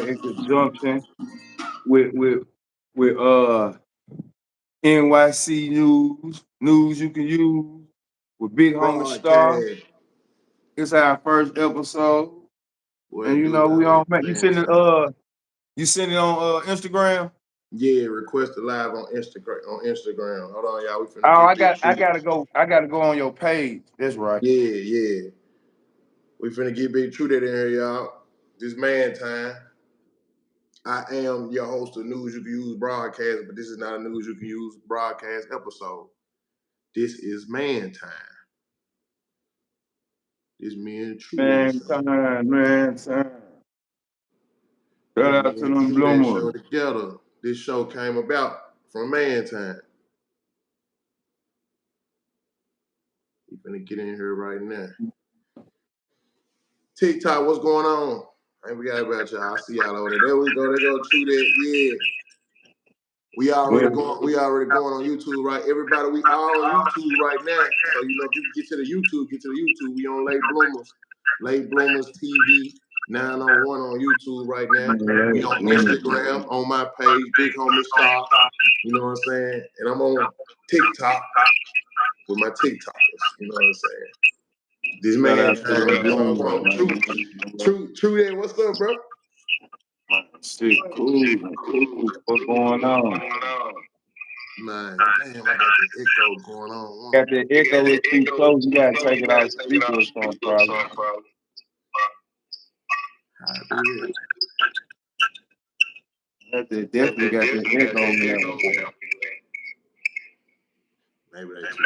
in conjunction with NYC news you can use with BigHomieStar. Broadcast. It's our first episode. Well, And you do know, we that on like you that, send it son. you send it on Instagram. Yeah, request it live on Instagram. Hold on, y'all. We finna Oh, get I Big gotta go on your page. That's right. Yeah. We finna get BigTruDat in here, y'all. This ManTime. I am your host of News You Can Use broadcast, but this is not a News You Can Use broadcast episode. This is ManTime. This me and TruDat show. ManTime. Shout out to them TruDat bloomers. show together. This show came about from ManTime. We finna get in here right now. TikTok, what's going on? I ain't forgot about y'all. I see y'all over there. There we go. There go TruDat. Yeah. We already going on YouTube, right? Everybody, we all on YouTube right now. So you know, if you can get to the YouTube. We on Late Bloomers TV 901 on YouTube right now. We on Instagram on my page, BigHomieStar. You know what I'm saying? And I'm on TikTok with my TikTokers. You know what I'm saying? This man, TruDat, what's up, bro? Shit, cool. What's going on? Man, damn, I got the echo going on. Got the echo is too close. You gotta take it out speaker or something, probably. How I do That definitely got the echo on there. Maybe they too.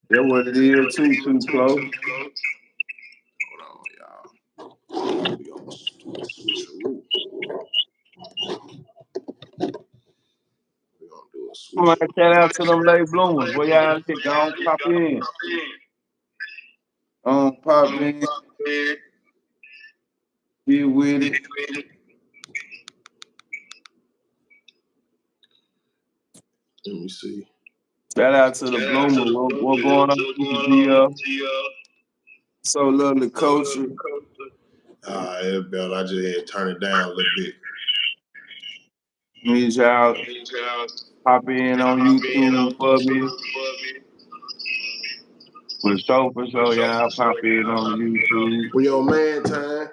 That's what it is, too close. Hold on, y'all. We gonna switch a route. We gonna do a switch. I want to shout out to them late bloomers. Boy, y'all get gone, pop in. Pop in. Be with it. Let me see. Shout out to the bloomers. What going on? So love the culture. I just had to turn it down a little bit. Need y'all pop in on YouTube for me. For sure, y'all pop in on YouTube. We on ManTime.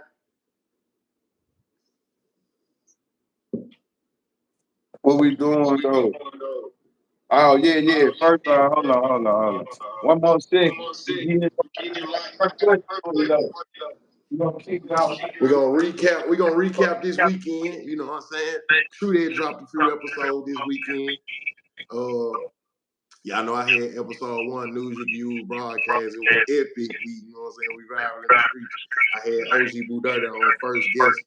What we doing though? Oh yeah. First of all, hold on. One more second. We're gonna recap this weekend. You know what I'm saying? TruDat dropped a few episodes this weekend. Y'all know I had episode 1, News You Can Use broadcast. It was epic. You know what I'm saying? We viral in the streets. I had OG BigTruDat on first guest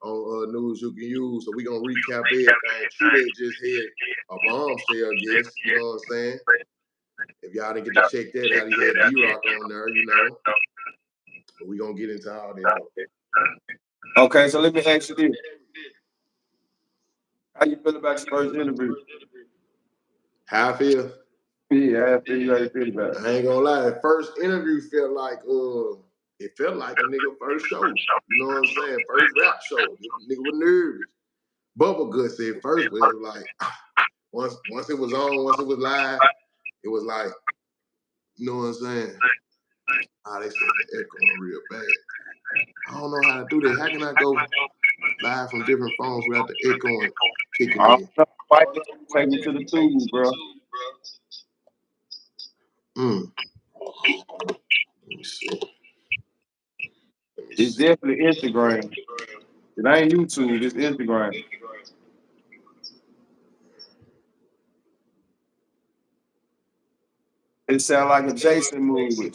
on News You Can Use. So we gonna recap everything. TruDat just had a bombshell guest. You know what I'm saying? If y'all didn't get to check that out, he had D-Rock on there, you know. But we gonna get into all that. Okay, so let me ask you this. How you feel about your first interview? How I feel? Yeah, I feel like you feel about it. I ain't gonna lie, the first interview felt like it felt like a nigga first show. You know what I'm saying? First rap show. Nigga was nervous. Bubble Good said first, but it was like once it was on, once it was live, it was like, you know what I'm saying? They said the echoing real bad. I don't know how to do that. How can I go live from different phones without the echoing kicking in? Take me to the tube, bro. Let me see. It's definitely Instagram. It ain't YouTube, it's Instagram. It sound like a Jason movie.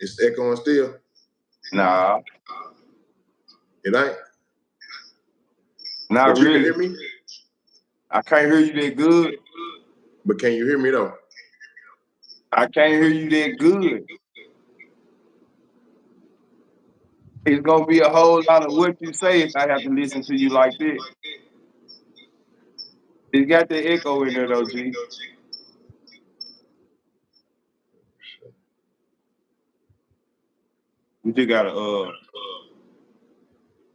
It's echoing still? Nah. It ain't? Not but you really. Can hear me? I can't hear you that good. But can you hear me though? I can't hear you that good. It's gonna be a whole lot of what you say if I have to listen to you like this. It got the echo in there though, G. We just gotta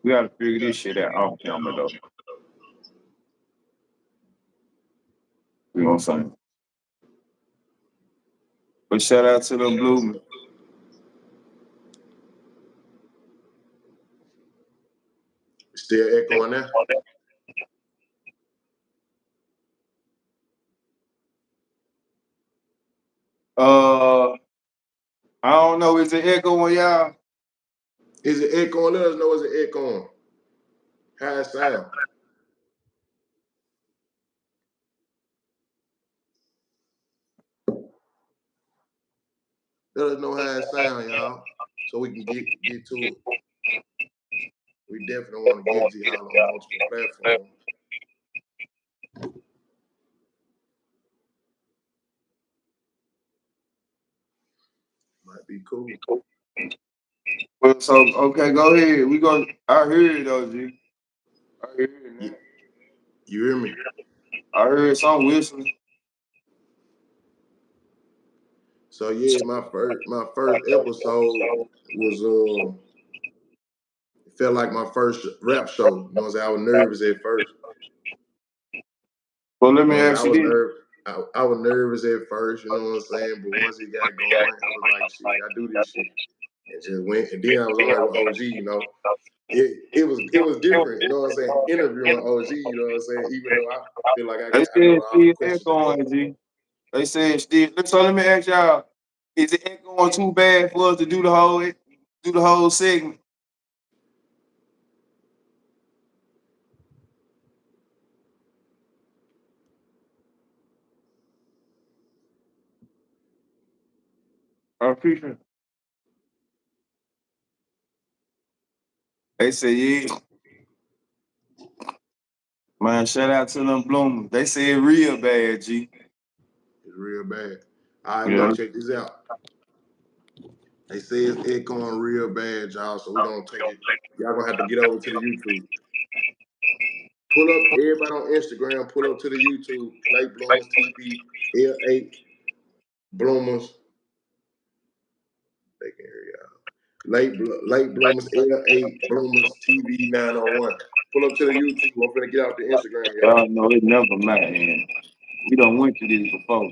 we gotta figure this shit out off camera though. You know what I'm saying? But shout out to them blue. Still echoing there? I don't know. Is it echoing, y'all? Is it echoing? Let us know. Is it echoing? How it sound? Let us know how it sound, y'all, so we can get to it. We definitely want to get to y'all on multiple platforms. Might be cool. Well, so okay, go ahead. We go. I heard it though, G. I heard it now. You hear me? I heard some whistling. So yeah, my first episode was it felt like my first rap show. You know what I'm saying? I was nervous at first. Well, let me ask you this. I was nervous at first, you know what I'm saying? But once it got going, I was like, shit, I do this shit. And just went, and then I was on there with OG, you know. It was different, you know what I'm saying? Interviewing OG, you know what I'm saying? Even though I feel like They I know said all the still questions. echoing, G. They said still. So let me ask y'all: is it echoing too bad for us to do the whole segment? I appreciate it. They said, yeah. Man, shout out to them bloomers. They said real bad, G. It's real bad. All right, Yeah. look, check this out. They say it's echoing real bad, y'all, so we're gonna take it. Y'all gonna have to get over to the YouTube. Pull up, everybody on Instagram, pull up to the YouTube, Late Bloomers TV, L8 Bloomers. They can hear y'all. Late Bloomers, L8 Bloomers TV 901. Pull up to the YouTube. I'm finna get out the Instagram, y'all. Y'all know it never man. We done went through this before.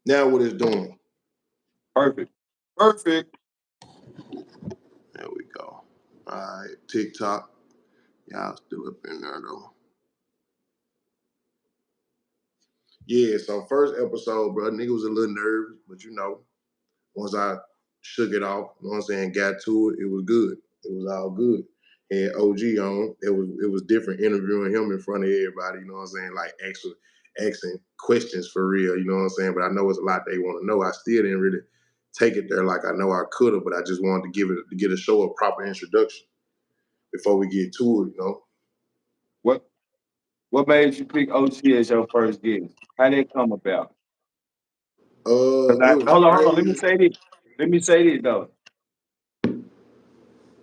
Now what it's doing. Perfect. Perfect. There we go. All right, TikTok. Y'all still up in there though. Yeah, so first episode, bro, nigga was a little nervous, but you know, once I shook it off, you know what I'm saying, got to it, it was good. It was all good. Had OG on, it was different interviewing him in front of everybody, you know what I'm saying, like actually asking questions for real, you know what I'm saying, but I know it's a lot they want to know. I still didn't really take it there like I know I could have, but I just wanted to get a show a proper introduction before we get to it, you know. What made you pick OG as your first guest? How did it come about? It was Hold on. crazy. Let me say this though. I'm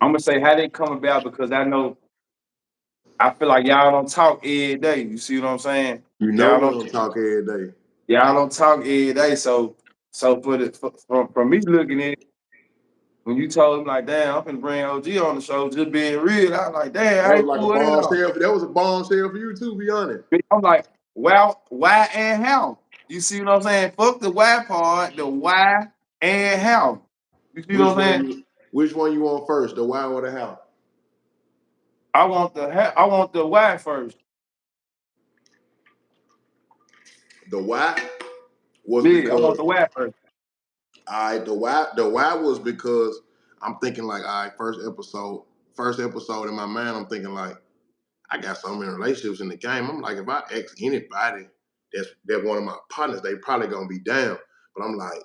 gonna say how did it come about because I feel like y'all don't talk every day. You see what I'm saying? You know Y'all we don't don't talk every day. y'all don't talk every day. So for me looking at it, when you told him like, damn, I'm finna bring OG on the show, just being real, I was like, damn, That I was ain't like a pull that off. bombshell. That was a bombshell for you too, be honest. I'm like, well, why and how? You see what I'm saying? Fuck the why part, the why and how. You see what I'm saying? Which one you want first, the why or the how? I want the why first. The why was Yeah, I want because the why first. the why was because I'm thinking like, all right, first episode in my mind, I'm thinking like, I got so many relationships in the game. I'm like, if I ask anybody that's one of my partners, they probably gonna be down. But I'm like,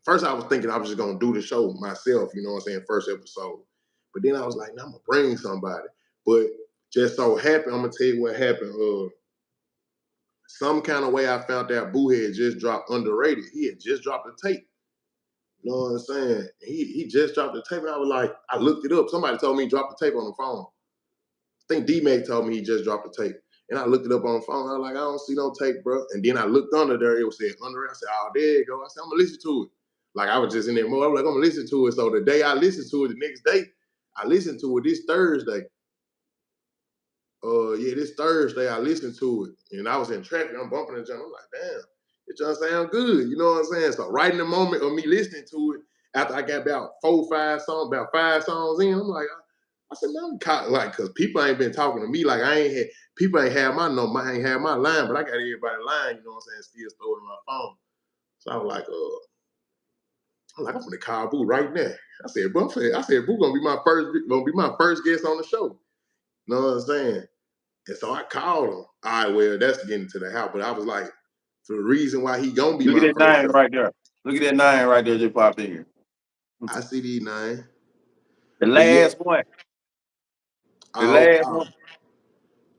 first I was thinking I was just gonna do the show myself, you know what I'm saying, first episode. But then I was like, nah, I'm gonna bring somebody. But just so happened, I'm gonna tell you what happened. Some kind of way I found out Boo had just dropped Underrated. He had just dropped a tape. You know what I'm saying? He just dropped the tape, and I was like, I looked it up. Somebody told me he dropped the tape on the phone. think D-Mac told me he just dropped a tape. And I looked it up on the phone. I was like, I don't see no tape, bro. And then I looked under there. It was said under. I said, oh, there you go. I said, I'm gonna listen to it. Like I was just in there more. I was like, I'm gonna listen to it. So the day I listened to it, the next day, I listened to it this Thursday. This Thursday I listened to it, and I was in traffic. I'm bumping the jump. I'm like, damn, it just sound good. You know what I'm saying? So right in the moment of me listening to it, after I got about 5 songs in, I'm like, I said, man, like, cause people ain't been talking to me. Like people ain't had my number, I ain't had my line, but I got everybody line. You know what I'm saying? Still stored in my phone. So I was like, I'm gonna call Boo right now. I said, Boo gonna be my first guest on the show. You know what I'm saying? And so I called him. All right, well, that's getting to the house. But I was like, for the reason why he gonna be Look my at that first. 9 right there. Look at that 9 right there just popped in here. I see these 9. The But yeah. last one. The last one.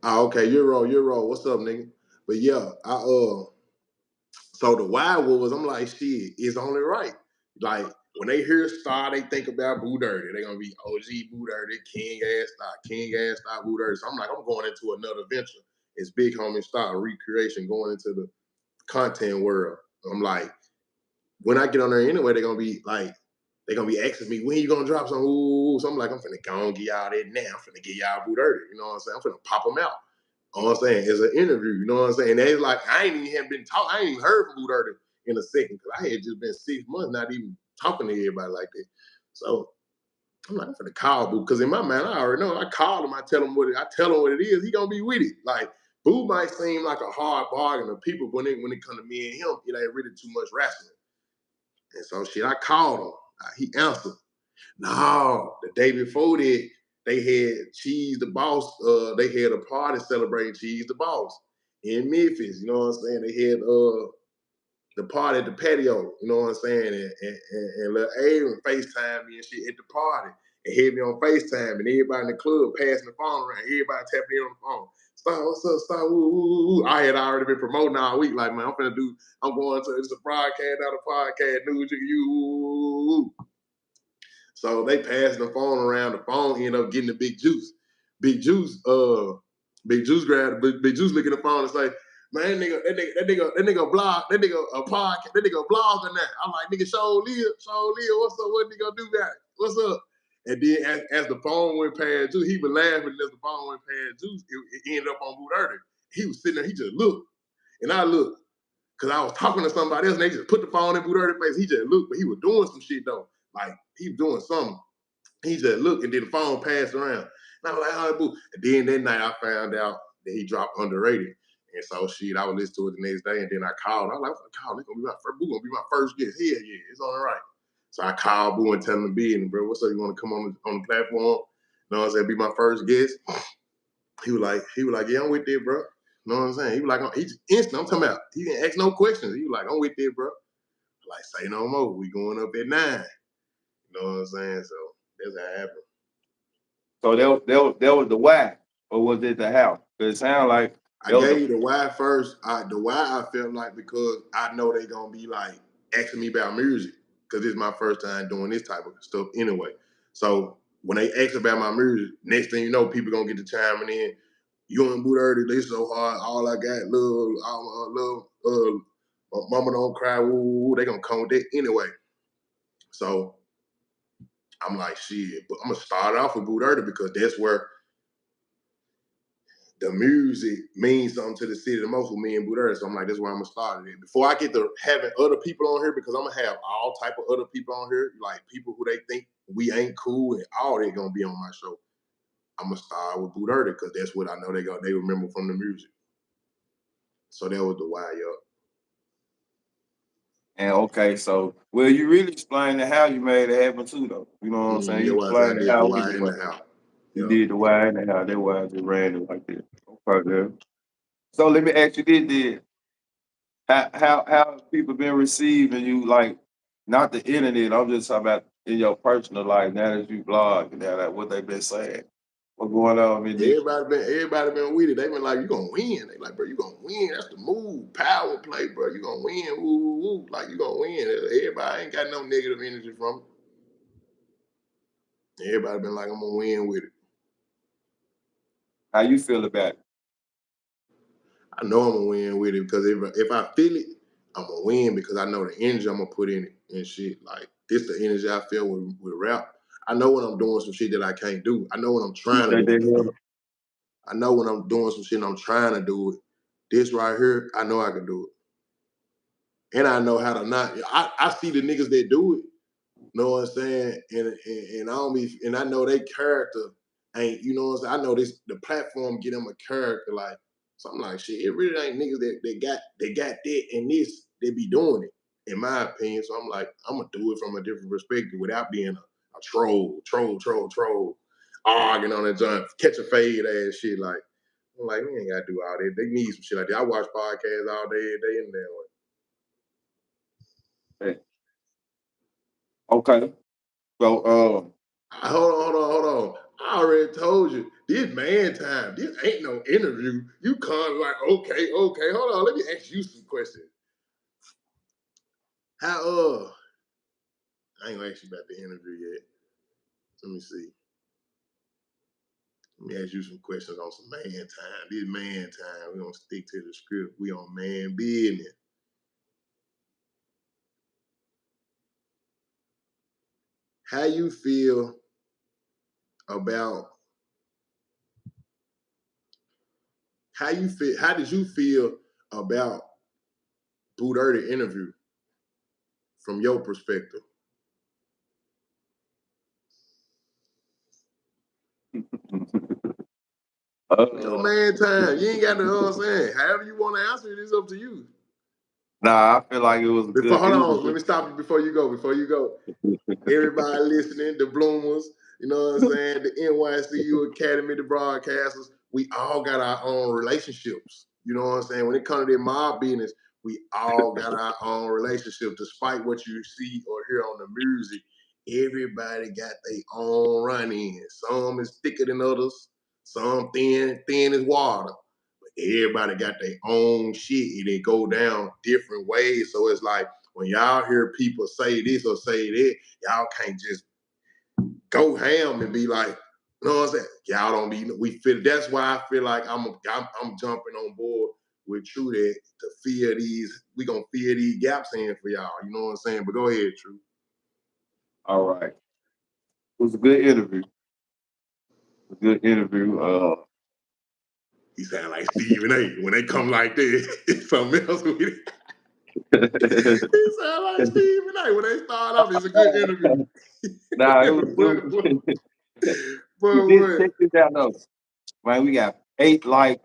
Okay, you're wrong. What's up, nigga? But yeah, so the why was, I'm like, shit, it's only right. Like, when they hear Star, they think about Boo Dirty. They're gonna be OG Boo Dirty, King Ass Star Boo Dirty. So I'm like, I'm going into another venture. It's BigHomieStar recreation, going into the content world. I'm like, when I get on there anyway, they're gonna be asking me, when you gonna drop some? Ooh, so I'm like, I'm finna go and get y'all that now. I'm finna get y'all Boo Dirty. You know what I'm saying? I'm finna pop them out. You know what I'm saying? It's an interview. You know what I'm saying? And they like, I ain't even heard from Boo Dirty in a second, because I had just been 6 months not even talking to everybody like that. So I'm like, I'm finna call Boo, because in my mind, I already know. I call him, I tell him what it is. He gonna be with it. Like, Boo might seem like a hard bargain to people, but when it come to me and him, it ain't really too much wrestling. And so shit, I called him. He answered. No, the day before that, they had Cheese the Boss. They had a party celebrating Cheese the Boss in Memphis. You know what I'm saying? They had the party at the patio. You know what I'm saying? And Lil Aaron FaceTime me and shit at the party and had me on FaceTime, and everybody in the club passing the phone around. Everybody tapping in on the phone. Star, what's up, Star? Woo, woo, woo. I had already been promoting all week. Like, man, I'm going to, it's a broadcast, not a podcast, news to you. Woo, woo, woo. So they passed the phone around. The phone ended up getting the Big Juice. Big Juice grabbed Big Juice look at the phone and say, man, that nigga blog, that nigga a podcast, that nigga blogging that. I'm like, nigga, show Leah, what's up? What nigga do that? What's up? And then as the phone went past Juice, he was laughing. As the phone went past Juice, it ended up on Boo Dirty. He was sitting there, he just looked. And I looked, because I was talking to somebody else, and they just put the phone in Boo Dirty's face. He just looked, but he was doing some shit though. Like, he was doing something. He just looked, and then the phone passed around. And I was like, all right, Boo. And then that night I found out that he dropped Underrated. And so shit, I would listen to it the next day, and then I called. I was like, I'm gonna be my first, Boo gonna be my first guest. Hell yeah, it's all right. So I called Boo and tell him to be in, bro. What's up? You wanna come on the platform? You know what I'm saying? Be my first guest. He was like, yeah, I'm with that, bro. You know what I'm saying? He was like, he's instant. I'm talking about, he didn't ask no questions. He was like, I'm with that, bro. Like, say no more. We going up at 9. You know what I'm saying? So that's how it happened. So that was the why, or was it the how? Because it sounded like I gave you the why first. The why I felt like, because I know they gonna be like asking me about music, because it's my first time doing this type of stuff anyway. So when they ask about my music, next thing you know, people gonna get to chiming in. You and Boo Dirty, they so hard. All I got, love, mama don't cry. Woo, they gonna come with that anyway. So I'm like, shit. But I'm gonna start off with Boo Dirty, because that's where the music means something to the city the most with me and Boo Dirty. So I'm like, that's where I'm gonna start it. Before I get to having other people on here, because I'm gonna have all type of other people on here, like people who they think we ain't cool, and all they gonna be on my show. I'm gonna start with Boo Dirty, because that's what I know they remember from the music. So that was the why, yo. And okay, so well, you really explained the how you made it happen too, though. You know what I'm saying? You explained the how why and the how. You did the why and the how. That's why I just ran it like that. Okay, there. So let me ask you this: then how have people been receiving you? Like, not the internet. I'm just talking about in your personal life. Now that you blog and now that what they been saying, what going on in this? Everybody been with it. They been like, you gonna win. They like, bro, you gonna win. That's the move. Power play, bro. You gonna win. Woo, woo, woo. Like, you gonna win. Everybody ain't got no negative energy from it. Everybody been like, I'm gonna win with it. How you feel about it? I know I'm gonna win with it because if I feel it, I'm gonna win because I know the energy I'm gonna put in it and shit. Like this, the energy I feel with rap. I know when I'm doing some shit that I can't do. I know when I'm trying to Appreciate do that, it. man. I know when I'm doing some shit and I'm trying to do it. This right here, I know I can do it, and I know how to not. I see the niggas that do it. Know what I'm saying? And I don't be, and I know they character ain't, you know what I'm saying? I know this the platform get them a character like something like shit. It really ain't niggas that got that and this, they be doing it, in my opinion. So I'm like, I'm gonna do it from a different perspective without being a troll, arguing on that joint, catch a fade ass shit. Like, I'm like, we ain't gotta do all that. They need some shit like that. I watch podcasts all day, every day in there. Hey. Okay. So Hold on. I already told you, this ManTime, this ain't no interview. You come like, okay, hold on. Let me ask you some questions. How I ain't gonna ask you about the interview yet. Let me see. Let me ask you some questions on some ManTime. This ManTime, we gonna stick to the script. We on man business. How you feel about how did you feel about Boo Dirty interview from your perspective? Your ManTime. You ain't got to know what I'm saying. However you want to answer it, it's up to you. nah, I feel like it was a Before, good. hold It was a on, let me stop you before you go. Everybody listening, the Bloomers, you know what I'm saying? The NYCU Academy, the broadcasters, we all got our own relationships. You know what I'm saying? When it comes to their mob business, we all got our own relationships. Despite what you see or hear on the music, everybody got their own run in. Some is thicker than others, some thin as water. Everybody got their own shit and it go down different ways. So it's like when y'all hear people say this or say that, y'all can't just go ham and be like, you know what I'm saying? Y'all don't be, we feel, that's why I feel like I'm jumping on board with TruDat to fill these, we gonna fill these gaps in for y'all. You know what I'm saying? But go ahead, True. all right. It was a good interview. A good interview. He sound like Stephen A. When they come like this, it's something else with it. He sound like Stephen A. When they start off, it's a good interview. Nah, it was. but Check this out though. Man, we got 8 like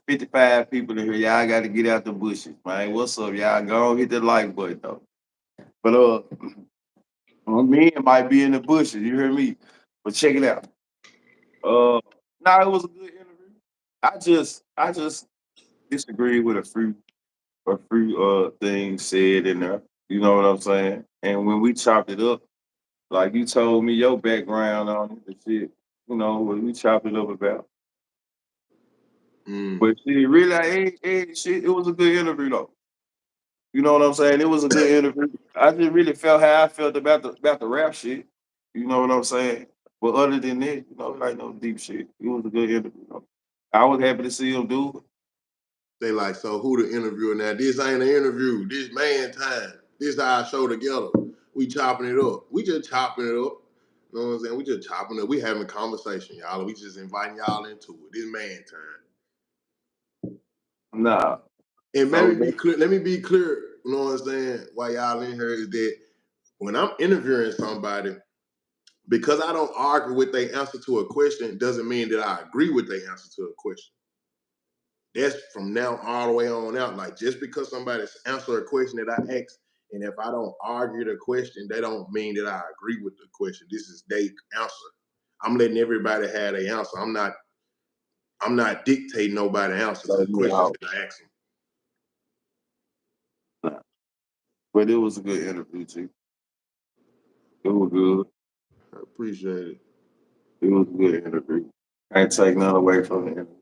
55 people in here. Y'all got to get out the bushes, man. What's up, y'all? Go on, hit the like button though. But men might be in the bushes. You hear me? But check it out. Nah, it was a good interview. I just disagree with a few things said in there. You know what I'm saying? And when we chopped it up, like you told me your background on it, the shit. You know what we chopped it up about. But shit, really, shit, it was a good interview though. You know what I'm saying? It was a good interview. I just really felt how I felt about the rap shit. You know what I'm saying? But other than that, like no deep shit. It was a good interview. Though. I was happy to see him do it. They like, so who the interviewer now? This ain't an interview. This ManTime. This our show together. We chopping it up. We just chopping it up. You know what I'm saying? We just chopping it up. We having a conversation, y'all. We just inviting y'all into it. This ManTime. Nah. And So maybe be clear. Let me be clear. You know what I'm saying? Why y'all in here is that when I'm interviewing somebody, because I don't argue with their answer to a question, doesn't mean that I agree with their answer to a question. That's from now all the way on out. Like just because somebody's answer a question that I ask, and if I don't argue the question, they don't mean that I agree with the question. This is their answer. I'm letting everybody have their answer. I'm not dictating nobody answer to the questions that I ask them. nah. But it was a good interview too. It was good. I appreciate it. It was a good interview. Can't take none away from the interview.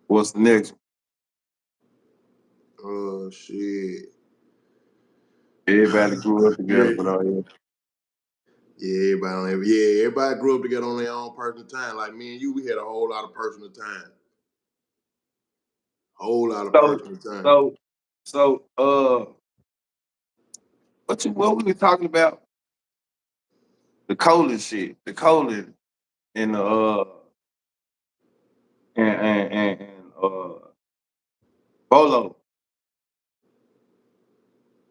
What's the next one? Oh shit. Everybody grew up together, Great. but Yeah, everybody grew up together on their own personal time. Like me and you, we had a whole lot of personal time. Whole lot of So, personal time. so, what we were talking about? The colon shit, the colon and the and Bolo.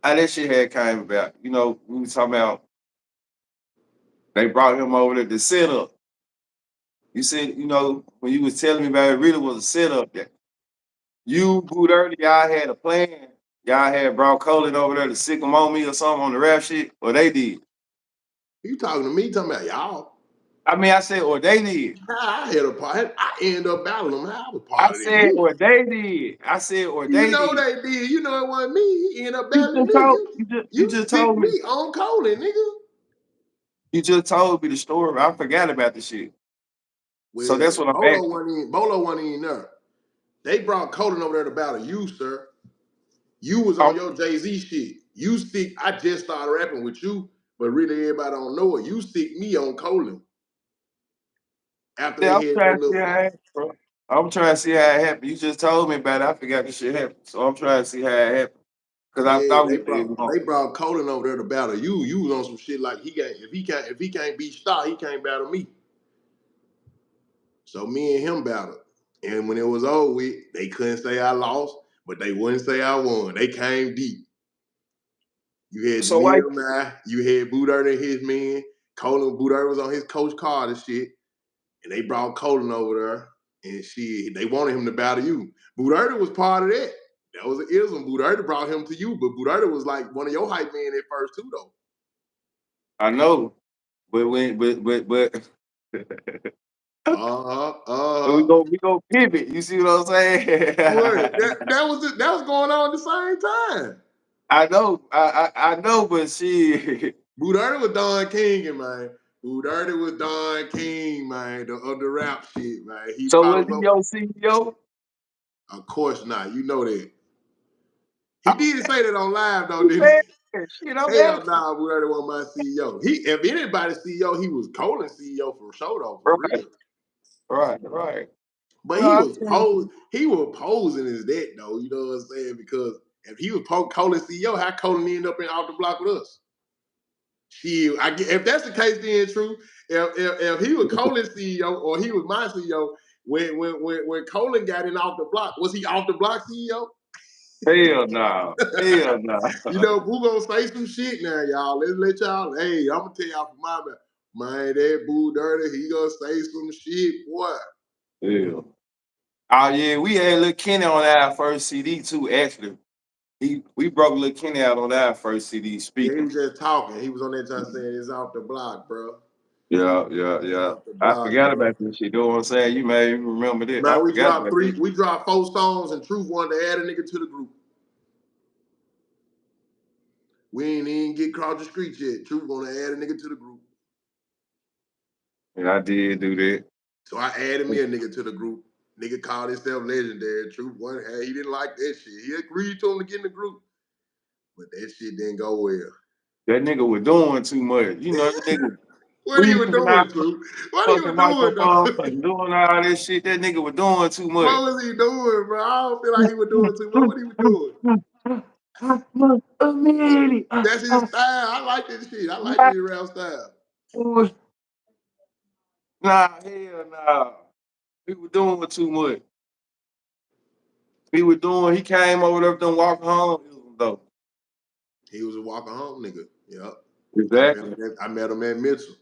How that shit had came about. You know, we was talking about they brought him over there to set up. You said, you know, when you was telling me about it, really was a setup that you, Boot Early, y'all had a plan. Y'all had brought Colin over there to sick him on me or something on the rap shit, or they did. You talking to me? Talking about y'all? I mean, I said, or they did. I had a part. I ended up battling them. I was I part of that. said, or they did. I said, or You they know did. they did. You know it wasn't me. He ended up You battling just me. told you You just stick told me me. on Colin, nigga. You just told me the story. I forgot about the shit. So that's Well, what I'm asking. Bolo wasn't even there. They brought Colin over there to battle you, sir. You was Oh, on your Jay-Z shit. You stick, I just started rapping with you, but really everybody don't know it. You stick me on Colin after they yeah, I'm had trying that to see how little. it happened, bro. I'm trying to see how it happened. You just told me about it. I forgot the shit happened. So I'm trying to see how it happened. Because I Yeah, thought we said we they brought Colin over there to battle you. You was on some shit like if he can't beat Star, he can't battle me. So me and him battled. And when it was over with, they couldn't say I lost, but they wouldn't say I won. They came deep. You had so why Jamil and I, you had Booter and his men. Colin Booter was on his coach card and shit. And they brought Colin over there. And shit, they wanted him to battle you. Booter was part of that. That was an ism. Booter brought him to you, but Booter was like one of your hype men at first too, though. I know, but when but Uh-huh. we Uh-huh. go pivot. You see what I'm saying? What? That was going on at the same time. I know, I know, but she Boo Dirty was Don King, man. Boo Dirty was Don King, man, of the rap shit, man. He so probably was he was, your CEO? of course not. You know that. He I'm did say that on live, though, you didn't said he? shit, I'm Hell asking. nah, Boo Dirty wasn't my CEO. If anybody's CEO, he was Colin's CEO for sure, though, for Right, real. right. But No, I feel he was posing as that, though, you know what I'm saying? Because if he was Colin's CEO, how Colin ended up in off the block with us? Shit, if that's the case, then true. If he was Colin's CEO or he was my CEO, when Colin got in off the block, was he off the block CEO? hell no. Hell no. You know, who gonna say some shit now, y'all? Let's let y'all. Hey, I'm gonna tell y'all from my man, that Boo Dirty, he gonna say some shit, boy. Hell. Oh yeah, we had Lil Kenny on our first CD too, actually. We broke Lil Kenny out on our first CD Yeah, he speaking. was just talking. He was on that time saying it's off the block, bro. Yeah. Off the I block, forgot bro. about this shit. You know what I'm saying? You made me remember this. I Man, forgot about this. we dropped 4 songs, and Truth wanted to add a nigga to the group. We ain't even get across the street yet. Truth gonna add a nigga to the group. And I did do that. So I added me a nigga to the group. Nigga called himself legendary. Truth one, hey, he didn't like that shit. He agreed to him to get in the group. But that shit didn't go well. That nigga was doing too much. You know, that nigga What are you breathing out doing, Truth? What are fucking you doing, though? microphone and doing all this shit. That nigga was doing too much. What was he doing, bro? I don't feel like he was doing too much. What he was doing? That's his style. I like this shit. I like his rap style. Nah, hell nah. He was doing too much. He came over there, done walking home though. He was a walking home nigga. Yep. Exactly. I met him at Mitchell.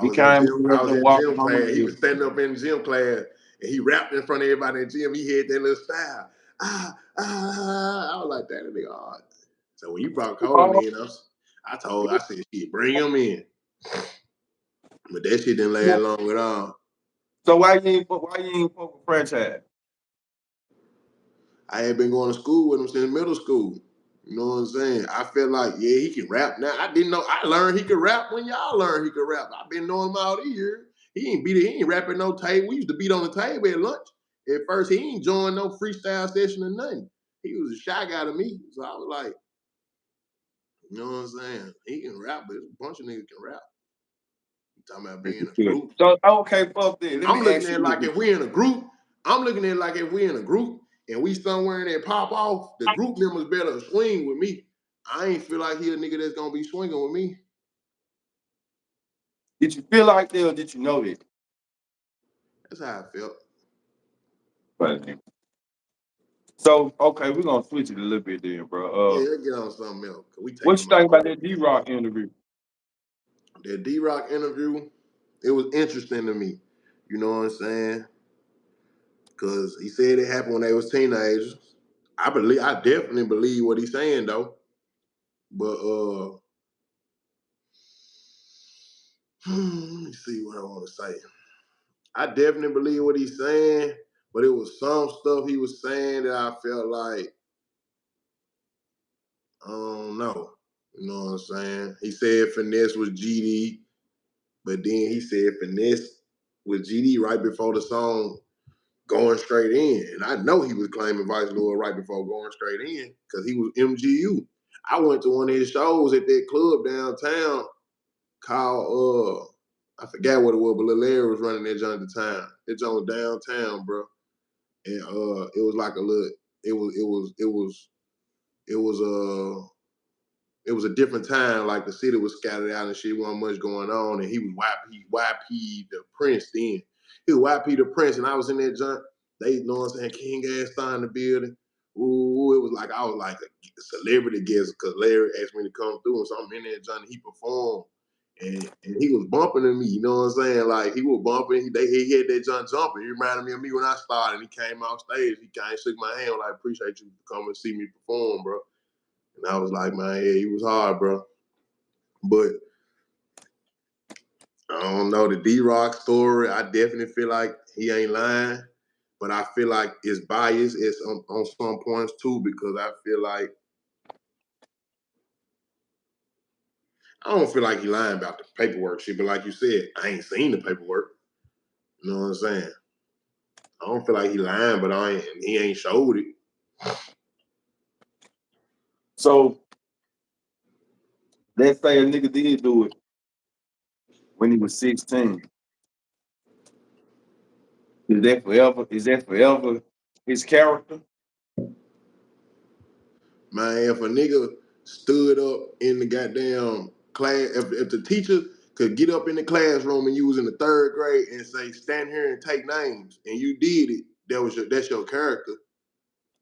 He came over there, I was done in walking gym class. He home. was standing up in gym class and he rapped in front of everybody in the gym. He had that little style. I was like, that nigga hard. So when you brought Colin Oh, in, I said, shit, bring him in. But that shit didn't last long at all. so why you ain't fuck with franchise? I had been going to school with him since middle school. You know what I'm saying? I felt like, yeah, he can rap now. I didn't know. I learned he could rap when y'all learned he could rap. I've been knowing him all these years. He ain't rapping no table. We used to beat on the table at lunch. At first, he ain't joined no freestyle session or nothing. He was a shy guy to me. So I was like, you know what I'm saying? He can rap, but a bunch of niggas can rap. Talking about being in a group. So okay, fuck that. Let I'm me looking ask at it you like this. if we in a group, I'm looking at it like if we in a group and we somewhere and they pop off, the group members better swing with me. I ain't feel like he a nigga that's gonna be swinging with me. Did you feel like that or did you know that? That's how I felt. But, so okay, we're gonna switch it a little bit then, bro. Yeah, let's get on something else. We What taking you my think about that D-Rock interview? That D-Rock interview, it was interesting to me. You know what I'm saying? Because he said it happened when they was teenagers. I definitely believe what he's saying though. But let me see what I want to say. I definitely believe what he's saying, but it was some stuff he was saying that I felt like, I don't know. You know what I'm saying? He said finesse was GD, but then he said finesse was GD right before the song going straight in. And I know he was claiming Vice Lord right before going straight in because he was MGU. I went to one of his shows at that club downtown called I forgot what it was, but Lil Larry was running that joint at the time. That joint was downtown, bro. And it was like a little, it was a different time. Like the city was scattered out and shit, wasn't much going on. And he was YP the Prince then. He was YP the Prince, and I was in that joint. They, you know what I'm saying, King Ass in the building. Ooh, it was like I was like a celebrity guest because Larry asked me to come through, and so I'm in that joint. And he performed, and he was bumping to me. You know what I'm saying? Like he was bumping. He had that joint jumping. He reminded me of me when I started. He came off stage. He kind of shook my hand. Like, appreciate you coming and see me perform, bro. And I was like, man, yeah, he was hard, bro. But I don't know the D-Rock story. I definitely feel like he ain't lying, but I feel like it's biased. It's on some points too because I feel like I don't feel like he lying about the paperwork shit. But like you said, I ain't seen the paperwork. You know what I'm saying? I don't feel like he lying, but he ain't showed it. So let's say a nigga did do it when he was 16. Is that forever? Is that forever his character? Man, if a nigga stood up in the goddamn class, if the teacher could get up in the classroom and you was in the third grade and say, stand here and take names, and you did it, that's your character.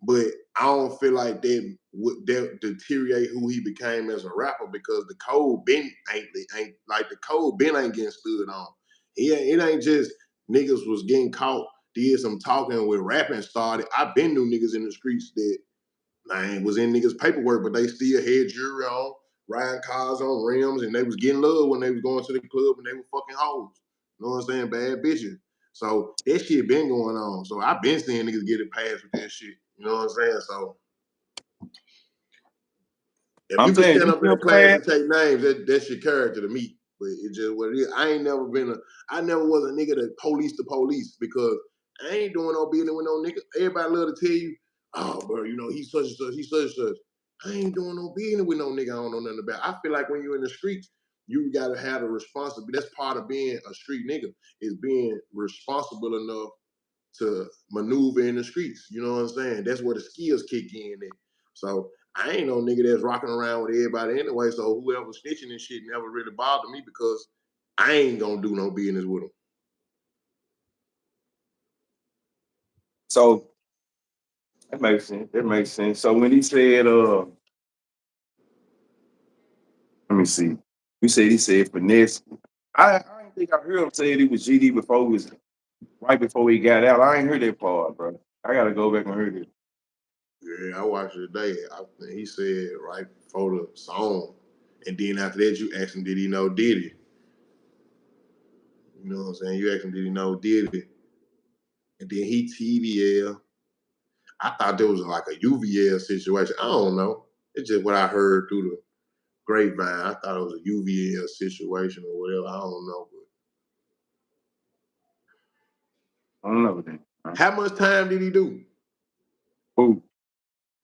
But I don't feel like that would deteriorate who he became as a rapper because the code been ain't like the code been ain't getting stood on. It ain't just niggas was getting caught, did some talking with rapping started. I been knew niggas in the streets that man was in niggas' paperwork, but they still had jewelry on, riding cars on rims, and they was getting love when they was going to the club and they were fucking hoes. You know what I'm saying? Bad bitches. So that shit been going on. So I been seeing niggas get it passed with that shit. You know what I'm saying? So if I'm you can saying stand you up in a feel class bad. and take names, that's your character to me. But it's just what it is. I never was a nigga that police the police because I ain't doing no business with no nigga. Everybody love to tell you, oh, bro, you know, he's such and such, he's such and such. I ain't doing no business with no nigga I don't know nothing about. I feel like when you're in the streets, you gotta have the responsibility. That's part of being a street nigga, is being responsible enough to maneuver in the streets. You know what I'm saying? That's where the skills kick in at. So I ain't no nigga that's rocking around with everybody anyway. So whoever snitching and shit never really bothered me because I ain't gonna do no business with them. So that makes sense. That makes sense. So when he said, let me see. He said finesse. I didn't think I heard him say it was GD before it was right before he got out. I ain't heard that part, bro. I gotta go back and hear it. Yeah, I watched it today. He said right before the song. And then after that, you asked him, did he know Diddy? You know what I'm saying? You asked him, did he know Diddy? And then he TVL. I thought there was like a UVL situation. I don't know. It's just what I heard through the grapevine. I thought it was a UVL situation or whatever. I don't know. I don't know then. But how much time did he do? Who?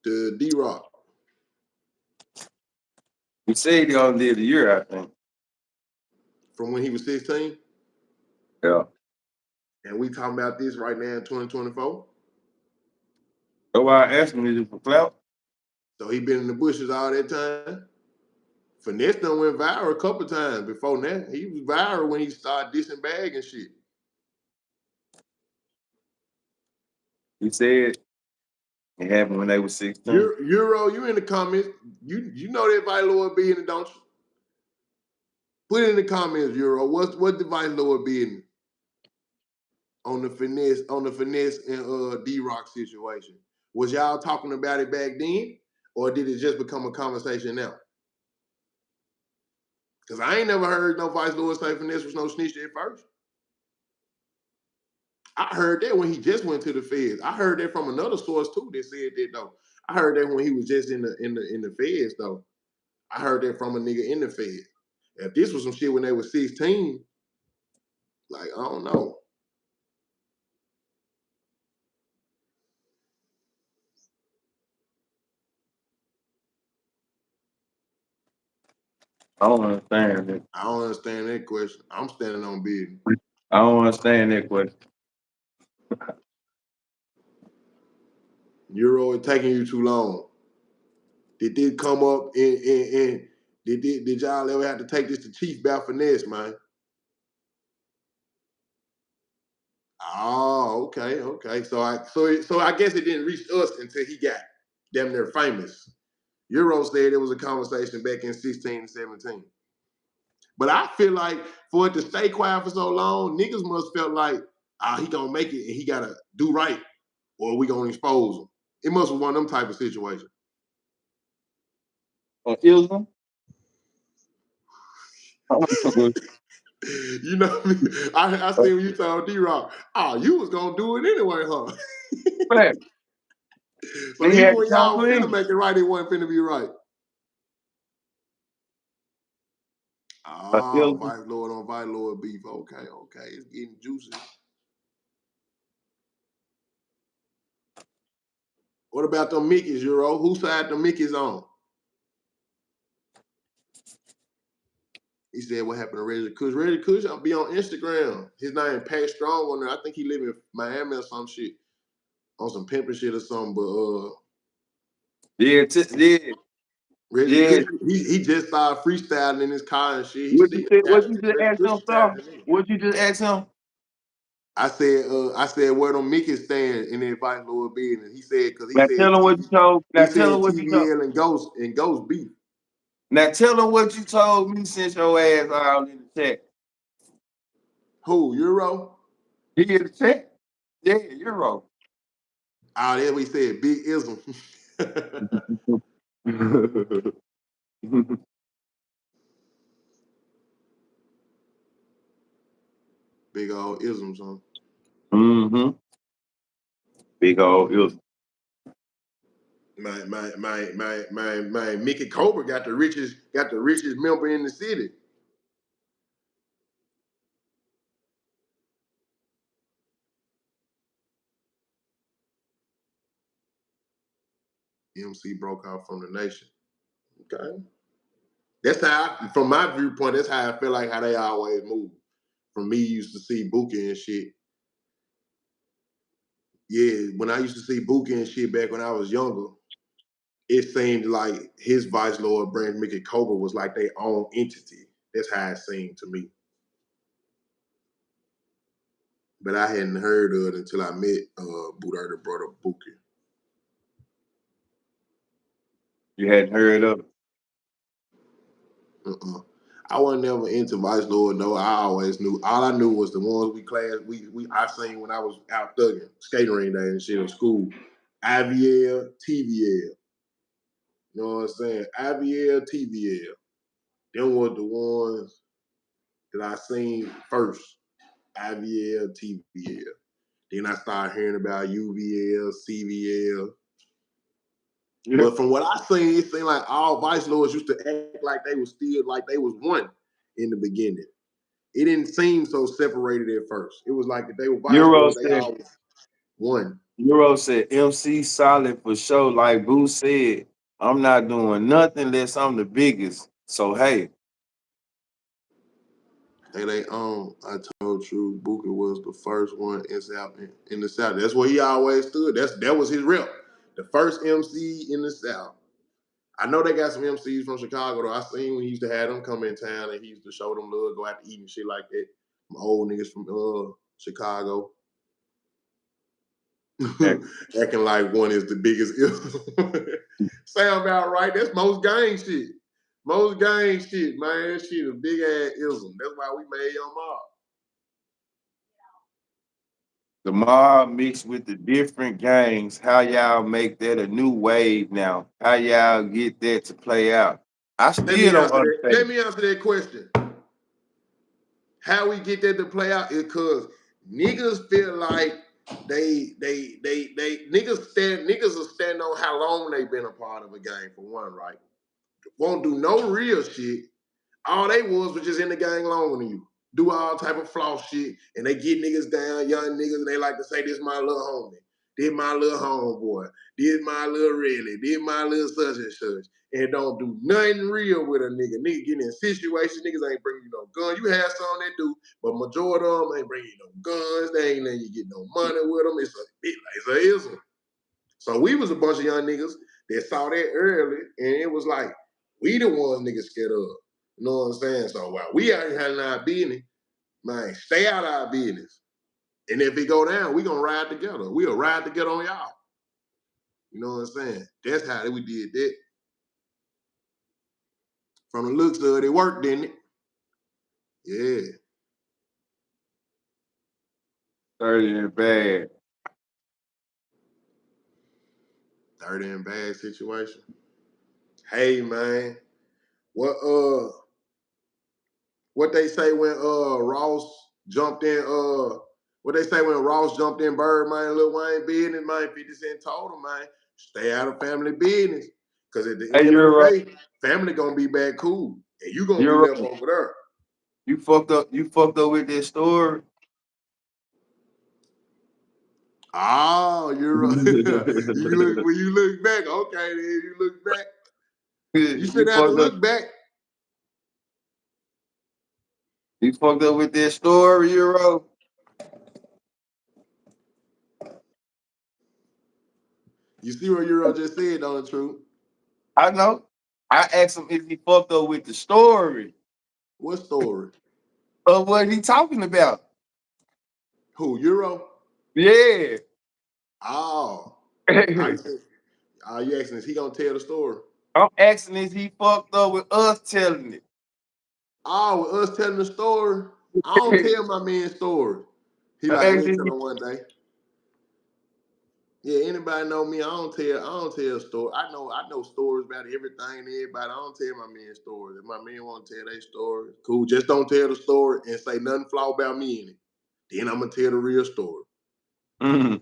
The D-Rock. He said he only did a year, I think. from when he was 16? Yeah. And we talking about this right now in 2024? That's why I asked him, is it for clout? So he been in the bushes all that time. Finesse done went viral a couple times before that. He was viral when he started dissing Bag and shit. He said it happened when they was 16. Euro, you in the comments. You know that Vice Lord be in it, don't you? Put it in the comments, Euro. What the Vice Lord be in on the finesse and D-Rock situation? Was y'all talking about it back then? Or did it just become a conversation now? Because I ain't never heard no Vice Lord say finesse was no snitch at first. I heard that when he just went to the feds. I heard that from another source too that said that though. I heard that when he was just in the feds though. I heard that from a nigga in the feds. If this was some shit when they was 16, like I don't know. I don't understand it. I don't understand that question. I'm standing on business. I don't understand that question. Euro is taking you too long. Did this come up and did y'all ever have to take this to Chief about finesse, man? Oh, okay. So I guess it didn't reach us until he got damn near famous. Euro said it was a conversation back in 16 and 17. But I feel like for it to stay quiet for so long, niggas must felt like, he gonna make it and he gotta do right, or we gonna expose him. It must have one of them type of situations. Islam? You know, I see when you told D-Rock, you was gonna do it anyway, huh? Fact. So He even had to when come y'all finna clean. make it right, it wasn't finna be right. Islam. Vice Lord on Vice Lord beef. Okay, it's getting juicy. What about them Mickeys, Euro? Whose side the Mickeys on? He said, what happened to Reggie Kush? Reggie Kush, I'll be on Instagram. His name Pat Strong on there. I think he live in Miami or some shit. On some pimping shit or something. But Yeah. Reggie Yeah. Kush, he just started freestyling in his car and shit. He What you still said? What you talented. just Reggie asked Kush him, is sir? talented. What you just asked him? I said where them Mickeys stand in the Vice Lord business. He said because Now tell him what you told. he Now tell him said what you told. TVL and Ghost beef. Now tell him what you told me since your ass out in the chat. Who, Euro? He in the chat? Yeah, Euro. There we said big ism. Big old isms, huh? Mm-hmm. Big old Islam. My Mickey Cobra got the richest member in the city. MC broke out from the nation. Okay. That's how from my viewpoint, that's how I feel like how they always move. From me used to see Buki and shit. Yeah, when I used to see Buki and shit back when I was younger, it seemed like his Vice Lord brand Mickey Cobra was like their own entity. That's how it seemed to me. But I hadn't heard of it until I met Buddha brother Buki. You hadn't heard of it. I wasn't never into Vice Lord though. I always knew. All I knew was the ones I seen when I was out thugging, skating ring day and shit in school. IVL, TVL. You know what I'm saying? IVL, TVL. Them were the ones that I seen first. IVL, TVL. Then I started hearing about UVL, CVL. Yeah. But from what I seen, it seemed like all Vice Lords used to act like they was still like they was one in the beginning. It didn't seem so separated at first. It was like if they were Vice Euro Lords, they said. all was one. Euro said MC solid for sure. Like Boo said, I'm not doing nothing unless I'm the biggest. So hey, They own. I told you, Booker was the first one in the South. That's where he always stood. That was his rep. The first MC in the South. I know they got some MCs from Chicago though. I seen when he used to have them come in town and he used to show them love, go out to eat and shit like that. Some old niggas from Chicago. Acting like one is the biggest sound about right. That's most gang shit. Most gang shit, man. That shit a big ass ism. That's why we made Young Mob. The mob mixed with the different gangs. How y'all make that a new wave now? How y'all get that to play out? I Let still me don't answer that. Let understand. me answer that question. How we get that to play out is because niggas feel like they niggas will stand on how long they been a part of a gang for one, right? Won't do no real shit. All they was just in the gang longer than you. Do all type of floss shit, and they get niggas down, young niggas, and they like to say, this my little homie, this my little homeboy, this my little really, this my little such and such. And don't do nothing real with a nigga. Nigga getting in situations, niggas ain't bringing you no gun. You have some that do, but majority of them ain't bringing you no guns. They ain't letting you get no money with them. It's a ism. So we was a bunch of young niggas that saw that early, and it was like, we the ones niggas scared of. You know what I'm saying? So while we out here handling our business, man, stay out of our business. And if it go down, we gonna ride together. We'll ride together on y'all. You know what I'm saying? That's how we did that. From the looks of it, it worked, didn't it? Yeah. 30 and bad. 30 and bad situation. Hey man, what what they say when Ross jumped in what they say when Ross jumped in Birdman and Lil Wayne business, man, 50 Cent told him, man, stay out of family business. Cause at the Hey, end of the you're day, family gonna be back cool. And you gonna be you're left over there. you fucked up. You fucked up with this story. Oh, you're right. You look when you look back, okay, then you look back. You You shouldn't have to fucked up. look back. You fucked up with this story, Euro. You see what Euro just said, don't it, true? I know. I asked him if he fucked up with the story What story? of what he talking about. Who, Euro? Yeah. Oh. I I'm said, you asking, is he gonna tell the story? asking if he fucked up with us telling it. Oh, with us telling the story, I don't tell my man stories. He I'm like, we'll tell asking him one day. Yeah, anybody know me? I don't tell stories. I know stories about everything and everybody. I don't tell my man stories. If my man want to tell their story, cool. Just don't tell the story and say nothing flaw about me in it. Then I'm gonna tell the real story. mm,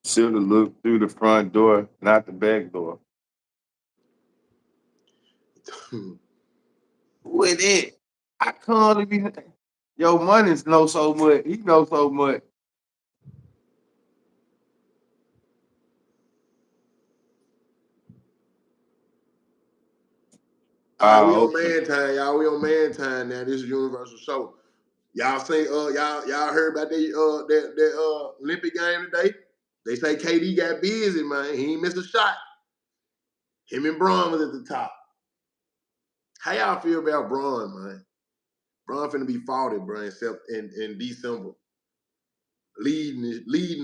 should have looked through the front door, not the back door. With it, I can't be. Yo, money's know so much. He knows so much. All right, we Oh, on okay. ManTime, y'all. We on ManTime now. This is Universal Show. Y'all say y'all heard about that Olympic game today? They say KD got busy, man. He ain't missed a shot. Him and Braun was at the top. How y'all feel about Braun, man? Braun finna be faulted, bro, except in December. Leading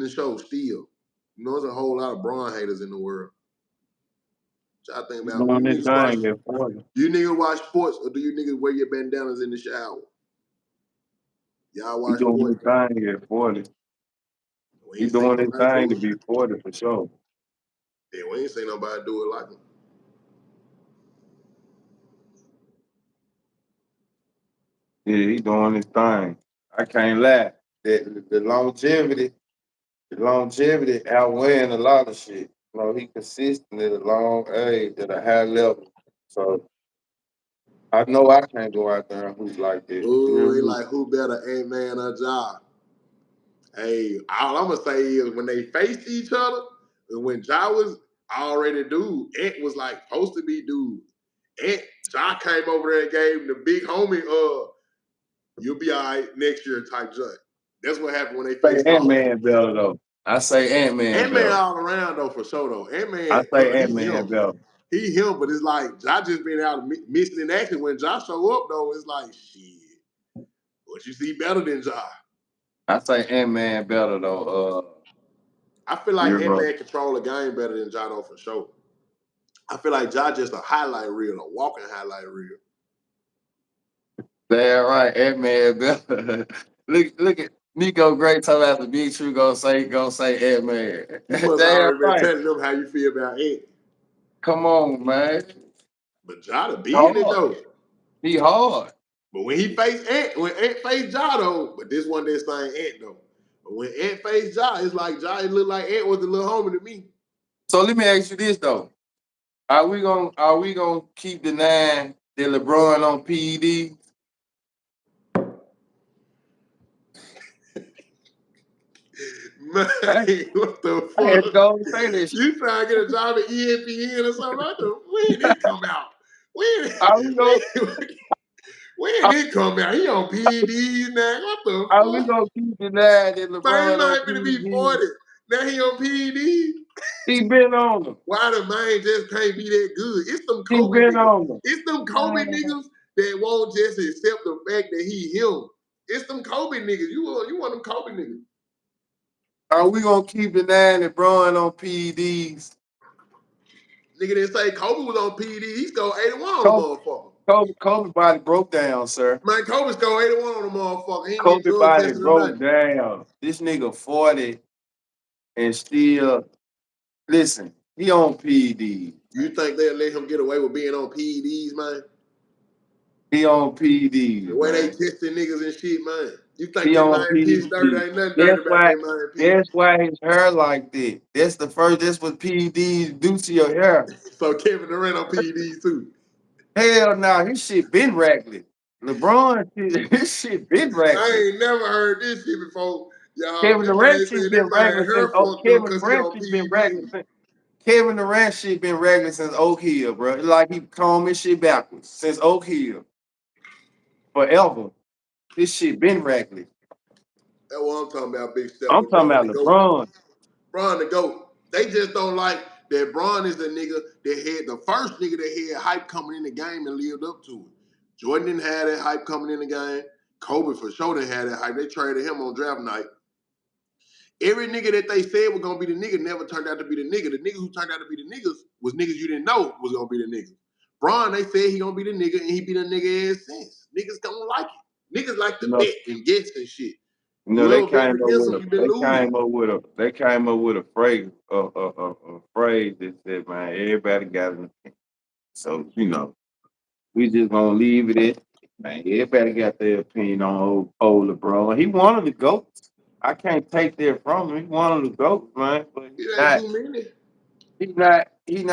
the show still. You know, there's a whole lot of Braun haters in the world. What y'all think You about doing you this niggas watch? thing at 40. You niggas watch sports or do you niggas wear your bandanas in the shower? Y'all He watch doing sports? this thing at 40. We He ain't seen doing his nobody thing do to it. be 40 for sure. Yeah, we ain't seen nobody do it like him. Yeah, he doing his thing. I can't lie. The longevity outweighing a lot of shit. You know, he consistent at a long age, at a high level. So I know I can't go out there and hoop like that. You Ooh, hear they me? like who better, A-Man or Ja? Hey, all I'm gonna say is when they faced each other, and when Ja was already dude, Ant was like supposed to be dude. And Ja came over there and gave him the big homie, you'll be all right next year type joint. That's what happened when they Say faced off. Ant-Man better though. I say Ant-Man Ant-Man better. all around though for sure though. I Ant-Man, say he Ant-Man him. better. He him, but it's like Ja just been out missing in action. When Ja show up though, it's like shit. What you see better than Ja? I say Ant-Man better though. I feel like You're wrong. Ant-Man control the game better than Ja though for sure. I feel like Ja just a highlight reel, a walking highlight reel. Damn right, Ant-Man better. look at Nico Great talking about the BigTrue gonna say Ant-Man. You must Damn already been right. telling them how you feel about Ant. Come on, man. But Ja to be in it Hard. though. He hard. But when he faced Ant, when Ant faced Ja though, but this one this same Ant though. But when Ant faced Ja, it's like Ja, it looked like Ant was the little homie to me. So let me ask you this though. Are we gonna keep denying that LeBron on PED? Man, what the I had to fuck? go and say this shit. You trying to get a job at ESPN or something? When did it come out? When Are we gonna when did it come out? He on PEDs now. What the are we fuck? gonna keep denying that Man, LeBron this on man finna be PED? 40. Now he on PEDs. He been on them. Why the man just can't be that good? It's them He Kobe been niggas. on them. It's them Kobe niggas that won't just accept the fact that he him. It's them Kobe niggas. You want them Kobe niggas. Are we gonna keep denying that LeBron on PEDs? Nigga didn't say Kobe was on PED. He scored 81 on the motherfucker. Kobe body broke down, sir. Man, Kobe scored 81 on the motherfucker. He ain't get Kobe drug body tested or broke nothing. down. This nigga 40 and still listen. He on PEDs. You think they'll let him get away with being on PEDs, man? He on PEDs, The way they man. testing niggas and shit, man. You think He that on man piss dirty? PEDs. Ain't nothing dirty That's about why. that man piss. That's why his hair like that. That's what PEDs do to your hair. So Kevin Durant on PEDs too. Hell nah, his shit been regular. LeBron shit, his shit been regular. I ain't never heard this shit before. Y'all, Kevin that Durant man shit said that been regular man since hair fucked up Kevin because he Durant on shit been regular PEDs. since Kevin Durant shit been regular since Oak Hill, bro. Like he combed his shit backwards since Oak Hill. Forever. This shit been regular. That's what I'm talking about, big step. I'm But talking Braun about the GOAT. LeBron. Braun the GOAT. They just don't like that Braun is the nigga that had the first nigga that had hype coming in the game and lived up to it. Jordan didn't have that hype coming in the game. Kobe for sure didn't have that hype. They traded him on draft night. Every nigga that they said was gonna be the nigga never turned out to be the nigga. The niggas who turned out to be the niggas was niggas you didn't know was gonna be the niggas. Braun, they said he gonna be the nigga, and he be the nigga ever since. Niggas don't like it. Niggas like to bet and guess and shit. No, You they ever bet came up against with them, you been losing. they came up with a phrase, a phrase that said, man, everybody got an opinion. So, we just gonna leave it at, man, everybody got their opinion on old LeBron. He one of the GOATs. I can't take that from him. He one of the GOATs, man. But It ain't too many. he's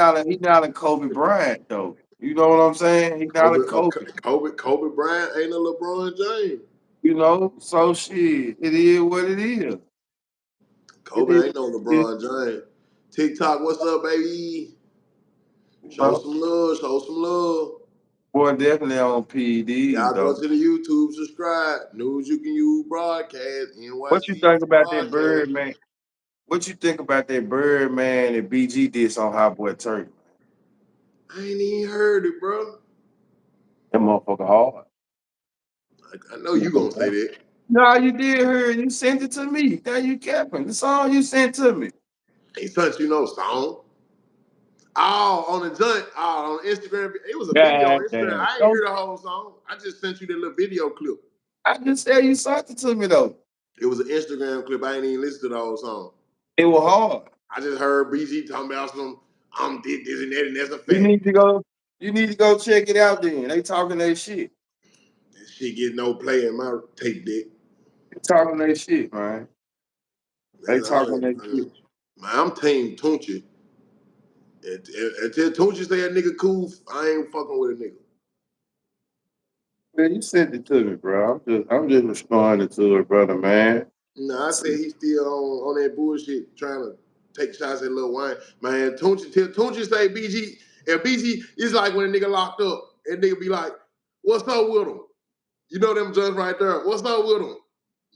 not a Kobe Bryant though. You know what I'm saying? He's not a Kobe. Kobe Bryant ain't a LeBron James. So shit, it is what it is. It Kobe is ain't no what it is. LeBron James. TikTok, what's up, baby? You Show know? some love, show some love. Boy, definitely on PEDs Y'all go though. to the YouTube, subscribe. News you can use, broadcast, What you NYC think about that podcast. Birdman? What you think about that Birdman and BG diss on Hot Boy Turkey? I ain't even heard it, bro. That motherfucker hard. I know you gonna say that. No, you did hear it. You sent it to me. Now you capping. The song you sent to me. Ain't sent you no song. Oh, on the joint, on Instagram. It was a video God on Instagram. damn. I ain't hear the whole song. I just sent you the little video clip. I just said you sent it to me though. It was an Instagram clip. I ain't even listened to the whole song. It was hard. I just heard BG talking about some, did this and that, and that's a You fact. need to go check it out then. They talking that shit. This shit get no play in my tape deck. They talking that shit, man. They That's all talking right, that man. shit. Man, I'm Team Tunchi. Until Tunchi say a nigga cool, I ain't fucking with a nigga. Man, you sent it to me, bro. I'm just responding to it, brother, man. No, I said he's still on that bullshit trying to take shots at Lil Wayne. Man, Tunchi say BG, And BG is like when a nigga locked up and nigga be like, what's up with him? You know them just right there. What's up with him?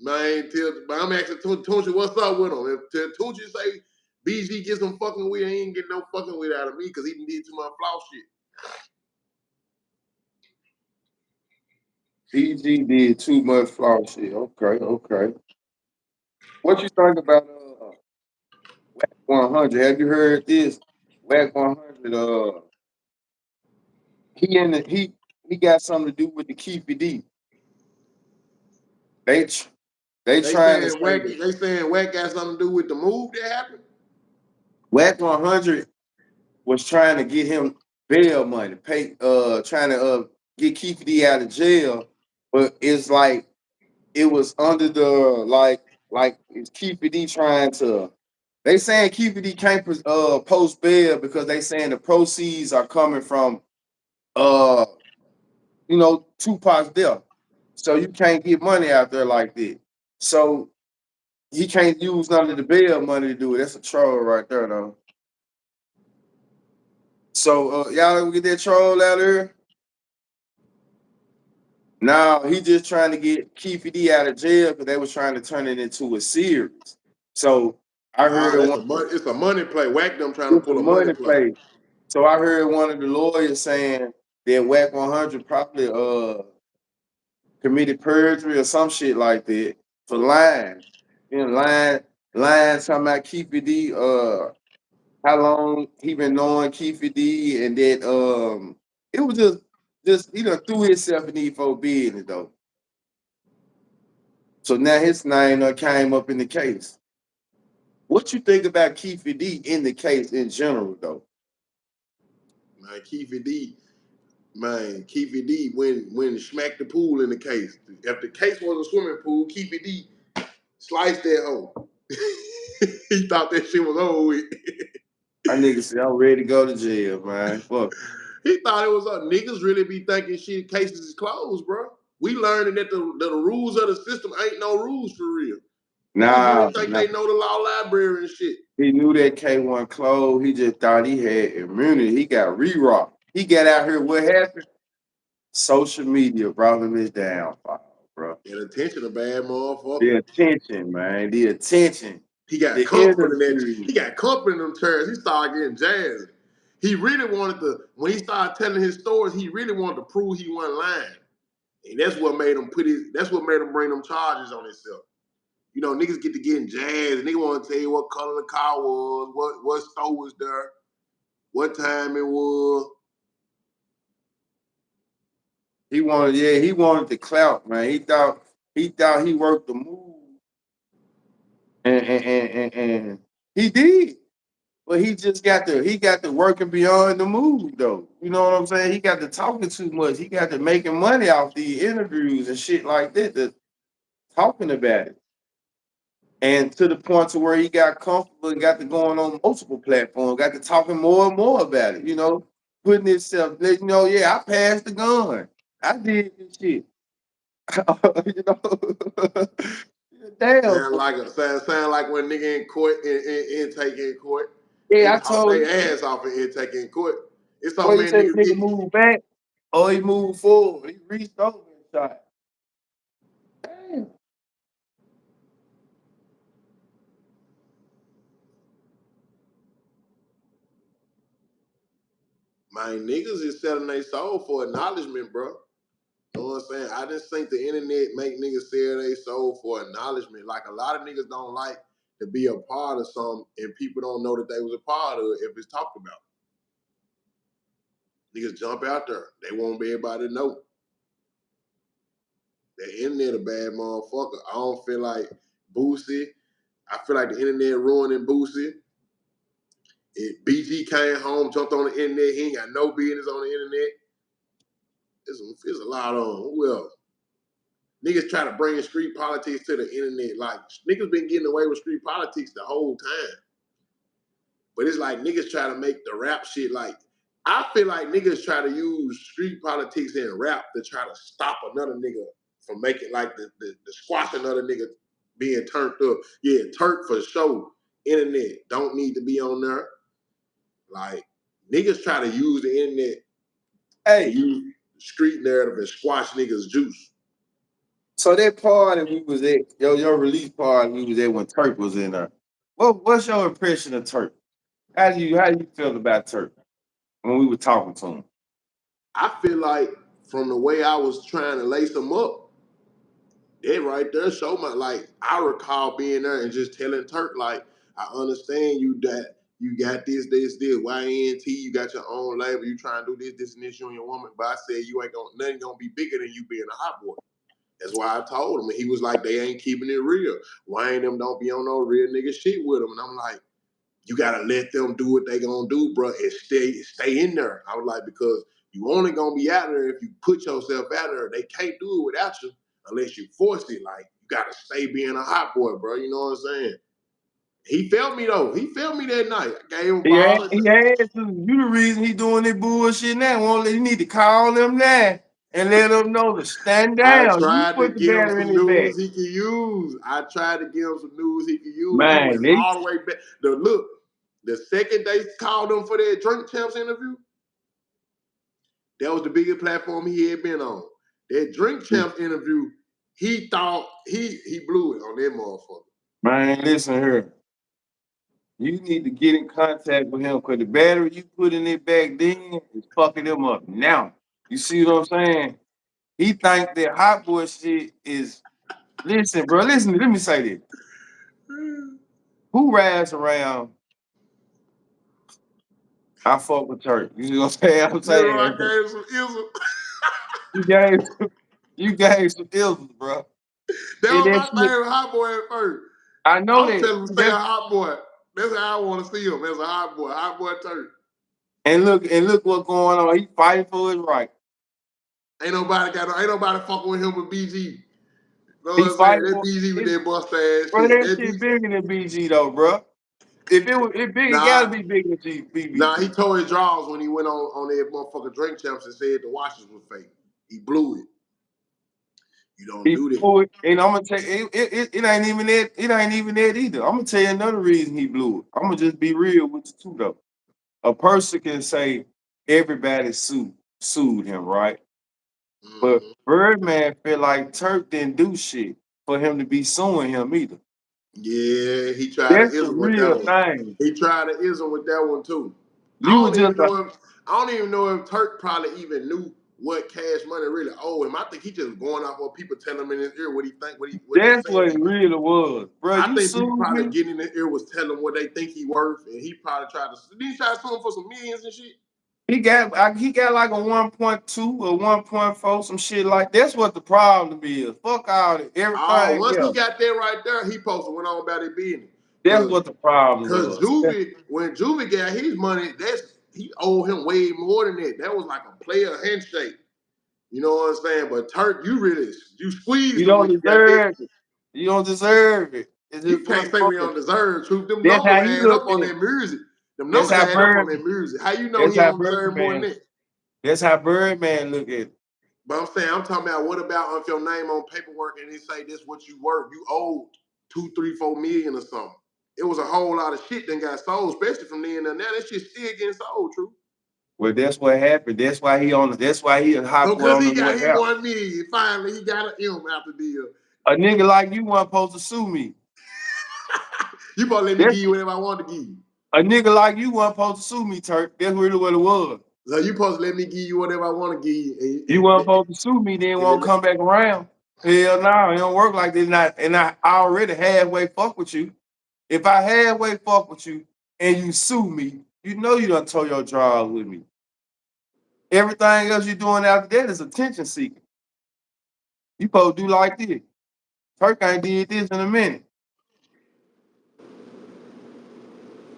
Man, I'm asking Tunchi, what's up with him? If Tunchi say BG get some fucking weed, he ain't get no fucking weed out of me because he did too much flow shit. BG did too much flaw shit. Okay. What you think about Whack 100? Have you heard this? Whack 100. He got something to do with the Keefy D. They They trying to saying say Wack, that they saying Wack got something to do with the move that happened. Whack 100 was trying to get him bail money, trying to get Keefy D out of jail, but it's like it was under the like is Keefy D trying to. They saying Keefy D can't post bail because they saying the proceeds are coming from uh Tupac's death, so you can't get money out there like that. So he can't use none of the bail money to do it. That's a troll right there, though. So y'all ever get that troll out there? Now he just trying to get Keefy D out of jail because they was trying to turn it into a series. So I heard It's a money play. Wack them trying to it's a pull a money money play. play. So I heard one of the lawyers saying that Whack 100 probably committed perjury or some shit like that for lying. Lying talking about Keefy D, how long he been knowing Keefy D, and that it was just he done threw himself in these for business though. So now his name came up in the case. What you think about Keefy D in the case in general though? Man, Keefy D when smacked the pool in the case. If the case was a swimming pool, Keefy D sliced that hole. He thought that shit was over with. My nigga said I'm ready to go to jail, man. Fuck. He thought it was niggas really be thinking shit cases is closed, bro. We learning that the rules of the system ain't no rules for real. Niggas really Nah, think they know the law library and shit. he knew that K1 closed. He just thought he had immunity. He got re-rocked. He got out here. What happened? Social media brought him his downfall, bro. And attention, a bad motherfucker. The attention, man. The attention. He got The comfort in that. industry. He got comfort in them terms. He started getting jazzed. He really wanted to, when he started telling his stories, he really wanted to prove he wasn't lying. And that's what made him bring them charges on himself. You know, niggas get to getting jazzed, and they want to tell you what color the car was, what store was there, what time it was. He wanted the clout, man. He thought he worked the move, and he did. But he got the working beyond the move though. You know what I'm saying? He got to talking too much. He got to making money off the interviews and shit like that, talking about it. And to the point to where he got comfortable and got to going on multiple platforms, got to talking more and more about it, putting himself, yeah, I passed the gun. I did this shit. you know. Damn. Sound like when nigga in court intake in court. They Yeah, I talk told their you. ass off in intake in court. It's so What you many say, niggas nigga get move back or he moved forward. He reached over and shot. Damn. my niggas is selling their soul for acknowledgement, bro. You know what I'm saying? I just think the internet make niggas sell their soul for acknowledgement. Like a lot of niggas don't like to be a part of something and people don't know that they was a part of it if it's talked about. Niggas jump out there. They won't be everybody to know. The internet a bad motherfucker. I don't feel like Boosie. I feel like the internet ruining Boosie. If BG came home, jumped on the internet, he ain't got no business on the internet. There's a lot on. Who else? Niggas try to bring street politics to the internet. Like, niggas been getting away with street politics the whole time. But it's like niggas try to make the rap shit like, I feel like niggas try to use street politics and rap to try to stop another nigga from making like the squash another nigga being turned up. Yeah, Turk for sure. Internet don't need to be on there. Like, niggas try to use the internet, Hey, use street narrative and squash niggas' juice. so that party we was at, your release party we was at when Turk was in there. What's your impression of Turk? How do you feel about Turk when we were talking to him? I feel like from the way I was trying to lace them up, that right there showed my, like, I recall being there and just telling Turk, like, I understand you that you got this, YNT, you got your own label, you trying to do this, and this, you and your woman, but I said you ain't gonna, nothing gonna be bigger than you being a hot boy. That's why I told him, and he was like, they ain't keeping it real. Wayne them don't be on no real nigga shit with them, and I'm like, you gotta let them do what they gonna do, bro, and stay in there. I was like, because you only gonna be out there if you put yourself out there. They can't do it without you unless you force it. Like, you gotta stay being a hot boy, bro. You know what I'm saying? He felt me though. He felt me that night. I gave him a ball. He had to. You the reason he doing that bullshit now. You need to call them now and let them know to stand I down. You tried to put the give him battery in some his back. news he could use. I tried to give him some news he could use. He Man, went all the way back. The second they called him for that Drink Champs interview, that was the biggest platform he had been on. That Drink Champs interview, he thought he blew it on that motherfucker. man, listen here. You need to get in contact with him because the battery you put in it back then is fucking him up now. You see what I'm saying? He think that hot boy shit is. Listen, bro. Listen. Let me say this. Who rides around? I fuck with Turk. You know what I'm saying? I'm Nigga, I saying gave some ism. you gave you gave some ills, bro. That And was that my shit, favorite hot boy at first. I know I'm that. telling him to stay a hot boy. That's how I want to see him as a hot boy Turk. And look what's going on. He fighting for his right. Ain't nobody fucking with him but BG. You know He what I'm saying? fighting That for BG with it. that bust ass Bro, shit. that That shit BG. bigger than BG though, bro. If big, it gotta Nah, be bigger than he BBG. tore his draws when he went on that motherfucker Drink Champs and said the washes was fake. He blew it. You don't He do that. blew it, and I'm gonna tell you, it ain't even that. It ain't even that either. I'm gonna tell you another reason he blew it. I'm gonna just be real with you too, though. A person can say everybody sued him, right? But Mm-hmm. Birdman feel like Turk didn't do shit for him to be suing him either. Yeah, he tried to That's the ism with that real one. thing. He tried to ism with that one too. You were just I don't even know if Turk probably even knew what Cash Money really owed him. I think he just going off what people tell him in his ear, what he think, what they that's saying. what it really was, bro. I You think people sued probably me. getting in his ear was telling him what they think he worth, and he probably did he try to sue him for some millions and shit? He got like a 1.2 or 1.4, some shit like that's what the problem is. Fuck all that, Oh, everything once he else. got that right there, he posted went on about it being. That's what the problem Cause was. when Juvie got his money, he owed him way more than that. That was like a player handshake. You know what I'm saying? But Turk, you You squeezed him don't when you got that. deserve it. You don't deserve it. It's You just can't one say we word. don't deserve truth. Them That's how numbers he add up looked on at it. that music. Them That's numbers how add up on Bird. that music. How you know That's he how don't deserve more than Birdman. that? That's how Birdman look at it. But I'm saying, I'm talking about what about if your name on paperwork and they say this what you worth? You owed 2, 3, 4 million or something. It was a whole lot of shit that got sold, especially from then to now. That shit still getting sold, true. Well, that's what happened. That's why he on. That's why he a hot So boy because on he the got what his app. 1 million, finally he got an M after deal. A nigga like you wasn't supposed to sue me. You supposed to let me That's give you whatever I want to give you. a nigga like you wasn't supposed to sue me, Turk. That's really what it was. So you supposed to let me give you whatever I want to give you. You wasn't supposed to sue me, then won't And come back around. Hell no, it don't work like this. And I already halfway fuck with you. If I halfway fuck with you and you sue me, you know you done tore your drawers with me. Everything else you doing after that is attention seeking. You supposed to do like this. Turk ain't did this in a minute.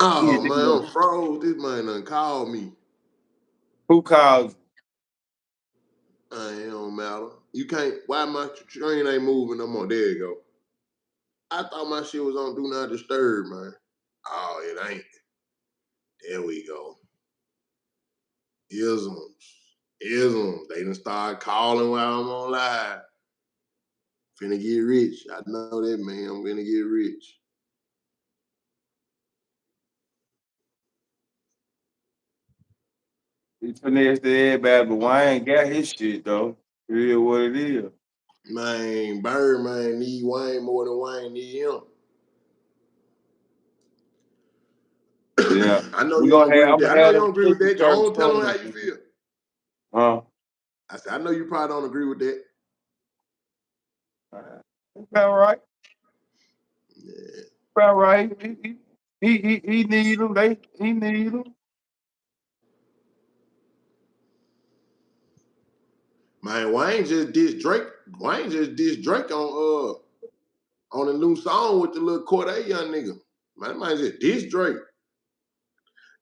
oh Yeah, man, I'm froze. This man done called me. who called you? It don't matter. You can't. Why my train ain't moving no more? There you go. I thought my shit was on Do Not Disturb, man. Oh, it ain't. There we go. Isms. Isms. They done start calling while I'm on live. Finna get rich. I know that, man. I'm finna get rich. He finessed everybody, but Wayne got his shit though. It is what it is. Man, Birdman need Wayne more than Wayne need him. Yeah. I know We you don't gonna agree have with I'm that. I gonna know have you them don't agree with chicken that. Go church on, tell them how you feel. Huh? I said, I know you probably don't agree with that. About right. Yeah. About right. He need them. He need them. Man, Wayne just dissed Drake. Wayne just dissed Drake on a new song with the little Corday young nigga. Man just dissed Drake.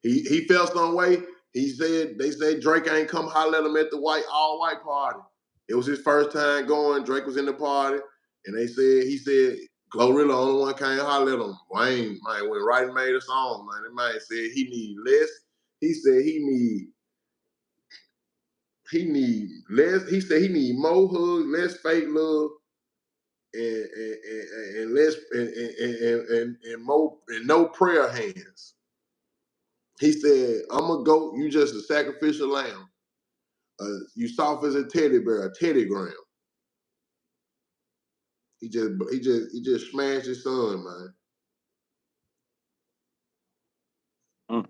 He felt some way. They said Drake ain't come holler at him at the all white party. It was his first time going. Drake was in the party, and he said Glorilla only one came holler at him. Wayne, man, went right and made a song, man. That man said he need less. He said he need less. He said he need more hugs, less fake love, and less and more and no prayer hands. He said, "I'm a goat. You just a sacrificial lamb. You soft as a teddy bear, a teddy gram." He just smashed his son, man. Mm.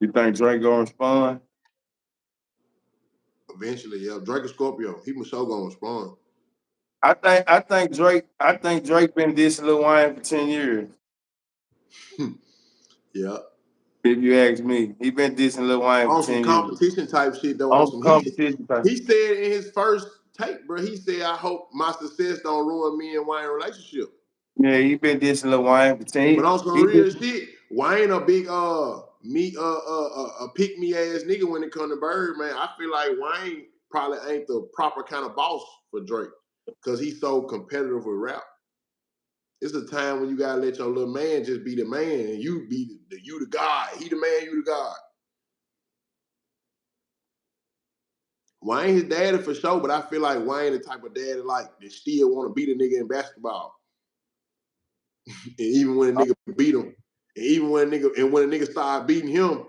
You think Drake gonna respond? Eventually, yeah. Drake and Scorpio, he was so gonna respond. I think Drake been dissing Lil Wayne for 10 years. Yeah. If you ask me, he been dissing Lil Wayne for On some 10 years. competition type shit though. On On some competition time. he said in his first tape, bro. He said, "I hope my success don't ruin me and Wayne relationship." Yeah, he been dissing Lil Wayne for 10 But on some he real did, shit, Wayne a big pick me ass nigga when it come to Bird, man. I feel like Wayne probably ain't the proper kind of boss for Drake because he's so competitive with rap. It's a time when you gotta let your little man just be the man and you be you the god. He the man, you the god. Wayne his daddy for sure, but I feel like Wayne the type of daddy like that still want to beat a nigga in basketball. And even when a nigga beat him, and even when a nigga start beating him,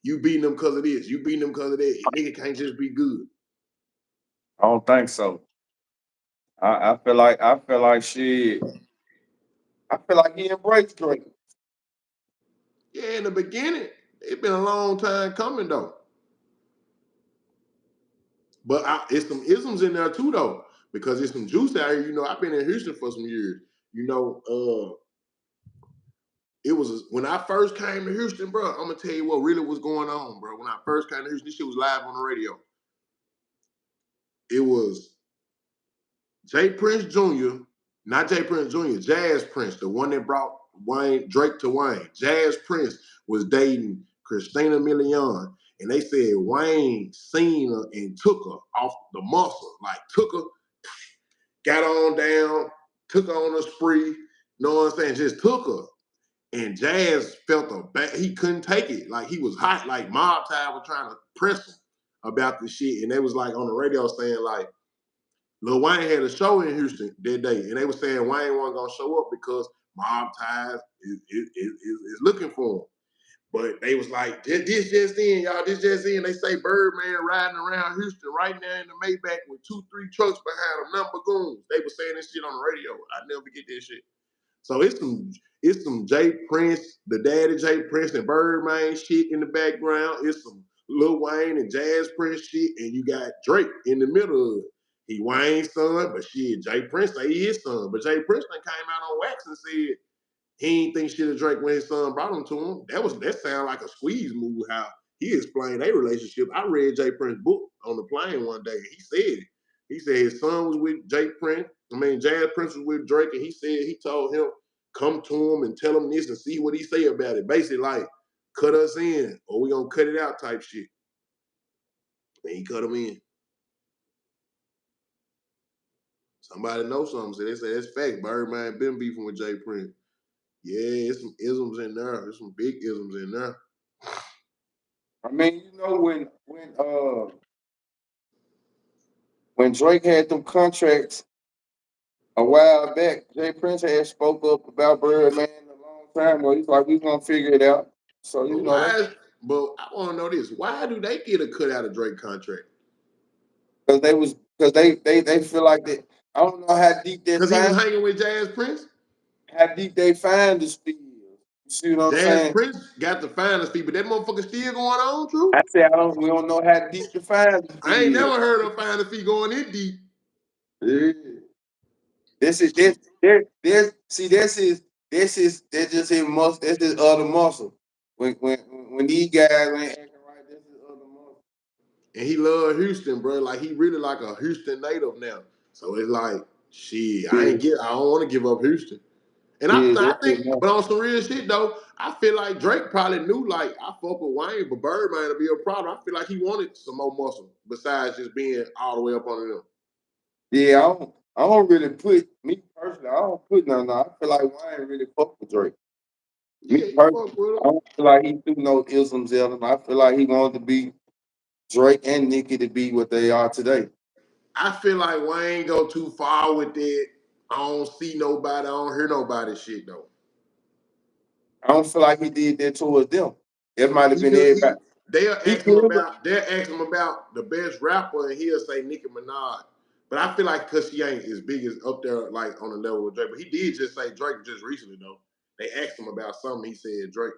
you beating them because of this, you beating them because of that. A nigga can't just be good. I don't think so. I feel like shit. I feel like he embraced Drake. Yeah, in the beginning, it been a long time coming though. But it's some isms in there too though, because there's some juice out here. You know, I've been in Houston for some years. You know, it was when I first came to Houston, bro. I'm gonna tell you what really was going on, bro. When I first came to Houston, this shit was live on the radio. It was Jay Prince Jr., not Jay Prince Jr., Jazz Prince, the one that brought Drake to Wayne. Jazz Prince was dating Christina Milian, and they said Wayne seen her and took her off the muscle, like took her, got on down, took her on a spree. You know what I'm saying? Just took her. And Jazz felt a bad, he couldn't take it. Like he was hot, like Mob Time was trying to press him about this shit. And they was like on the radio saying like, Lil Wayne had a show in Houston that day, and they were saying Wayne wasn't gonna show up because Mob Ties is looking for him. But they was like, this just in, y'all, this just in. They say Birdman riding around Houston right now in the Maybach with 2-3 trucks behind him, number goons. They were saying this shit on the radio. I never forget this shit. So it's some Jay Prince, the daddy Jay Prince and Birdman shit in the background. It's some Lil Wayne and Jazz Prince shit, and you got Drake in the middle of it. He Wayne's son, but shit, Jay Prince say he his son. But Jay Prince then came out on wax and said he ain't think shit of Drake when his son brought him to him. That sound like a squeeze move. How he explained their relationship. I read Jay Prince's book on the plane one day. He said it. He said his son was with Jay Prince. Jazz Prince was with Drake, and he said he told him come to him and tell him this and see what he say about it. Basically, like cut us in or we gonna cut it out type shit. And he cut him in. Somebody knows something. So they say that's fact. Birdman been beefing with Jay Prince. Yeah, it's some isms in there. There's some big isms in there. I mean, you know when Drake had them contracts a while back, Jay Prince had spoke up about Birdman a long time ago. He's like, we gonna figure it out. So you But know that. But I want to know this: why do they get a cut out of Drake contract? Because they feel like that. I don't know how deep they Because he was find hanging with Jazz Prince. the steel. You see what I'm Jazz saying? Prince got the finest fee, but that motherfucker still going on, true. I say we don't know how deep the find the I ain't steel. never heard of finest fee going in deep. Yeah. This is that's just his muscle. That's his other muscle. When these guys ain't acting right, that's his other muscle. And he love Houston, bro. Like he really like a Houston native now. So it's like, shit, Yeah, I don't want to give up Houston. And yeah, I that's his think, muscle. but on some real shit though, I feel like Drake probably knew like I fuck with Wayne, but Birdman to be a problem. I feel like he wanted some more muscle besides just being all the way up on them. Yeah, I don't really put me personally. I don't put nothing. I feel like Wayne really fuck with Drake. Me Yeah, he personally, fuck with I him. don't feel like he threw no isms at him. I feel like he wanted to be Drake and Nicki to be what they are today. I feel like Wayne go too far with it. I don't see nobody. I don't hear nobody shit though. I don't feel like he did that towards them. It might have He been could. everybody. They'll He ask him could, but about. They'll ask him about the best rapper, and he'll say Nicki Minaj. But I feel like because she ain't as big as up there, like on the level with Drake. But he did just say Drake just recently though. They asked him about something. He said Drake.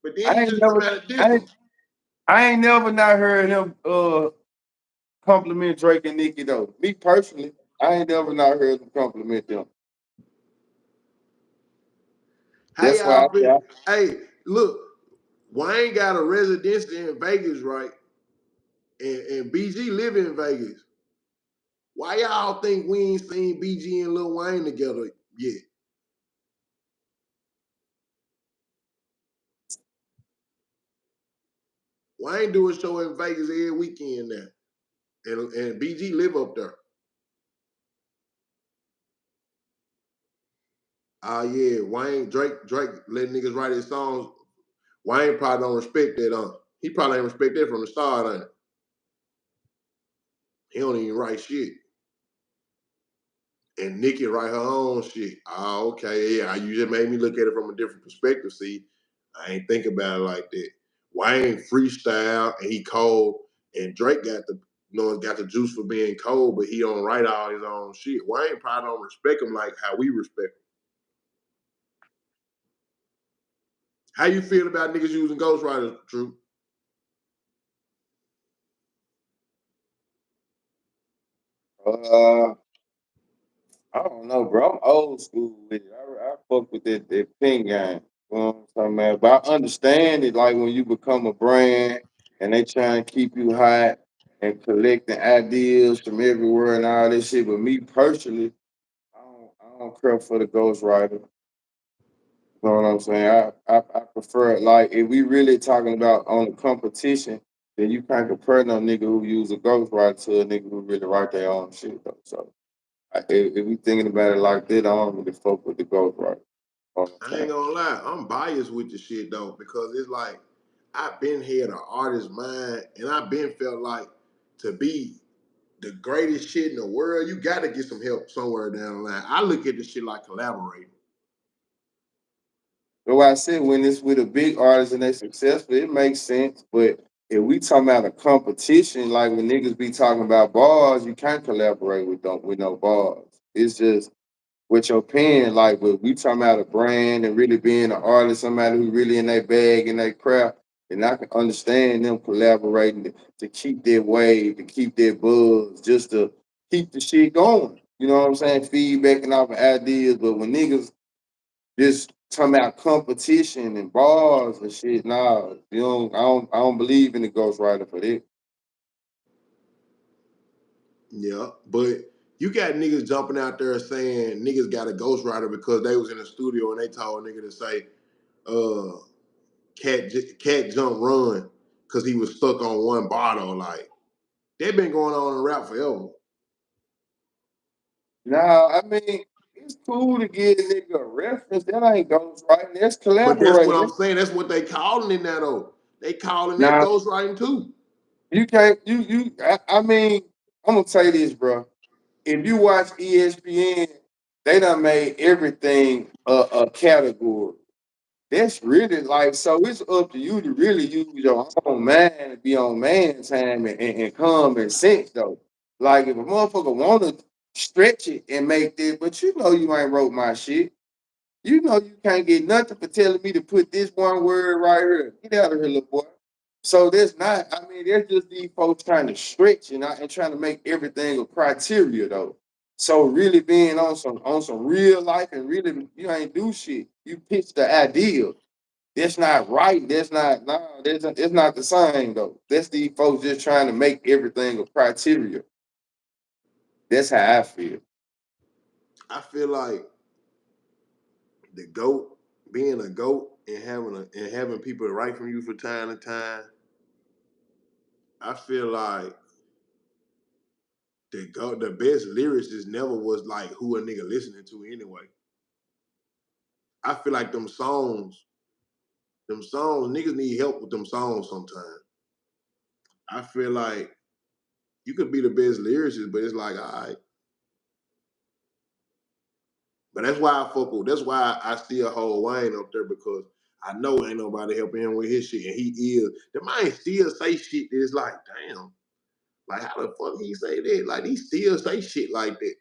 But then I he ain't just come never, out and I diss him. ain't, I ain't never not heard him compliment Drake and Nicki though. Me personally, I ain't never not heard him compliment them. How That's why I y'all feel? say Hey, look, Wayne got a residency in Vegas, right? And BG live in Vegas. Why y'all think we ain't seen BG and Lil Wayne together yet? Wayne do a show in Vegas every weekend now, and BG live up there. Yeah, Wayne Drake letting niggas write his songs. Wayne probably don't respect that. He probably ain't respect that from the start. Ain't it? He don't even write shit. And Nicki write her own shit. Okay, yeah. You just made me look at it from a different perspective. See, I ain't think about it like that. Wayne freestyle and he cold, and Drake got the juice for being cold, but he don't write all his own shit. Wayne probably don't respect him like how we respect him. How you feel about niggas using ghostwriters, True? uh, I don't know, bro. I'm old school with it. I fuck with that pin game. You know what I'm talking about? But I understand it like when you become a brand and they trying to keep you hot and collecting ideas from everywhere and all this shit. But me personally, I don't care for the ghostwriter. You know what I'm saying? I prefer it. Like if we really talking about on the competition, then you can't compare no nigga who use a ghostwriter to a nigga who really write their own shit though. So if we thinking about it like that, I don't really fuck with the ghostwriter. You know what I'm I ain't saying? gonna lie, I'm biased with the shit though, because it's like I've been here an artist mind, and I've been felt like to be the greatest shit in the world, you gotta get some help somewhere down the line. I look at this shit like collaborating. So I said when it's with a big artist and they successful, it makes sense. But if we talking about a competition, like when niggas be talking about bars, you can't collaborate with no bars. It's just with your pen, like when we talking about a brand and really being an artist, somebody who really in their bag and their craft, and I can understand them collaborating to keep their wave, to keep their buzz, just to keep the shit going. You know what I'm saying? Feedbacking off of ideas. But when niggas just talking about competition and bars and shit, nah, I don't believe in the ghostwriter for that. Yeah, but you got niggas jumping out there saying niggas got a ghostwriter because they was in the studio and they told a nigga to say, uh, cat jump run because he was stuck on one bottle. Like, they been going on in rap forever. Nah, I mean, it's cool to give a nigga a reference. That ain't ghostwriting. That's But that's what collaborating. I'm saying. That's what they calling it now, though. They calling that Nah, ghostwriting too. you can't. I mean, I'm gonna tell you this, bro. If you watch ESPN, they done made everything a category. That's really like, so it's up to you to really use your own mind and be on man time and common sense though. Like if a motherfucker wanna stretch it and make this, but you know you ain't wrote my shit. You know you can't get nothing for telling me to put this one word right here. Get out of here, little boy. So there's not, I mean, there's just these folks trying to stretch and trying to make everything a criteria though. So really being on some real life and really you ain't do shit. You pitch the idea. That's not right. That's not no. It's not the same though. That's these folks just trying to make everything a criteria. That's how I feel. I feel like the goat, being a goat and having people write from you for time to time. I feel like the best lyricist never was like who a nigga listening to anyway. I feel like them songs, niggas need help with them songs sometimes. I feel like you could be the best lyricist, but it's like, all right. But that's why I fuck with, that's why I still hold Wayne up there because I know ain't nobody helping him with his shit. And he is, the man still say shit that is like, damn, like how the fuck he say that? Like he still say shit like that.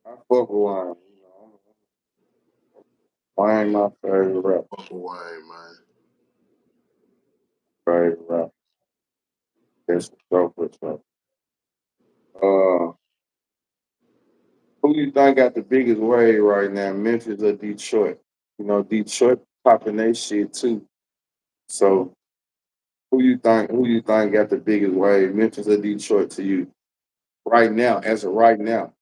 I fuck with Wayne. You know, Wayne my favorite rapper. Fuck with Wayne, man. Favorite rapper. That's for sure. Uh, who you think got the biggest wave right now, Memphis or Detroit? You know, Detroit popping their shit too. So who you think got the biggest wave, Memphis or Detroit to you right now, as of right now?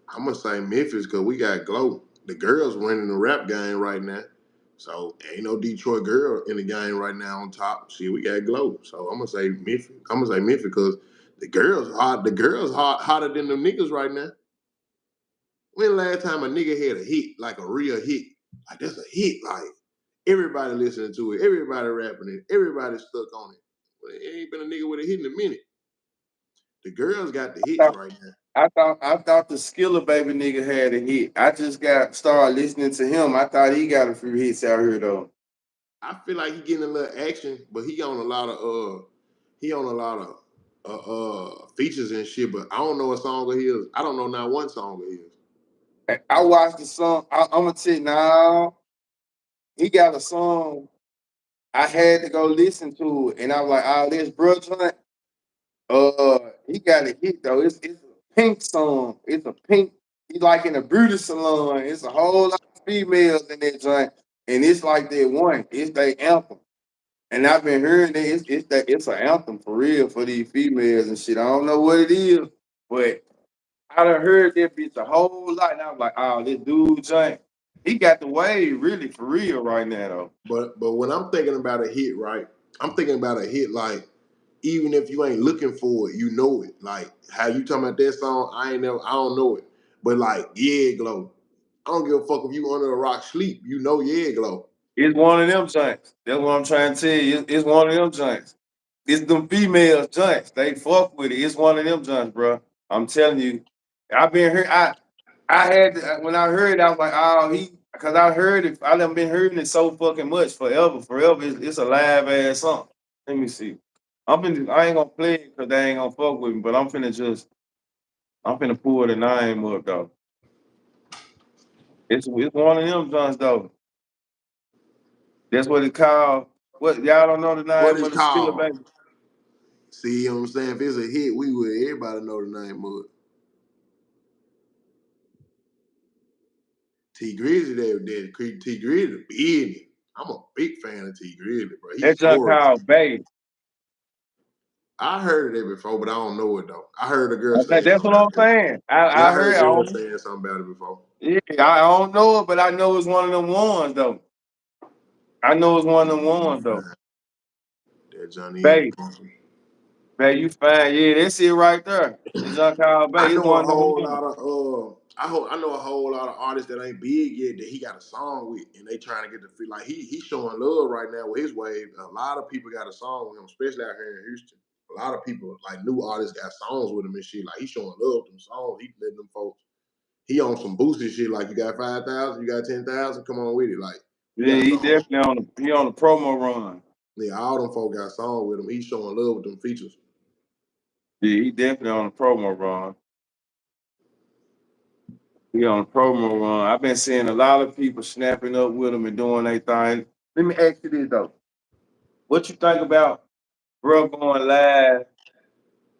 I'm gonna say Memphis because we got Glow. The girls running the rap game right now. So ain't no Detroit girl in the game right now on top. See, we got Glow. So I'm gonna say Memphis. I'm gonna say Memphis because the girls hot. The girls hotter than the niggas right now. When the last time a nigga had a hit, like a real hit, like that's a hit, like everybody listening to it, everybody rapping it, everybody stuck on it. But it ain't been a nigga with a hit in a minute. The girls got the hits right now. I thought the Skiller baby nigga had a hit. I just got started listening to him. I thought he got a few hits out here though. I feel like he getting a little action, but he on a lot of features and shit. But I don't know a song of his. I don't know not one song of his. I watched the song. I'm gonna tell you now. He got a song. I had to go listen to it, and I was like, "Oh, this bro joint." He got a hit though. It's a pink song. It's a pink. He like in a beauty salon. It's a whole lot of females in that joint, and it's like that one. It's their anthem. And I've been hearing that it's an anthem for real for these females and shit. I don't know what it is, but I done heard that bitch a whole lot. And I was like, oh, this dude Jank, he got the wave really for real right now though. But when I'm thinking about a hit, right? I'm thinking about a hit like even if you ain't looking for it, you know it. Like how you talking about that song, I don't know it. But like, yeah, Glow. I don't give a fuck if you under a rock sleep, you know yeah, Glow. It's one of them joints. That's what I'm trying to tell you. It's one of them joints. It's them female joints. They fuck with it. It's one of them joints, bro. I'm telling you. I've been here. I had to, when I heard it, I was like, oh, because I heard it. I done been hearing it so fucking much forever. It's a live ass song. Let me see. I ain't gonna play it because they ain't gonna fuck with me, but I'm finna pull the name up though. It's one of them joints though. That's what it's called. What y'all don't know the What name is of the Skiller called? baby? See, you know what I'm saying? If it's a hit, we would everybody know the name of it. T Grizzly, T Grizzly, big. I'm a big fan of T Grizzly, bro. He's That joint stories. called Baby. I heard it before, but I don't know it though. I heard a girl Okay, saying that's something what about I'm it. saying. Yeah, I I heard heard. girls saying something about it before. Yeah, I don't know it, but I know it's one of them ones though. I know it's one of them ones though. That Johnny Baby, Funky. baby, you fine? Yeah, that's it right there. That junk called I Baby. It's know a one of them whole ones. lot of I know a whole lot of artists that ain't big yet that he got a song with, and they trying to get the feel like he's showing love right now with his wave. A lot of people got a song with him, especially out here in Houston. a lot of people, like new artists, got songs with him and shit. Like he showing love to them songs. He letting them folks. He on some Boosie shit. Like you got 5,000, you got 10,000. Come on with it. Like you Yeah, got he songs. definitely on the promo run. Yeah, all them folks got songs with him. He's showing love with them features. Yeah, he definitely on the promo run. He on the promo run. I've been seeing a lot of people snapping up with him and doing their thing. Let me ask you this though. What you think about bro going live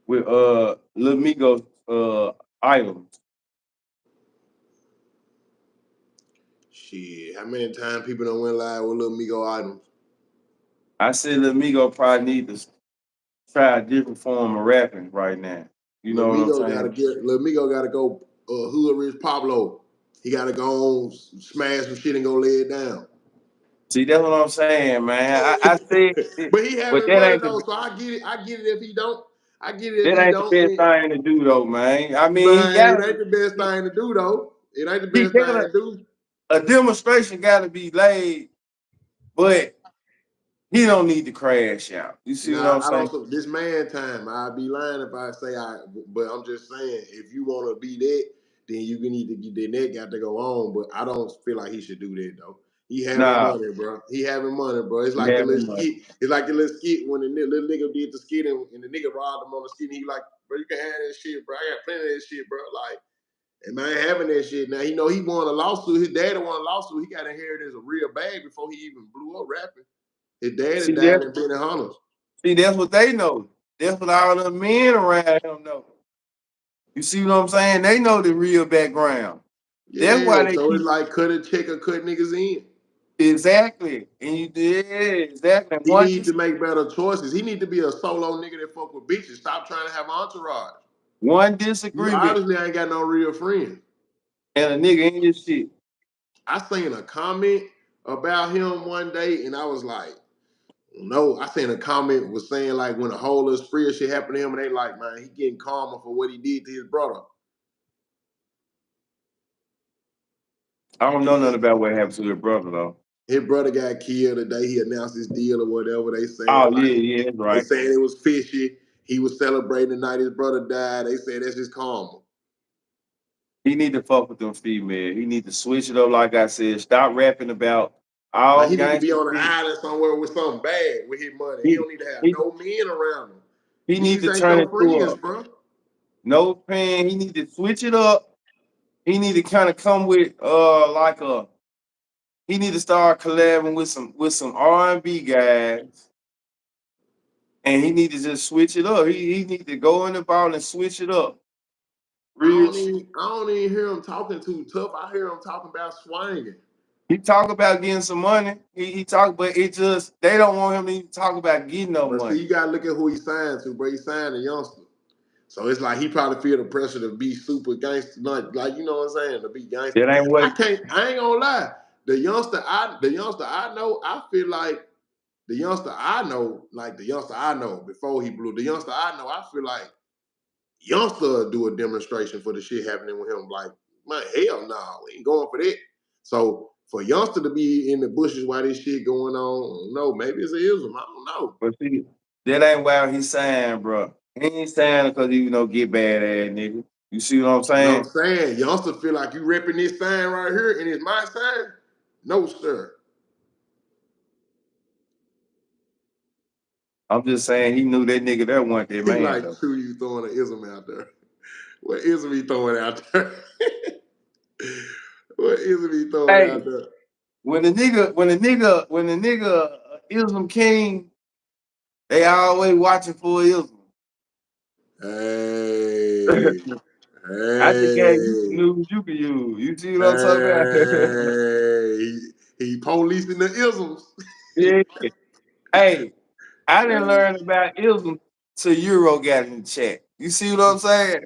with Lil Migos items? Shit, how many times people done went live with Lil Migo items? I said Lil Migo probably need to try a different form of rapping right now. You know what I'm saying? Lil Migo gotta go hood rich Pablo. He gotta go on, smash some shit and go lay it down. See, that's what I'm saying, man. I said it, But he but having that money ain't though, the so I get it. I get it if he don't. I get it if that he ain't the don't. best thing to do though, man. I mean, he Man, got it ain't the best thing to do though. It ain't the he best thing got to do. a demonstration got to be laid, but he don't need to crash out. You see what Nah, I'm I saying? don't. This ManTime, I'd be lying if I say I. But I'm just saying, if you want to be that, then you can need to get that got to go on. But I don't feel like he should do that though. He having Nah, money, bro. He having money, bro. It's he like the having little money. skit. It's like the little skit when the little nigga did the skit and the nigga robbed him on the skit. And he like, bro, you can have that shit, bro. I got plenty of that shit, bro. Like, and man having that shit now. He know he won a lawsuit. His daddy won a lawsuit. He got inherited as a real bag before he even blew up rapping. His daddy See died that? in Benny Hunters. See, that's what they know. That's what all the men around him know. You see what I'm saying? They know the real background. That's why Yeah, they so it's keep like cut a check or cut niggas in. exactly. And you did exactly He one need to make better choices. He need to be a solo nigga that fuck with bitches. Stop trying to have entourage. one You disagreement obviously ain't got no real friends. and a nigga in your shit. I seen a comment about him one day and I was like, no. I seen a comment was saying like when a whole little spree of shit happened to him and they like, man, he getting karma for what he did to his brother. I don't know nothing about what happened to your brother though. His brother got killed the day he announced his deal or whatever. They saying Oh like yeah, that's they right. saying it was fishy. He was celebrating the night his brother died. They said that's his karma. He need to fuck with them female. He need to switch it up. Like I said, stop rapping about Like all he need to be gangster on an shit. island somewhere with something bad with his money. He He don't need to have he, no men around him. he need These to ain't turn your it to friends, a bro. no pain. He need to switch it up. He need to kind of come with like a he need to start collabing with some R&B guys. And he need to just switch it up. He need to go in the ball and switch it up. Real shit. I don't even hear him talking too tough. I hear him talking about swinging. He talk about getting some money. He talk, but it just they don't want him to even talk about getting no But see, money. you gotta look at who he signed to, bro. He signed a youngster. So it's like he probably feel the pressure to be super gangster, like you know what I'm saying, to be gangster. That ain't what I ain't gonna lie. The youngster I know, I feel like the youngster I know, like the youngster I know before he blew, the youngster I know, I feel like youngster do a demonstration for the shit happening with him. Like, man, hell no, we ain't going for that. So for youngster to be in the bushes while this shit going on, no, maybe it's an ism. I don't know. but see, that ain't why he's saying, bro. He ain't saying because he get bad ass nigga. You see what I'm But I'm saying? saying, youngster feel like you repping this sign right here and it's my sign? No, sir. I'm just saying he knew that nigga that wasn't their He man like, though. true, you throwing an ism out there. What ism he throwing out there? What ism he throwing Hey, out there? when the nigga Islam King, they always watching for Islam. Hey, I just gave you some hey. news you can use. You see what I'm talking about? Hey, he policing the isms. Yeah. Hey, I didn't learn about ism till Euro got in the chat. You see what I'm saying?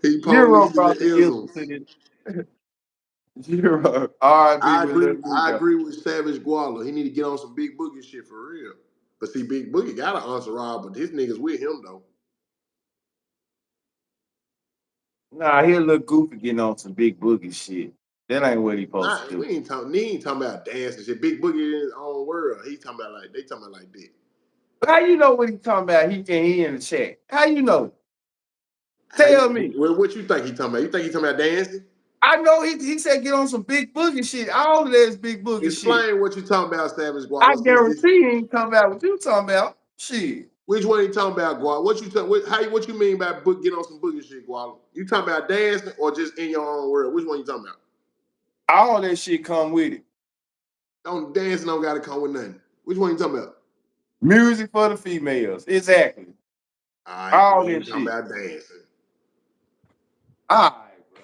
He Euro policing the brought the ism isms. to the Euro R&B I with agree. Lil I Nico. agree with Savage Guala. He need to get on some Big Boogie shit for real. But see, Big Boogie got an entourage, but his niggas with him though. Nah, he'll look goofy getting on some big boogie shit. That ain't what he supposed to Nah, do. he ain't talking about dance and shit. Big Boogie in his own world. He talking about like they talking about like that. How you know what he talking about? He in the chat. How you know? Tell me. What you think he talking about? You think he talking about dancing? I know he said get on some big boogie shit. All of that is big boogie shit. Explain what you talking about, Savage Guap. I guarantee he ain't talking about what you talking about. Shit. Which one you talking about, Guap? What you mean by get on some boogie shit, Guap? You talking about dancing or just in your own world? Which one you talking about? All that shit come with it. Dancing don't gotta come with nothing. Which one you talking about? Music for the females. Exactly. All that shit. Talking shit. about dancing. All right, bro.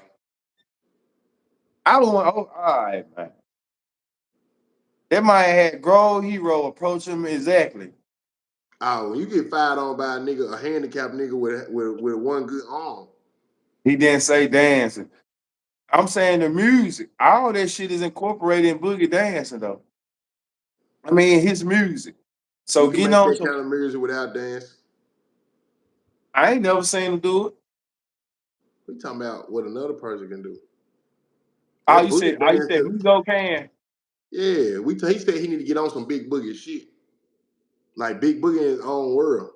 I don't want. Oh, all right, man. That man had Grove Hero approach him exactly. Oh, when you get fired on by a handicapped nigga with one good arm. He didn't say dancing. I'm saying the music. All that shit is incorporated in boogie dancing, though. I mean, his music. So you can getting make on that some. kind of music without dancing. I ain't never seen him do it. We talking about what another person can do. Oh, you said Hugo can. Yeah, he said he need to get on some big boogie shit. Like Big Boogie in his own world.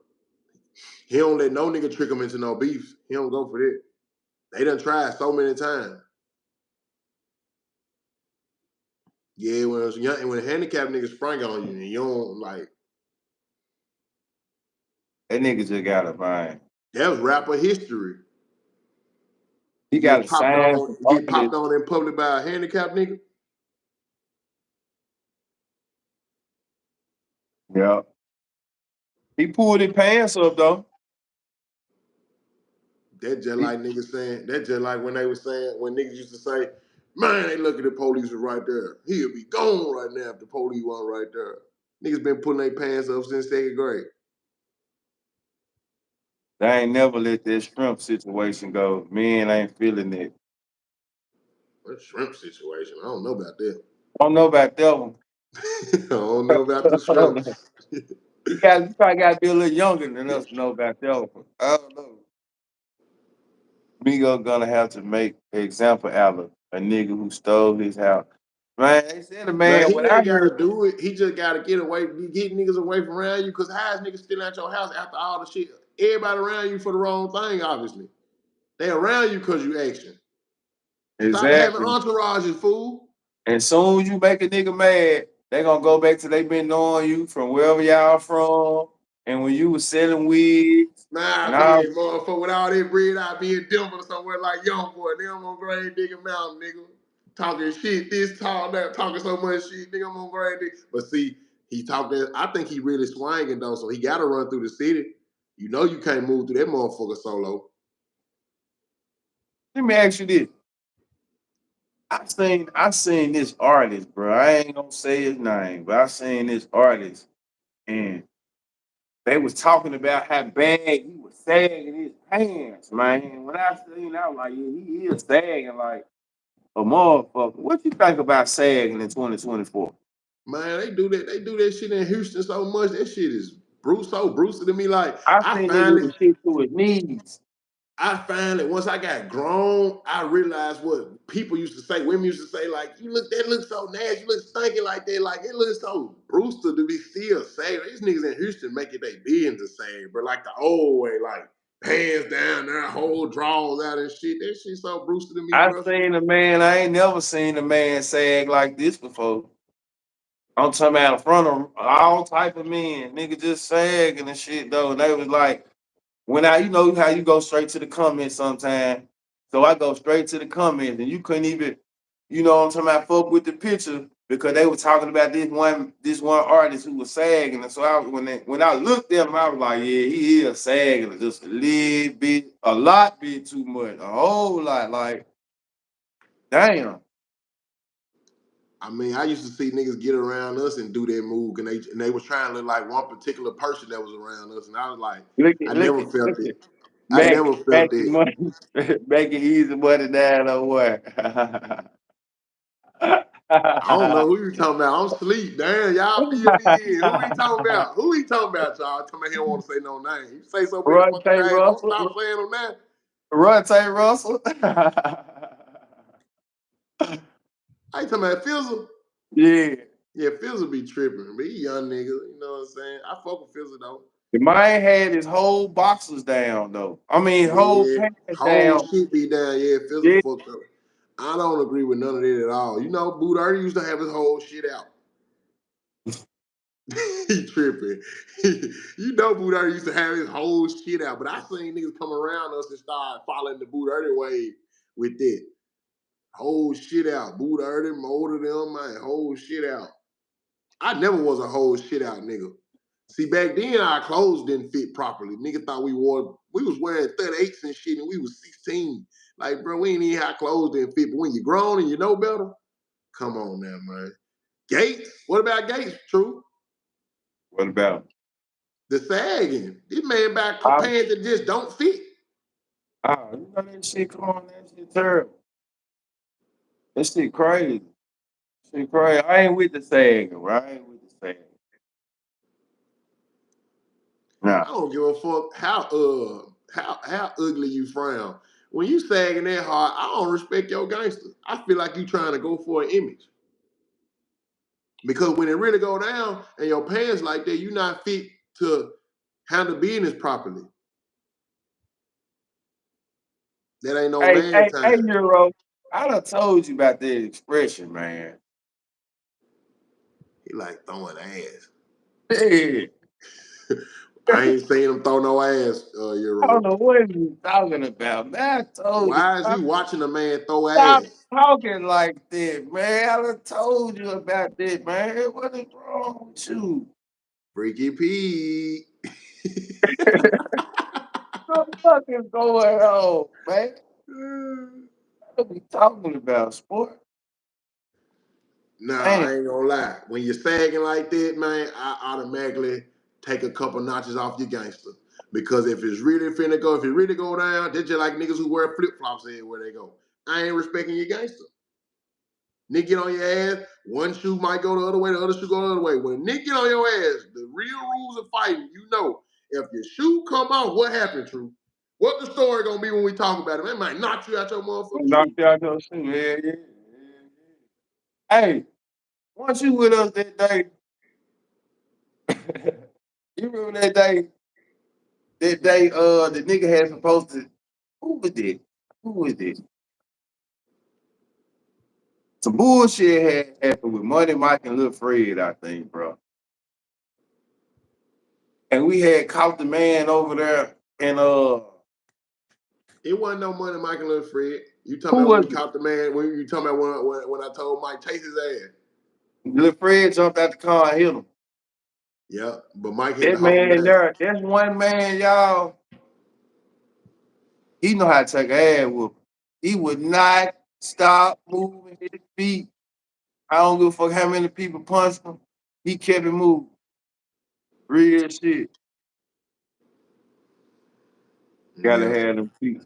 He don't let no nigga trick him into no beefs. He don't go for that. They done tried so many times. Yeah, when it was young, and when a handicapped nigga sprang on you and you don't like. That nigga just got a mind. That was rapper history. He got a sign. Get popped on in public by a handicapped nigga. Yeah. He pulled his pants up though. That just like niggas saying, that just like when they was saying, when niggas used to say, man, they look at the police was right there. He'll be gone right now if the police wasn't right there. Niggas been putting their pants up since 2nd grade. They ain't never let that shrimp situation go. Men ain't feeling it. What shrimp situation? I don't know about that. I don't know about that one. I don't know about the shrimps. You probably got to be a little younger than us to know about that one. I don't know. Migo gonna have to make an example out of a nigga who stole his house. Man, they said a man. He When I ain't gotta heard, do it. He just gotta get niggas away from around you. Cause how is niggas still at your house after all the shit? Everybody around you for the wrong thing, obviously. They around you cause you action. Stop having exactly. entourages, fool. And soon as you make a nigga mad, they gonna go back to they been knowing you from wherever y'all from. And when you was selling wigs, and Nah, I man, motherfucker, with all that bread, I be in Denver somewhere like Young Boy. Nigga, I'm on Grave Digger Mountain, nigga. Talking shit, this, talk, that, talking so much shit, nigga, I'm on Grave Digger. But see, he talking, I think he really swinging though, so he gotta run through the city. You know you can't move through that motherfucker solo. let me ask you this. I seen this artist, bro. I ain't gonna say his name, but I seen this artist and they was talking about how bad he was sagging his pants, man. When I seen, I was like, yeah, he is sagging like a motherfucker. What you think about sagging in 2024? Man, they do that shit in Houston so much. That shit is so Brucey to me. Like, I seen niggas with shit to his knees. I finally, once I got grown, I realized what people used to say, women used to say, like, that looks so nasty, you look stinking like that. Like, it looks so Brewster to be still saved. These niggas in Houston make it they being to save, but like the old way, like pants down there, whole drawers out and shit. That shit so Brewster to me, I bro. seen a man, I ain't never seen a man sag like this before. I'm talking about in front of all type of men. Nigga just sagging and shit though. And they was like, when you know how you go straight to the comments sometimes. So I go straight to the comments and you couldn't even, you know what I'm talking about, fuck with the picture because they were talking about this one artist who was sagging. And so when I looked at him, I was like, yeah, he is sagging just a little bit, a lot bit too much, a whole lot. Like, damn. I mean, I used to see niggas get around us and do that move, and they was trying to look like one particular person that was around us, and I was like, I never felt it. I never felt Making it. money, making easy money down or what? I don't know who you talking about. I'm asleep. Damn, y'all fill me in. Who he talking about? Who he talking about, y'all? Talking about he don't want to say no name. You say so many Run fucking Tay names. Don't Russell. stop saying them now. Run Tay Russell. I ain't talking about Fizzle. Yeah. Yeah, Fizzle be tripping. But he young nigga, you know what I'm saying? I fuck with Fizzle though. The man had his whole boxes down though. I mean, whole Yeah, pants whole down. shit be down. Yeah, Fizzle Yeah, fucked up. I don't agree with none of that at all. You know, Boo Dirty used to have his whole shit out. He tripping. You know, Boo Dirty used to have his whole shit out. But I seen niggas come around us and start following the Boo Dirty wave with that. Whole shit out. Boo Dirty, molded them, man. Whole shit out. I never was a whole shit out nigga. See, back then our clothes didn't fit properly. Nigga thought we was wearing 38s and shit, and we was 16. Like, bro, we ain't even how clothes didn't fit. But when you're grown and you know better, come on now, man. Gates? What about Gates, True? what about? The sagging. This man back I, pants that just don't fit. you know that shit, come on, that shit terrible. That shit crazy. Shit crazy. I ain't with the sagging, right? I ain't with the sagging. I Nah. don't give a fuck how ugly you frown. When you sagging that hard, I don't respect your gangster. I feel like you trying to go for an image. Because when it really go down and your pants like that, you not fit to handle business properly. That ain't no man Hey, time. Euro. I done told you about that expression, man. He like throwing ass. Yeah. I ain't seen him throw no ass, I don't Euro. know what you talking about, man. I told you. Why is you watching a man throw Stop ass? talking like that, man. I done told you about that, man. What is wrong with you? Freaky Pete. What the fuck is going on, man? What are we talking about, sport? Nah, Damn. I ain't gonna lie. When you're sagging like that, man, I automatically take a couple notches off your gangster. Because if it's really finna go, if it really go down, they're just like niggas who wear flip flops everywhere they go. I ain't respecting your gangster. Nigga get on your ass, one shoe might go the other way, the other shoe go the other way. When a nigga get on your ass, the real rules of fighting, you know, if your shoe come off, what happened, True? What the story gonna be when we talk about it? Man, might knock you out your motherfucking Knock shoe. you out your shoe. Yeah, yeah, yeah. Hey, once you with us that day, you remember that day, the nigga had supposed to, who was it? Who was it? Some bullshit had happened with Money Mike and Lil Fred, I think, bro. And we had caught the man over there, and It wasn't no money, Michael and Fred. You talking who about when was we it? caught the man? When you talking about when I told Mike chase his ass? Lil Fred jumped out the car and hit him. Yeah, but Mike had to That hawk him man down. there, that's one man, y'all. He know how to take an ass whoop. He would not stop moving his feet. I don't give a fuck how many people punched him. He kept it moving. Real shit. Gotta Yeah, have them feet.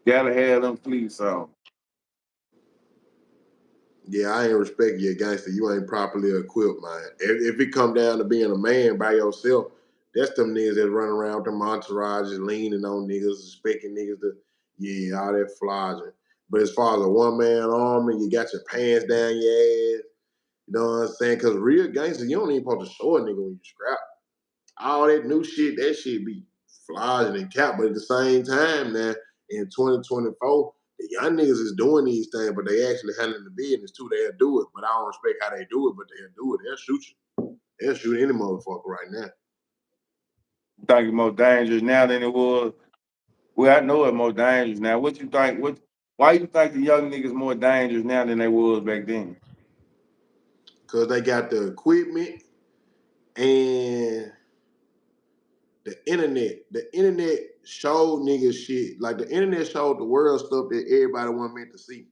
Gotta have them feet on. yeah, I ain't respect you, gangster. You ain't properly equipped, man. If it come down to being a man by yourself, that's them niggas that run around with them entourages, leaning on niggas, expecting niggas to, yeah, all that flogging. But as far as a one man army, you got your pants down your ass. You know what I'm saying? Because real gangsters, you don't even supposed to show a nigga when you scrap. All that new shit, that shit be flogging and cap. But at the same time, now in 2024, the young niggas is doing these things, but they actually handling the business too. They'll do it, but I don't respect how they do it. But they'll do it. They'll shoot you. They'll shoot any motherfucker right now. You think it's more dangerous now than it was? Well, I know it's more dangerous now. What you think? Why you think the young niggas more dangerous now than they was back then? Cause they got the equipment and the internet. The internet showed niggas shit. Like the internet showed the world stuff that everybody wasn't meant to see.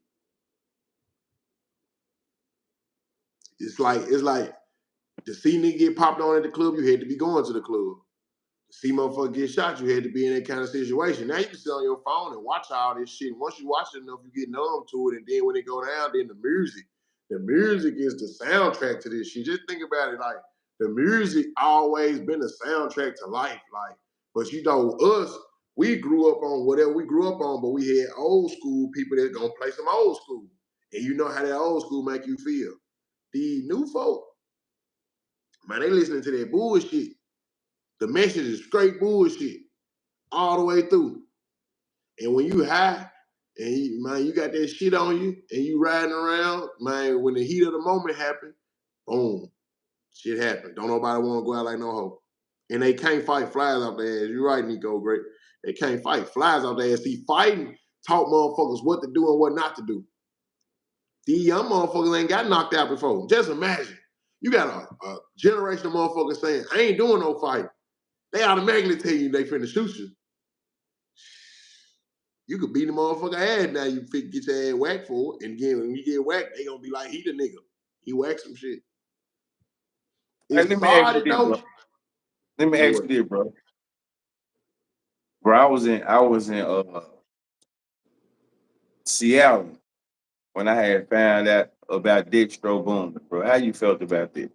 It's like to see nigga get popped on at the club, you had to be going to the club. To see motherfucker get shot, you had to be in that kind of situation. Now you can sit on your phone and watch all this shit. Once you watch it enough, you get numb to it. And then when it go down, then the music is the soundtrack to this shit. Just think about it, like the music always been a soundtrack to life. Like, but you know, us, we grew up on whatever we grew up on, but we had old school people that gonna play some old school. And you know how that old school make you feel. These new folk, man, they listening to that bullshit. The message is straight bullshit all the way through. And when you high and you got that shit on you and you riding around, man, when the heat of the moment happen, boom, shit happen. Don't nobody want to go out like no hoe. And they can't fight flies off their ass. You're right, Nico, great. They can't fight flies off their ass. See, fighting taught motherfuckers what to do and what not to do. These young motherfuckers ain't got knocked out before. Just imagine. You got a generation of motherfuckers saying, I ain't doing no fight. They automatically tell you they finna shoot you. You could beat the motherfucker ass now. You get your ass whacked for it. And again, when you get whacked, they gonna be like, he the nigga. He whacked some shit. Hey, It's let me ask you started this, though. bro. Let me ask you this, bro. Bro, I was in Seattle when I had found out about Dextro Boom, bro. How you felt about that?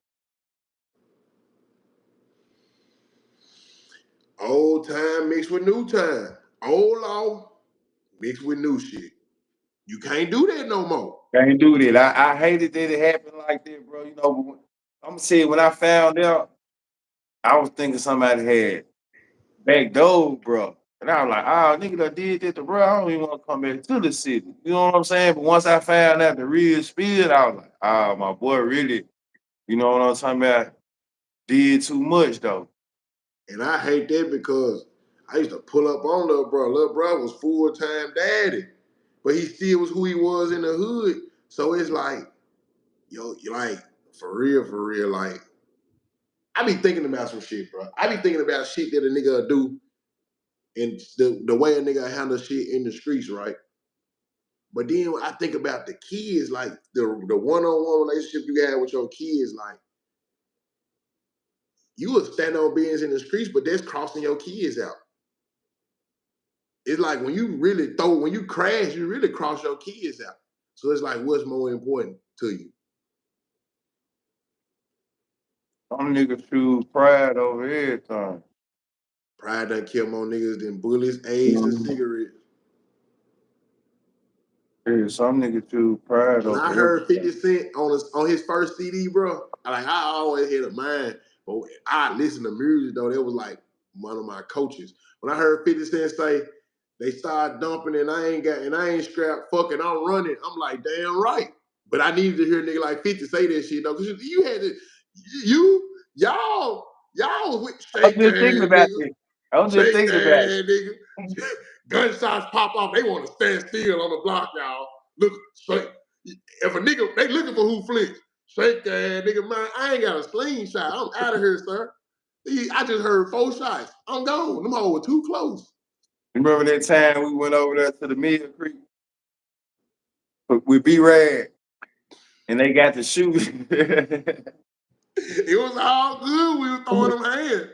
Old time mixed with new time. Old law mixed with new shit. You can't do that no more. Can't do that. I hated that it happened like that, bro. You know, but I'm gonna say when I found out, I was thinking somebody had backdoored, bro. And I was like, oh, nigga that did that to bro. I don't even want to come back to the city. You know what I'm saying? But once I found out the real spill, I was like, oh, my boy really, you know what I'm talking about, did too much though. And I hate that because I used to pull up on Lil Bro. Lil Bro was full-time daddy. But he still was who he was in the hood. So it's like, yo, like, for real, like, I be thinking about some shit, bro. I be thinking about shit that a nigga will do and the way a nigga handle shit in the streets, right? But then I think about the kids, like the one-on-one relationship you have with your kids, like you will stand on business in the streets, but that's crossing your kids out. It's like when you crash, you really cross your kids out. So it's like, what's more important to you? Some niggas choose pride over everything. Pride done kill more niggas than bullets, AIDS, and Mhm. cigarettes. Yeah, some niggas choose pride When I over heard everything. 50 Cent on his first CD, bro, I always had a mind, but I listened to music though. That was like one of my coaches. When I heard 50 Cent say they started dumping and I ain't strapped, fucking I'm running. I'm like, damn right. But I needed to hear a nigga like 50 say that shit though, because you had to, y'all with I was shake just thinking that about nigga, this. I was just shake thinking about it. that nigga. Gunshots pop off, they want to stand still on the block, y'all. Look straight. If a nigga, they looking for who flicks. Shake that nigga, man. I ain't got a slingshot. I'm out of here, sir. I just heard 4 shots. I'm gone. Them hoes were too close. Remember that time we went over there to the Mill Creek with B-Rad and they got the shoes? It was all good. We were throwing them hands.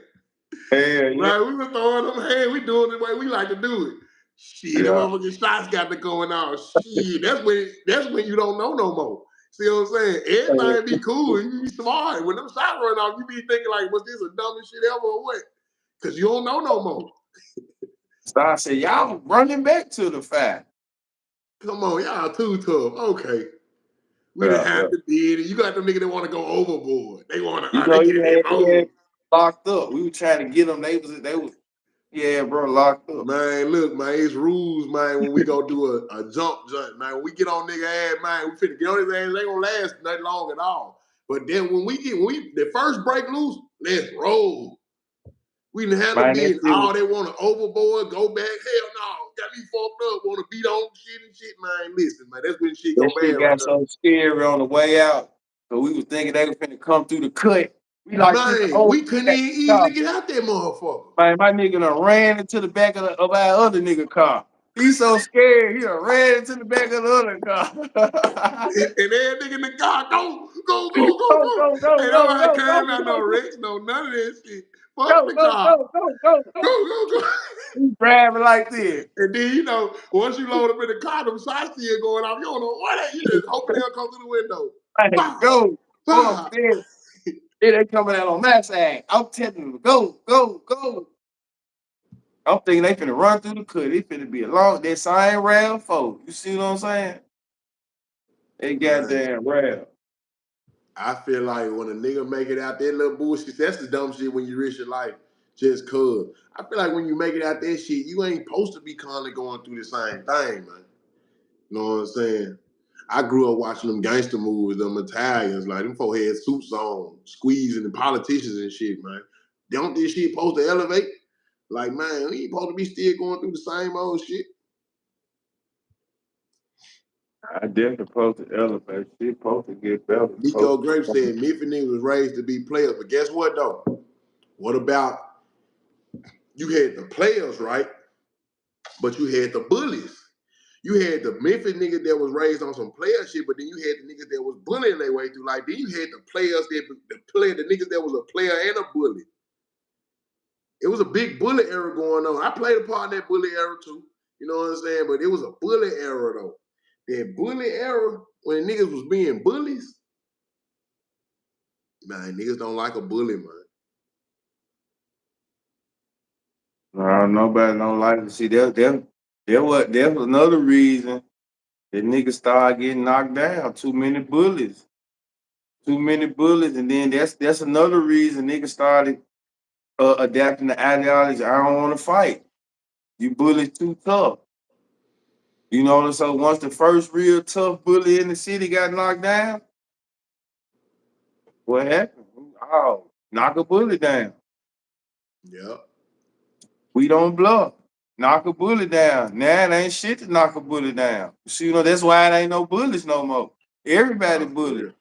Hell yeah. Right? We were throwing them hands. We doing it the way we like to do it. Shit, the Yeah. motherfucking shots got to going on. Shit, that's when you don't know no more. See what I'm saying? Everything be cool. You be smart. When them shots run off, you be thinking like, was this the dumbest shit ever or what? Because you don't know no more. So I said, y'all running back to the fact. Come on, y'all too tough. Okay. We didn't Yeah, have yeah. to be it. You got them niggas that want to go overboard. They want You to, know, they get in he had mode. locked up. We were trying to get them. They was, yeah, bro, locked up. Man, look, man, it's rules, man, when we go do a jump, man. When we get on nigga ass, man, we finna get on his ass, they gonna last not long at all. But then when the first break loose, let's roll. We didn't have to Man, be that in shit was, all they want to overboard, go back. Hell no, got me fucked up, want to beat on shit and shit, man. Listen, man, that's when shit go that bad shit right got there. so scary on the way out. So we was thinking they was finna come through the cut. We like this Man, old we couldn't back even car. easily get out that motherfucker. Man, my nigga done ran into the back of our other nigga car. He's so scared, he done ran into the back of the other car. And every nigga in the car, Go, go. go, go, Ain't go, nobody go, came go, out no go, wrecks, no none of that shit. Fuck go, the go, car. go, go, go, go. Go. He's driving like this. And then, once you load up in the car, them shots still going off. You don't know what that. You just hoping they'll come through the window. Like, Bah, go. Boom, bah. then they coming out on my side. I'm telling them, go, go, go. I'm thinking they finna run through the cut. It finna be a long, that same round four. You see what I'm saying? They Man, goddamn rap. I feel like when a nigga make it out that little bullshit, that's the dumb shit when you risk your life just cuz. I feel like when you make it out that shit, you ain't supposed to be constantly going through the same thing, man. You know what I'm saying? I grew up watching them gangster movies, them Italians, like them folk had suits on, squeezing the politicians and shit, man. Don't this shit supposed to elevate? Like, man, we ain't supposed to be still going through the same old shit. I definitely supposed to elevate. Shit supposed to get better. Nico Grape said Memphis niggas was raised to be players, but guess what though? What about you had the players, right? But you had the bullies. You had the Memphis nigga that was raised on some player shit, but then you had the niggas that was bullying their way through. Like then you had the players the niggas that was a player and a bully. It was a big bully era going on. I played a part in that bully era too. You know what I'm saying? But it was a bully era though. That bully era, when niggas was being bullies, man, niggas don't like a bully, man. Nobody don't like to see that. There was another reason that niggas started getting knocked down. Too many bullies. Too many bullies, and then that's another reason niggas started adapting the ideology. I don't want to fight. You bullies too tough. You know, so once the first real tough bully in the city got knocked down, what happened? Oh, knock a bully down. Yeah. We don't bluff. Knock a bully down. Now it ain't shit to knock a bully down. You see, that's why it ain't no bullies no more. Everybody bully.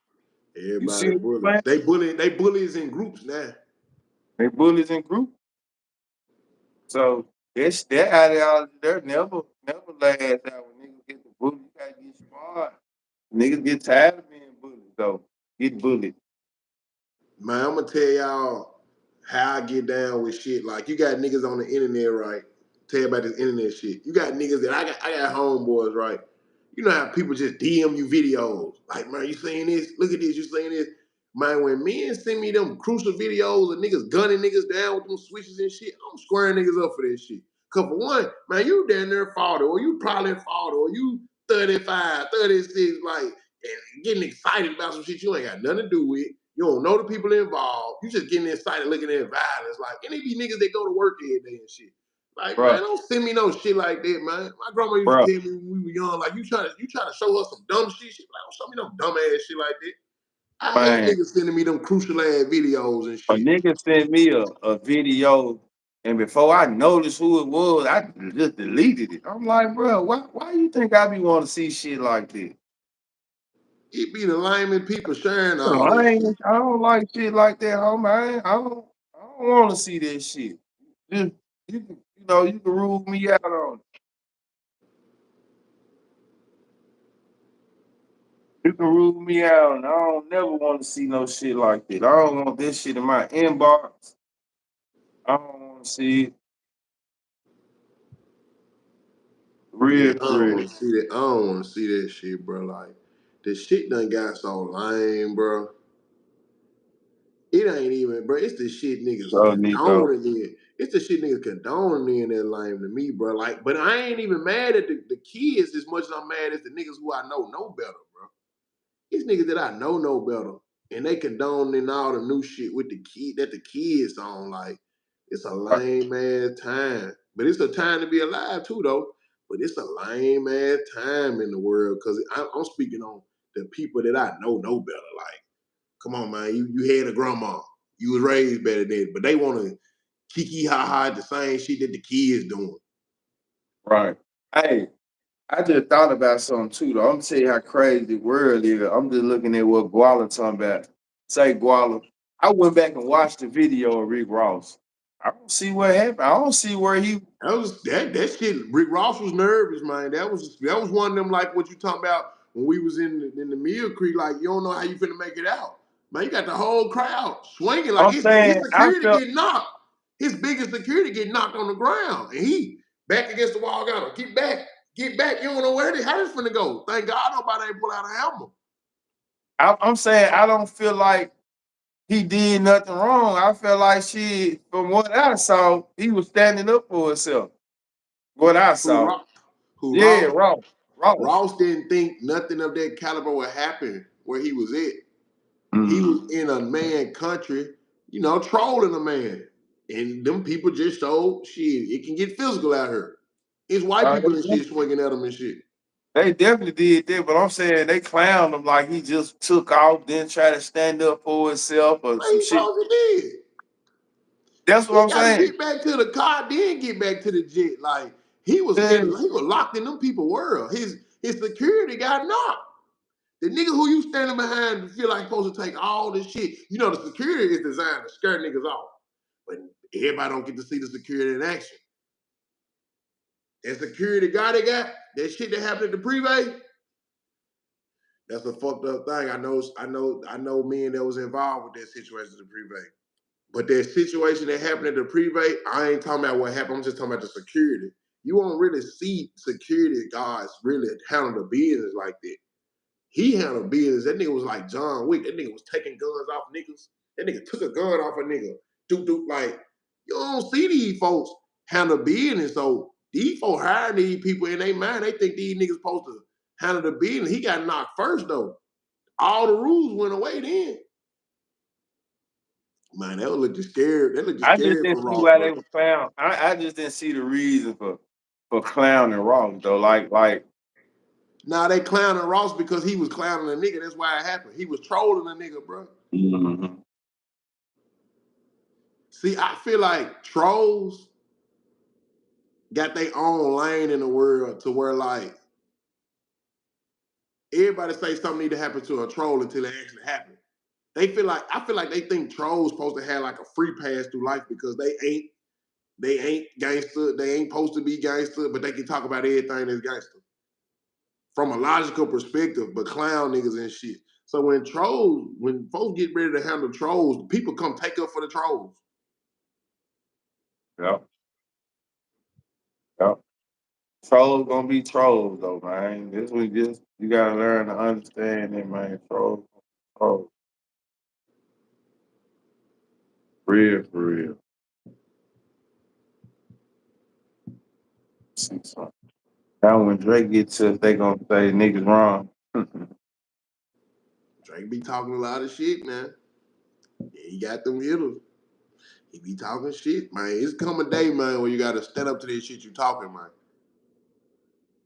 You see Everybody what I'm bullies. saying? They bullies in groups now. They bullies in group. So that ideology there never lasts out when niggas get the bully. You gotta get smart. Niggas get tired of being bullied, though. Get bullied. Man, I'm gonna tell y'all how I get down with shit. Like you got niggas on the internet, right? Tell you about this internet shit. You got niggas that I got homeboys, right? You know how people just DM you videos. Like, man, you saying this? Look at this, you saying this. Man, when men send me them crucial videos of niggas gunning niggas down with them switches and shit, I'm squaring niggas up for that shit. Cause for one, man, you down there 40, or you probably 40, or you 35, 36, like, and getting excited about some shit you ain't got nothing to do with. You don't know the people involved. You just getting excited looking at violence. Like, and it be niggas that go to work every day and shit. Like, man, Bro, don't send me no shit like that, man. My grandma used bro, to tell me when we were young, like, you trying to show us some dumb shit. She like, don't show me no dumb ass shit like that. I hate man. niggas sending me them crucial ass videos and A shit. nigga sent me a video, and before I noticed who it was, I just deleted it. I'm like, bro, why you think I be want to see shit like this? It be the lamest people sharing all that shit. I don't like shit like that, homie. I don't want to see that shit. Just, you can rule me out on it. You can rule me out, and I don't never want to see no shit like that. I don't want this shit in my inbox. I don't want to see it. Yeah, Real, I for don't real. want to see that. I don't want to see that shit, bro. Like, this shit done got so lame, bro. It ain't even, bro. It's the shit niggas So, Nico. condoning in. It's the shit niggas condoning in that lame to me, bro. Like, but I ain't even mad at the kids as much as I'm mad at the niggas who I know better, bro. It's niggas that I know better. And they condoning all the new shit with the kid that the kids on. Like, it's a lame ass time. But it's a time to be alive too, though. But it's a lame ass time in the world because I'm speaking on the people that I know better. Like, come on, man. You had a grandma. You was raised better than it, but they want to kiki ha ha the same shit that the kids doing. Right. Hey, I just thought about something too, though. I'm gonna tell you how crazy the world is. I'm just looking at what Guala talking about. Say Guala. I went back and watched the video of Rick Ross. I don't see what happened. I don't see where he. That shit. Rick Ross was nervous, man. That was one of them like what you talking about when we was in the Mill Creek. Like you don't know how you finna make it out, man. You got the whole crowd swinging like I'm his saying I security felt. get knocked. His biggest security get knocked on the ground, and he back against the wall. Got to get back, get back. You don't know how this finna go. Thank God nobody ain't pull out a hammer. I'm saying I don't feel like he did nothing wrong. I feel like from what I saw, he was standing up for himself. What I Who saw. Ross? Who Yeah, Ross? Ross. Ross didn't think nothing of that caliber would happen where he was at. He was in a man country, trolling a man. And them people just showed shit. It can get physical out here. It's white people and shit swinging at him and shit. They definitely did that, but I'm saying they clowned him like he just took off, then try to stand up for himself or some shit. He did. That's what I'm saying. Get back to the car, then get back to the jet. Like he was locked in them people world. His security got knocked. The nigga who you standing behind feel like supposed to take all this shit. The security is designed to scare niggas off. But everybody don't get to see the security in action. That security guy they got, that shit that happened at the Privé, that's a fucked up thing. I know men that was involved with that situation at the Privé. But that situation that happened at the Privé, I ain't talking about what happened. I'm just talking about the security. You won't really see security guards really handle the business like that. He handled business. That nigga was like John Wick. That nigga was taking guns off niggas. That nigga took a gun off a nigga. Like, you don't see these folks handle business. So these folks hiring these people in their mind. They think these niggas supposed to handle the business. He got knocked first though. All the rules went away then. Man, that looked scared. That looked I just scared didn't for see Ross. why they were clown. I just didn't see the reason for clowning Ross though. Like. Now they clowning Ross because he was clowning a nigga. That's why it happened. He was trolling a nigga, bro. Mm-hmm. See, I feel like trolls got their own lane in the world to where like everybody say something need to happen to a troll until it actually happens. I feel like they think trolls supposed to have like a free pass through life because they ain't gangster, they ain't supposed to be gangster, but they can talk about everything that's gangster. From a logical perspective, but clown niggas and shit. So when folks get ready to handle trolls, people come take up for the trolls. Yep. Yep. Trolls gonna be trolls though, man. This one you gotta learn to understand it, man. Trolls. For real. See something. Now when Drake gets to us, they gonna say niggas wrong. Drake be talking a lot of shit, man. He got them hitters. He be talking shit, man. It's come a day, man, where you gotta stand up to this shit you talking, man.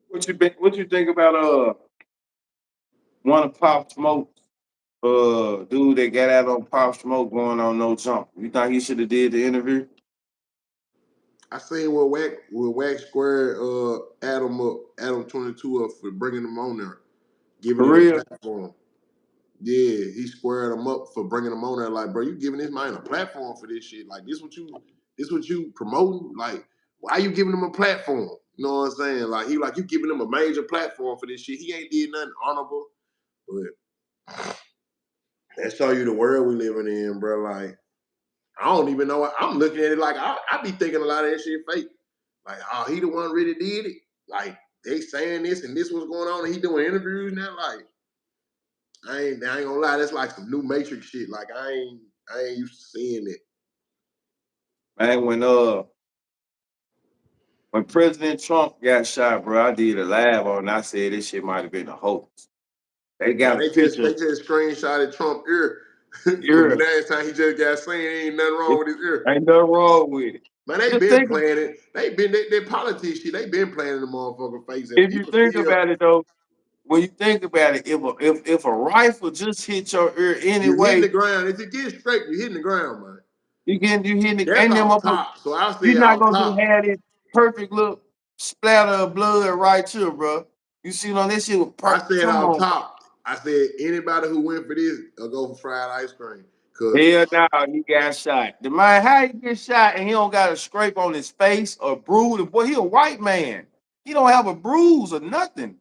What you think about one of Pop Smoke's dude that got out on Pop Smoke going on No Jump? You think he should have did the interview? I seen what Wax Square Adam 22 up for bringing him on there, giving For him a real? platform. Yeah, he squared him up for bringing him on there. Like, bro, you giving this man a platform for this shit? Like, this what you promoting? Like, why you giving him a platform? You know what I'm saying? Like, you giving him a major platform for this shit. He ain't did nothing honorable, but that show you the world we living in, bro. Like, I don't even know. I'm looking at it like I be thinking a lot of that shit fake. Like, oh, he the one really did it. Like, they saying this and this was going on, and he doing interviews now. Like, I ain't gonna lie, that's like some new Matrix shit. Like, I ain't used to seeing it. Man, when President Trump got shot, bro, I did a live on. I said this shit might have been a hoax. They got a picture. They just screenshotted Trump ear from Ear. the last time he just got seen. Ain't nothing wrong with his ear. Ain't nothing wrong with it. Man, they been playing it. They politics shit. They been playing the motherfucker face. And If you think about it though, when you think about it, if a rifle just hit your ear you hitting anyway, the ground. If you get straight, you hitting the ground, man. you hitting it. That's Ain't them off up. top. So I You're say not off gonna just top. have this perfect little splatter of blood right here, bro. You see on this shit with I said come off on. top. I said anybody who went for this will go for fried ice cream. Cause Hell no, he got shot. The man, how he get shot and he don't got a scrape on his face or bruise? Boy, he a white man. He don't have a bruise or nothing.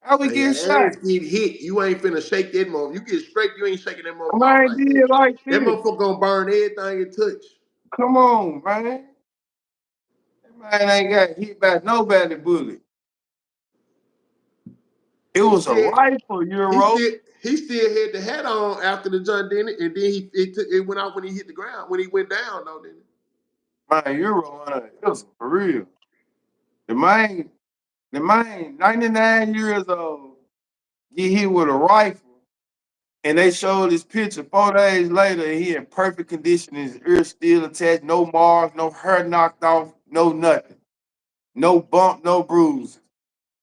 How we man, get your shot? ass get hit. You ain't finna shake that motherfucker. You get straight, you ain't shaking that motherfucker off Man like that. did like That this. motherfucker gonna burn everything it touch. Come on, man. That man ain't got hit by nobody bullet. It was a rifle, Euro. He still had the hat on after the jump, didn't it? And then it went off when he hit the ground. When he went down, though, didn't it? Man, Euro, it was for real. The man The man, 99 years old, get hit with a rifle, and they showed his picture 4 days later, and he in perfect condition, his ear still attached, no marks, no hair knocked off, no nothing. No bump, no bruise.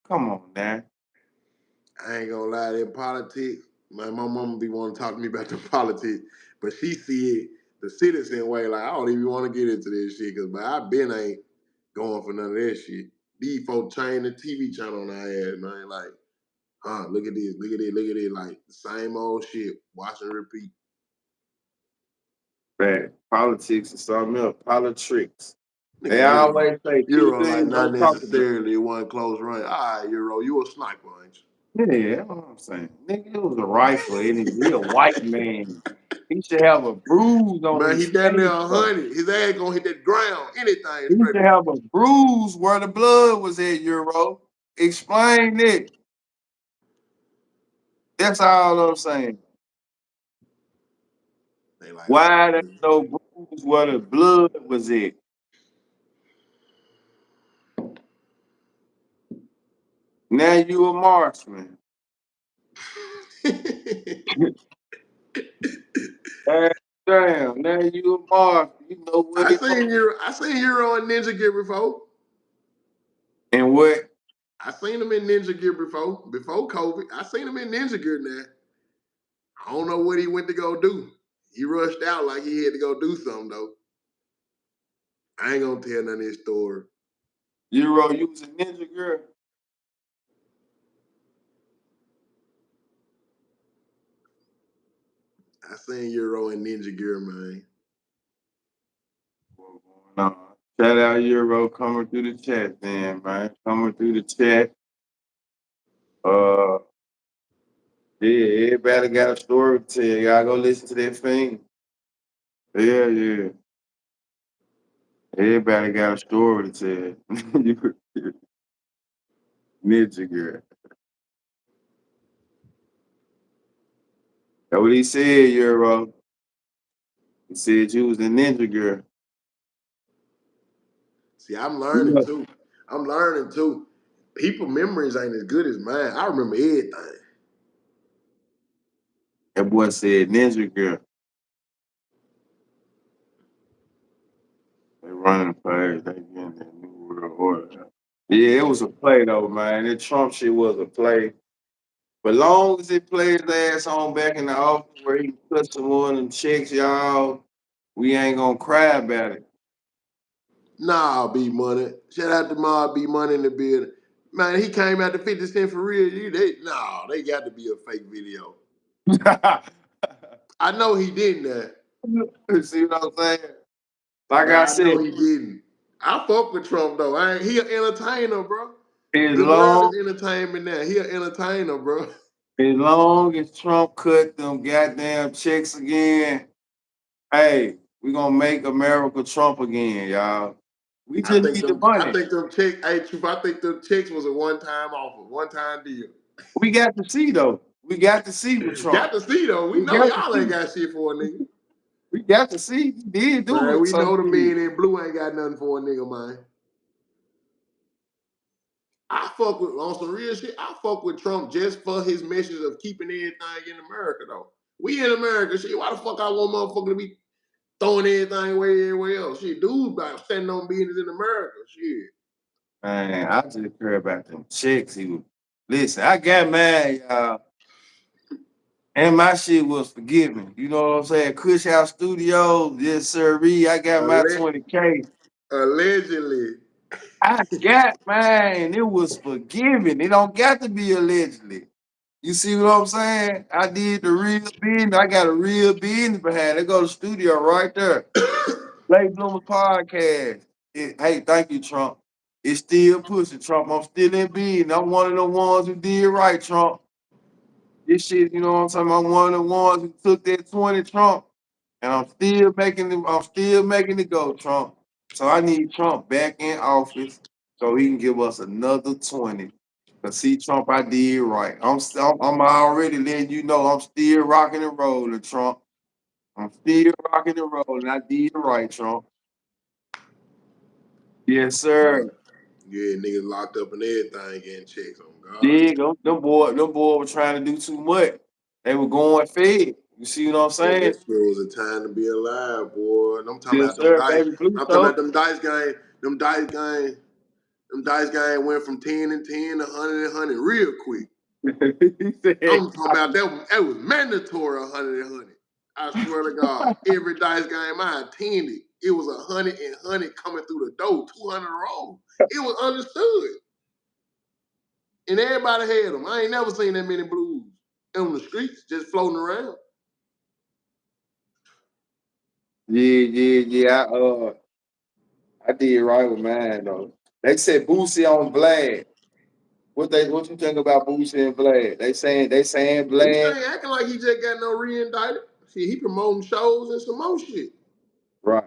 Come on, man. I ain't gonna lie, that politics, man, my mama be wanting to talk to me about the politics, but she see it the citizen way, like, I don't even want to get into this shit, because I been ain't going for none of that shit. These folks change the TV channel on our ass, man, like, look at this, look at it, look at it, like, the same old shit, watch and repeat. Man, politics is something else. Politics. They Nigga, always say two Euro, like, things not don't talk about. necessarily one close run. All right, Euro, you a sniper, ain't you? Yeah, that's what I'm saying. Nigga, it was a rifle, and he a white man. He should have a bruise on Man, he his down there face, though. 100. His ass gonna hit that ground, anything He straight. should have a bruise where the blood was at, Euro. Explain it. That's all I'm saying. They like, Why there's no bruise where the blood was at? Now you a marksman. Damn, now you a marksman. You know what it was. I seen Euro in Ninja Gear before. And what? I seen him in Ninja Gear before COVID. I seen him in Ninja Gear now. I don't know what he went to go do. He rushed out like he had to go do something though. I ain't gonna tell none of his story. Euro, you was a ninja girl. I seen Euro in Ninja Gear, man. What's going on? Shout out Euro coming through the chat, then, man. Coming through the chat. Uh, yeah, everybody got a story to tell. Y'all go listen to that thing. Yeah, yeah. Everybody got a story to tell. Ninja girl. That's what he said, Euro. He said you was a ninja girl. See, I'm You learning know, too. I'm learning too. People memories ain't as good as mine. I remember everything. that boy said ninja girl. They running the plays. They getting that new world order. Yeah, it was a play though, man. That Trump shit was a play. But long as it played his ass on back in the office where he put some more of them checks, y'all, we ain't gonna cry about it. Nah, B Money. Shout out to Ma B Money in the building. Man, he came out to 50 Cent for real. They got to be a fake video. I know he didn't that. See what I'm saying? Like I Nah, I know said, he didn't. I fuck with Trump though. He an entertainer, bro. as The world long is entertainment now. He an entertainer, bro. as long as Trump cut them goddamn checks again, hey, we gonna make America Trump again, y'all. We just need the I money. think them checks, hey Truth, I think them checks was a one-time offer, one-time deal. We got to see though. We got to see with Trump. Got to see though. We We know got to y'all ain't see. got shit for a nigga. We got to see. He did do Man, it. we So know the shit. men in blue ain't got nothing for a nigga, man. I fuck with on some real shit. I fuck with Trump just for his message of keeping everything in America though. We in America, shit. Why the fuck I want motherfucker to be throwing everything away everywhere else? Shit, dude about standing on business in America. Shit. Man, I just care about them chicks. He was listen, I got mad, y'all. And my shit was forgiven. You know what I'm saying? Kush House Studios, yes, sir. I got my Alle- 20K. allegedly. I got mine. It was forgiven. It don't got to be allegedly. You see what I'm saying? I did the real business. I got a real business behind it. They go to the studio right there. Late Bloomers Podcast. Hey, thank you, Trump. It's still pushing, Trump. I'm still in business. I'm one of the ones who did right, Trump. This shit, you know what I'm saying? I'm one of the ones who took that 20, Trump. And I'm still making it go, Trump. So I need Trump back in office so he can give us another 20. Cause see, Trump, I did right. I'm already letting you know I'm still rocking and rolling, Trump. I'm still rocking and rolling. I did right, Trump. Yes, sir. Yeah, niggas locked up and everything getting checks on God. Big, them boy were trying to do too much. They were going fed. You see what I'm But saying? that shit was a time to be alive, boy. And I'm talking Yes, about them sir, dice. baby blue I'm talking though. about them dice game. Them dice game. Them dice game went from 10 and 10 to 100 and 100 real quick. He said, I'm talking about that was mandatory 100 and 100. I swear to God, every dice game I attended, it was 100 and 100 coming through the door, 200 roll. It was understood. And everybody had them. I ain't never seen that many blues on the streets just floating around. yeah. I did right with mine though. They said Boosie on Vlad. What you think about Boosie and Vlad? They saying Boosie Vlad. ain't acting like he just got no re-indicted. See, he promoting shows and some more shit. Right.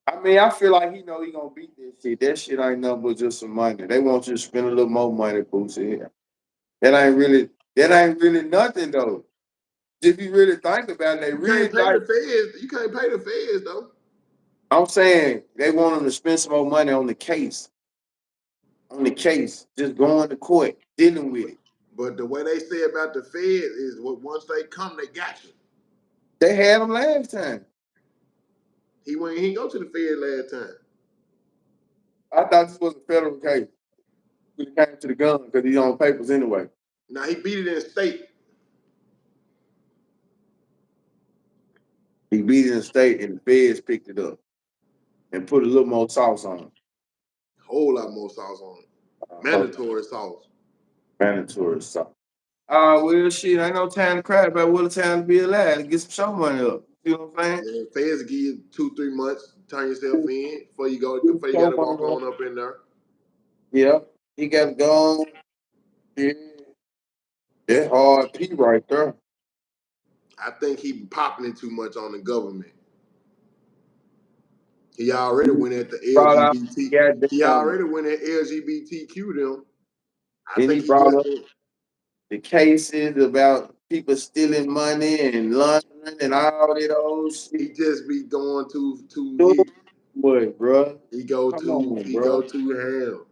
I mean, I feel like he know he gonna beat this shit. That shit ain't nothing but just some money. They want you to spend a little more money, Boosie. Here. That ain't really nothing though. If you really think about it, they You can't really pay the like. feds. You can't pay the feds though. I'm saying they want them to spend some more money on the case. On the case, just going to court, dealing with it. But the way they say about the feds is what once they come, they got you. They had him last time. He didn't go to the feds last time. I thought this was a federal case. When it came to the gun, because he's on papers anyway. Now he beat it in state. He beat it in the state, and the feds picked it up and put a little more sauce on it. Whole lot more sauce on it. Mandatory sauce. Mandatory sauce. Well, shit, ain't no time to cry about what a time to be alive. Get some show money up. You know what I'm saying? Yeah, feds give you 2-3 months, turn yourself in before you Get before you some gotta show walk money up. on up in there. Yeah, he got to go on. Yeah, that hard P right there. I think he popping it too much on the government. He already He went at the brought out LGBT. He goddamn, already went at LGBTQ them. I and he think he brought just up the cases about people stealing money and laundering and all that old shit. be going too Too much, bro. Come on, he go bro. too ham.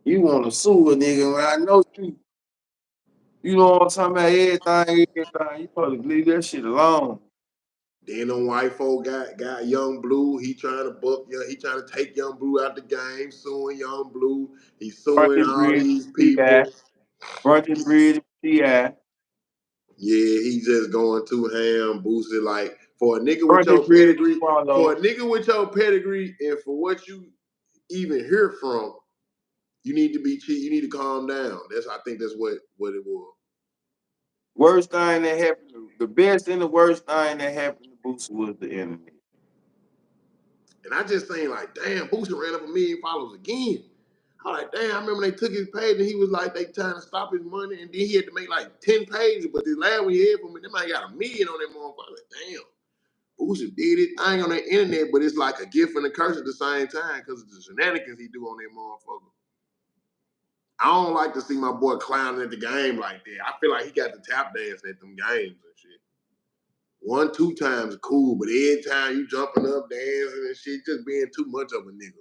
You want to sue a nigga when I know you know what I'm talking about, everything. You supposed to leave that shit alone. Then them white folk got Young Blue. He trying to he trying to take Young Blue out the game, suing Young Blue. He's Burn suing this all bridge these with T.I. people. Burn this bridge with T.I. Yeah, he just going too ham, boosted. Like for a nigga Burn with this your bridge with pedigree, Swallow. and for what you even hear from, you need to be cheap. You need to calm down. I think that's what it was. Worst thing that happened, the best and the worst thing that happened to Boosie was the internet. And I just saying like, damn, Boosie ran up 1 million followers again. I was like, damn, I remember they took his page and he was like, they trying to stop his money, and then he had to make like 10 pages. But this last one he had from me, they might got 1 million on that motherfucker. Like, damn. Boosie did it. I ain't on the internet, but it's like a gift and a curse at the same time because of the shenanigans he do on that motherfucker. I don't like to see my boy clowning at the game like that. I feel like he got the tap dancing at them games and shit. 1-2 times cool, but every time you jumping up, dancing and shit, just being too much of a nigga.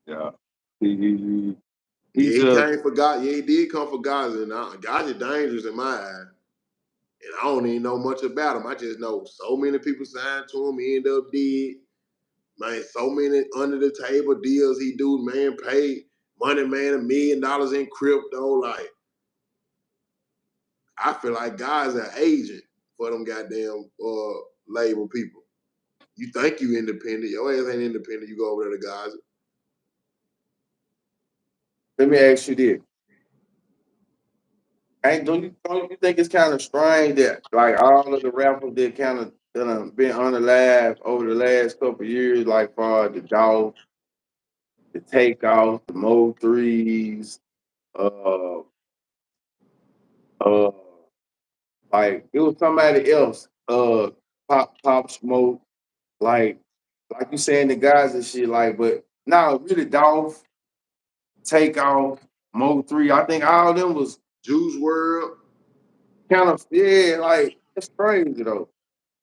Yeah. He Yeah, he just came for God. Yeah, he did come for Gaza, and Gaza dangerous in my eye. And I don't even know much about him. I just know so many people signed to him. He ended up dead. Man, so many under the table deals he do. Man, paid money, man, $1 million in crypto. Like, I feel like God's an agent for them goddamn label people. You think you independent? Your ass ain't independent. You go over there to Gaza. let me ask you this. Don't you think it's kind of strange that like all of the rappers that kind of been unalive over the last couple of years, like for the Dolph, the Takeoff, the Mo threes, uh, uh, like it was somebody else, Pop Smoke, like you saying the guys and shit, like, but no, really Dolph, Takeoff, Mo three. I think all of them was Juice World. kind of, yeah, like it's crazy though.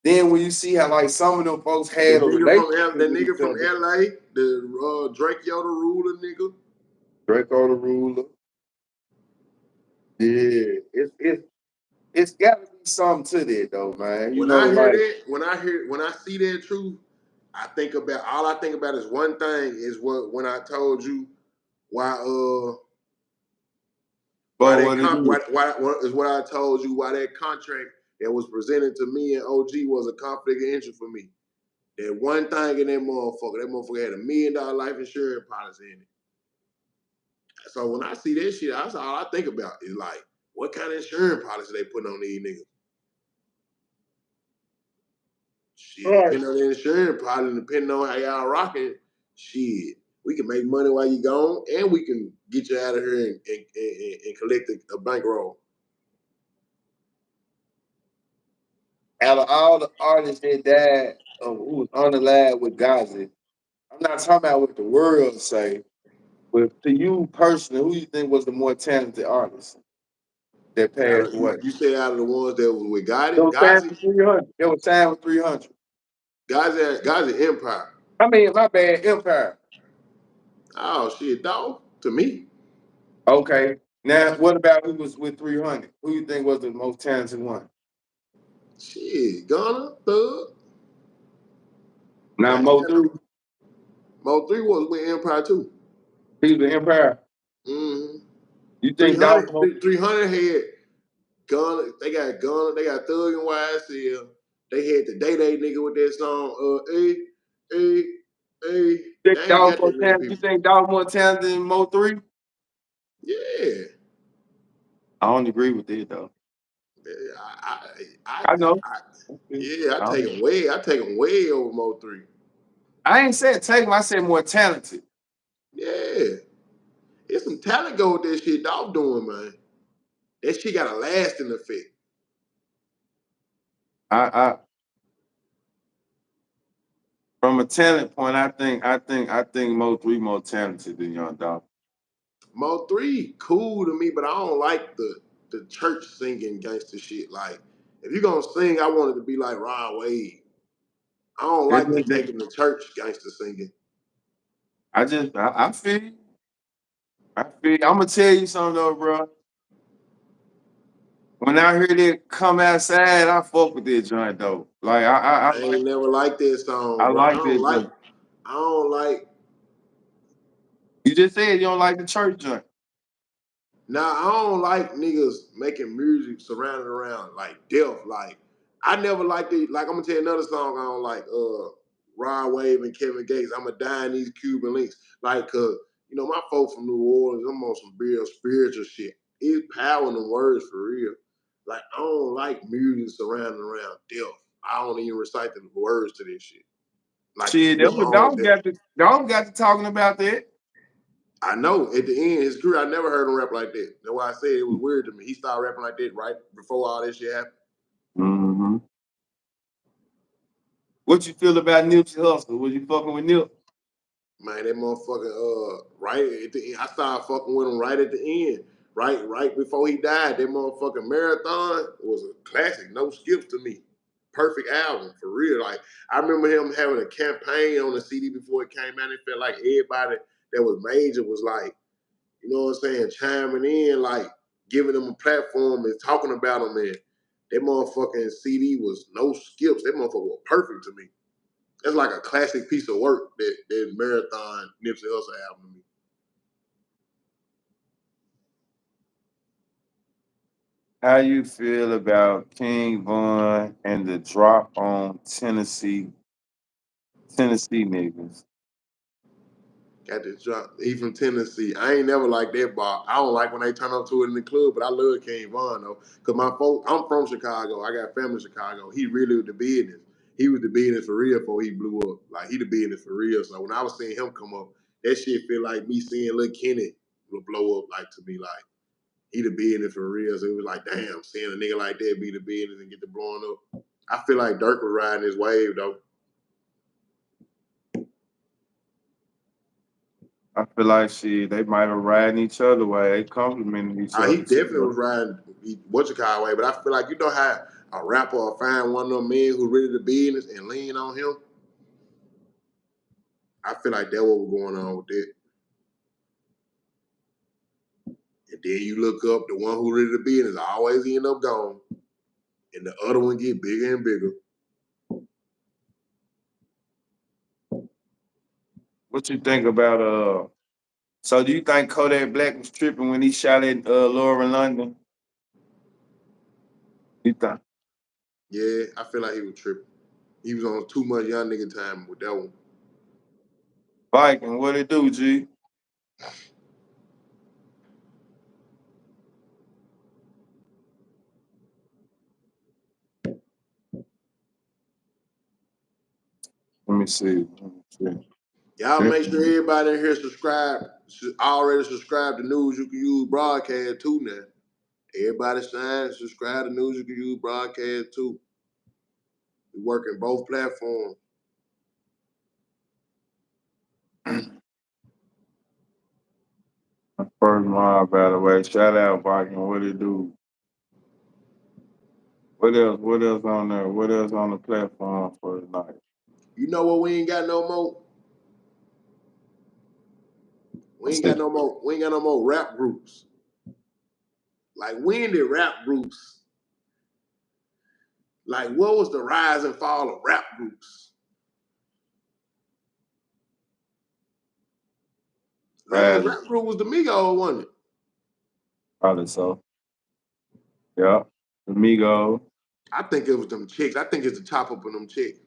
Then when you see how like some of them folks The had a nigga relationship from with each other, LA, the Drake Yoda ruler nigga. Draco the ruler. Yeah, it's got to be something to that though, man. You When know, I hear like that, when I see that truth, I think about is one thing is when I told you why but what it is. what is what I told you why that contract that was presented to me and OG was a conflict of interest for me. That one thing in that motherfucker had $1 million life insurance policy in it. So when I see that shit, that's all I think about is like, what kind of insurance policy they putting on these niggas? Shit, Right. depending on the insurance policy, depending on how y'all rocking, shit, we can make money while you gone, and we can get you out of here and collect a bankroll. Out of all the artists that died, who was on the lab with Gazi, I'm not talking about what the world say, but to you personally, who you think was the more talented artist that passed away? You say out of the ones that was with It was signed Gazi, for 300. It was signed for 300. Gazi Empire. I mean, my bad, Empire. Oh shit, dog. To me, Okay. Now, what about who was with 300? Who you think was the most talented one? shit, Gunna, Thug. Now, Mo 3, Mo 3 was with Empire too. he was with Empire. Mm-hmm. You think that was 300, Mo? 300 had Gunna, they got Thug and YSL. They had the Day nigga with that song, hey, hey. Think They that ain't was got more that many talented? You people. think that was more talented than Mo 3? Yeah. I don't agree with it, though. I, I, I know. I, Okay. yeah, I take him way over Mo 3. I ain't said take him, I said more talented. Yeah. It's some talent go with that shit dog doing, man. That shit got a lasting effect. I from a talent point, I think Mo 3 more talented than Young Dolph. Mo 3, cool to me, but I don't like the church singing gangster shit. Like, if you're gonna sing, I want it to be like Rod Wave. I don't like to take him to church gangster singing. I feel you. I'm gonna tell you something though, bro. When I heard it come outside, I fuck with that joint though. Like I ain't never liked that song, I bro. like that joint. I don't like. You just said you don't like the church joint. Nah, I don't like niggas making music surrounded around like death. Like, I never liked it. Like, I'm gonna tell you another song I don't like. Rod Wave and Kevin Gates. I'ma die in these Cuban links. Like, cause my folks from New Orleans, I'm on some real spiritual shit. It's power in the words for real. Like, I don't like music surrounding around death. I don't even recite the words to this shit. Like, Shit, that was Dom got to talking about that. I know at the end, his career, I never heard him rap like that. That's why I said it was weird to me. He started rapping like that right before all this shit happened. Mm-hmm. What you feel about Nipsey Hussle? Was you fucking with Nip? Man, that motherfucker, right at the end, I started fucking with him right at the end. Right before he died, that motherfucking Marathon was a classic, no skips to me. Perfect album, for real. Like, I remember him having a campaign on the CD before it came out. It felt like everybody that was major was like, you know what I'm saying, chiming in, like giving them a platform and talking about them. And that motherfucking CD was no skips. That motherfucker was perfect to me. That's like a classic piece of work, that Marathon Nipsey Hussle album to me. How you feel about King Von and the drop on Tennessee niggas? Got this drop. He from Tennessee. I ain't never liked that bar. I don't like when they turn up to it in the club, but I love King Von though. Cause my folks, I'm from Chicago. I got family in Chicago. He really was the business. He was the business for real before he blew up. Like, he the business for real. So when I was seeing him come up, that shit feel like me seeing Lil Kenny will blow up, like, to me. Like, he the business for real. So it was like, damn, seeing a nigga like that be the business and get the blowing up. I feel like Dirk was riding his wave though. I feel like they might have riding each other way. They complimenting each He other definitely too. was riding what's way, but I feel like, you know how a rapper or find one of them men who really the business and lean on him. I feel like that's what was going on with that. And then you look up, the one who really the business always end up gone. And the other one get bigger and bigger. What you think about so do you think Kodak Black was tripping when he shot at Laura London? You think? Yeah, I feel like he was tripping. He was on too much young nigga time with that one. Viking, what it do, G? Let me see. Y'all make sure everybody in here already subscribe to News You Can Use broadcast too now. Everybody sign, subscribe to News You Can Use broadcast too. We work in both platforms. First mob, by the way. Shout out, Viking. What it do? What else? What else on there? What else on the platform for tonight? You know what? We ain't got no more. We ain't got no more. We ain't got no more rap groups. Like when did rap groups? Like what was the rise and fall of rap groups? Last rap group was the Migos, wasn't it? Probably so. Yeah. The Migos. I think it was them chicks. I think it's the top up of them chicks.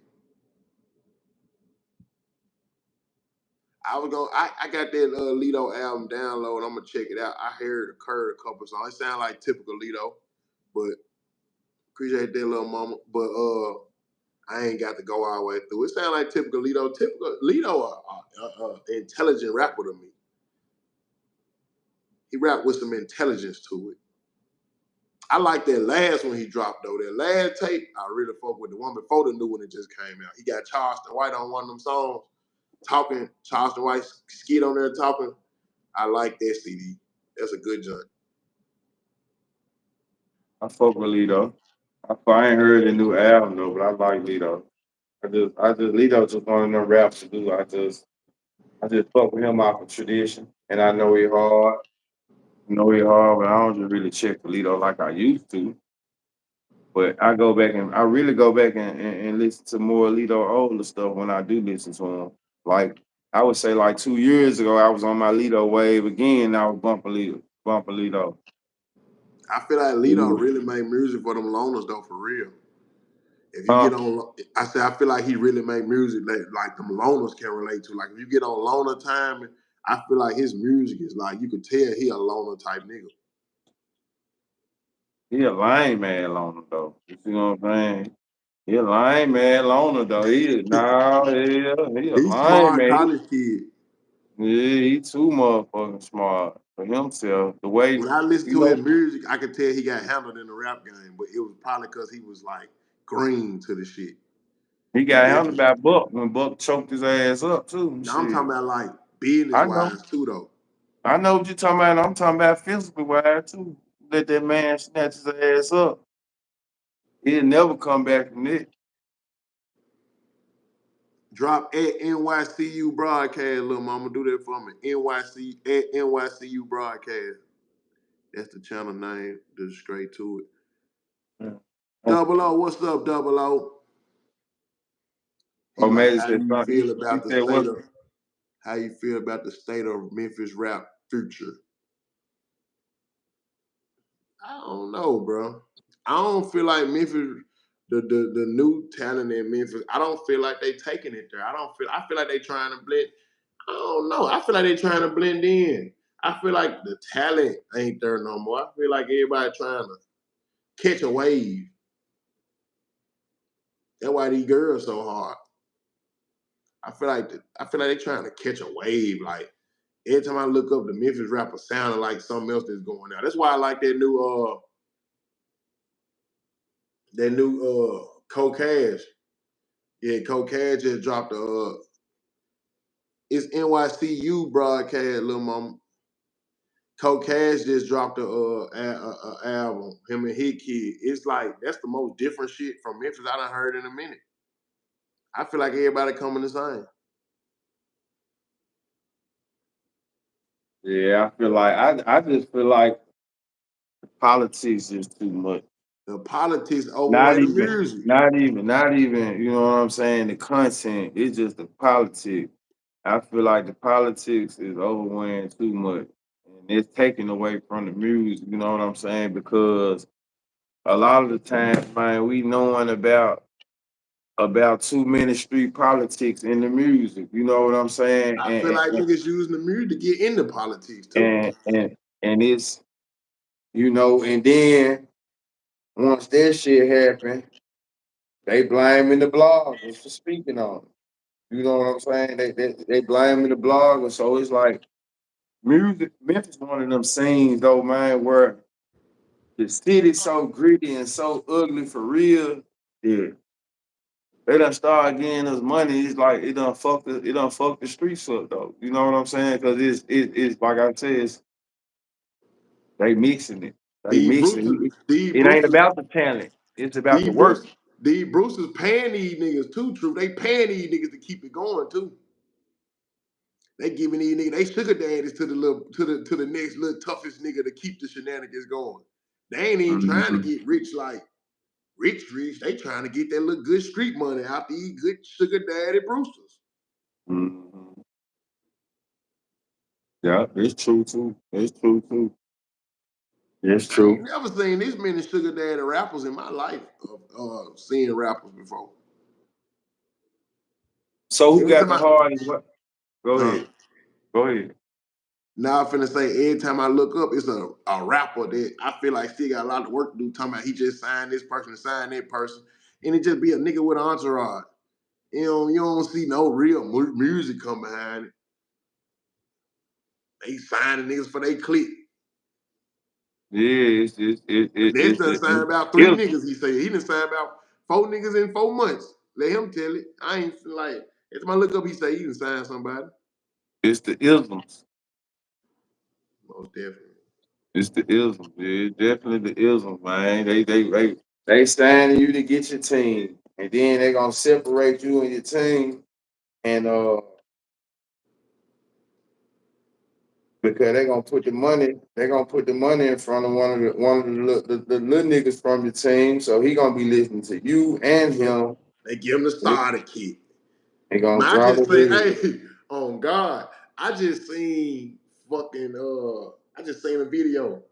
I got that Lido album download. I'm gonna check it out. I heard a couple songs. It sound like typical Lido, but appreciate that little mama. But I ain't got to go all the way through. It sound like typical Lido. Typical Lido, intelligent rapper to me. He rap with some intelligence to it. I like that last one he dropped though. That last tape, I really fuck with the one before the new one that just came out. He got Charleston White on one of them songs, talking. Charleston White skit on there talking. I like that CD. That's a good joint. I fuck with Lido. I ain't heard the new album though, but I like Lido. Lido just one of them raps to do. I just fuck with him off of tradition, and I know he hard. I know he hard, but I don't just really check for Lido like I used to. But I really go back and listen to more Lido older stuff when I do listen to him. Like I would say, like 2 years ago, I was on my Lido wave again. I was bumping Lido. I feel like Lido really made music for them loners though, for real. If you get on, I feel like he really made music that like them loners can relate to. Like if you get on loner time, I feel like his music is like you could tell he a loner type nigga. He a lame man loner though. You see what I'm saying? He a lame man loner though. He a He's lame smart man. college kid. Yeah, he too motherfucking smart for himself. The way When I listen you to his know music, I could tell he got handled in the rap game, but it was probably because he was like green to the shit. he got handled by Buck when Buck choked his ass up too. Now I'm Shit. talking about like business I know. wise too though. I know what you're talking about. I'm talking about physical wise too. Let that man snatch his ass up. He'll never come back from it. Drop at NYCU broadcast, little mama. Do that for me. NYCU broadcast. That's the channel name. Just straight to it. Yeah. Double O, what's up, Double O? He like, He how do you feel about the said state what? of how you feel about the state of Memphis rap future? I don't know, bro. I don't feel like Memphis, the new talent in Memphis. I don't feel like they taking it there. I feel like they trying to blend. I don't know. I feel like they trying to blend in. I feel like the talent ain't there no more. I feel like everybody trying to catch a wave. That's why these girls so hard. I feel like they trying to catch a wave. Like every time I look up, the Memphis rapper sounding like something else that's going on. That's why I like that new Cash. Yeah, Cash just dropped it's NYCU broadcast, little mama. Coke Cash just dropped a album. Him and Hit Kid. It's like that's the most different shit from Memphis I done heard in a minute. I feel like everybody coming the same. Yeah, I feel like I just feel like politics is too much. The politics Not overweigh the even, music. not even, you know what I'm saying? The content, it's just the politics. I feel like the politics is overwhelming too much. And it's taken away from the music, you know what I'm saying? Because a lot of the time, man, we knowing about too many street politics in the music, you know what I'm saying? I feel like niggas using the music to get into politics too. And it's, you know, and then once that shit happened, they blaming the bloggers for speaking on it. You know what I'm saying? They blaming the bloggers. So it's like music, Memphis one of them scenes though, man, where the city's so gritty and so ugly for real. Yeah. They done start getting us money. It's like it done fuck the streets up though. You know what I'm saying? Because it's like I said, they mixing it. They These mixing Bruces, it. these It ain't Bruces, about the talent. It's about the these work. Bruce, these Bruces paying these niggas too. True, they paying these niggas to keep it going too. They giving these niggas they sugar daddies to the little to the next little toughest nigga to keep the shenanigans going. They ain't even trying to Mhm. get rich like rich. They trying to get that little good street money out these good sugar daddy Brewsters. Mhm. Yeah, it's true too. It's true too. It's I ain't true. never seen this many sugar daddy rappers in my life of seeing rappers before. So who Every got time the I hardest? What? Go huh? ahead. Go ahead. Now I'm finna say every time I look up, it's a rapper that I feel like still got a lot of work to do. Talking about he just signed this person, signed that person, and it just be a nigga with an entourage. You don't see no real music come behind it. They signing niggas for they click. Yeah, And that's done signed about three it's, niggas. He said he done signed about 4 niggas in 4 months. Let him tell it. I ain't feel like every time I look up, he say he done signed somebody. it's the isms. Most definitely. It's the isms. Yeah, it's definitely the isms, man. They signing you to get your team, and then they gonna separate you and your team, and because they gonna put the money in front of one of the little niggas from your team, so he gonna be listening to you and him. They give him the starter kit. They gonna Man, I drop just it say, in. hey, on God, I just seen fucking I just seen a video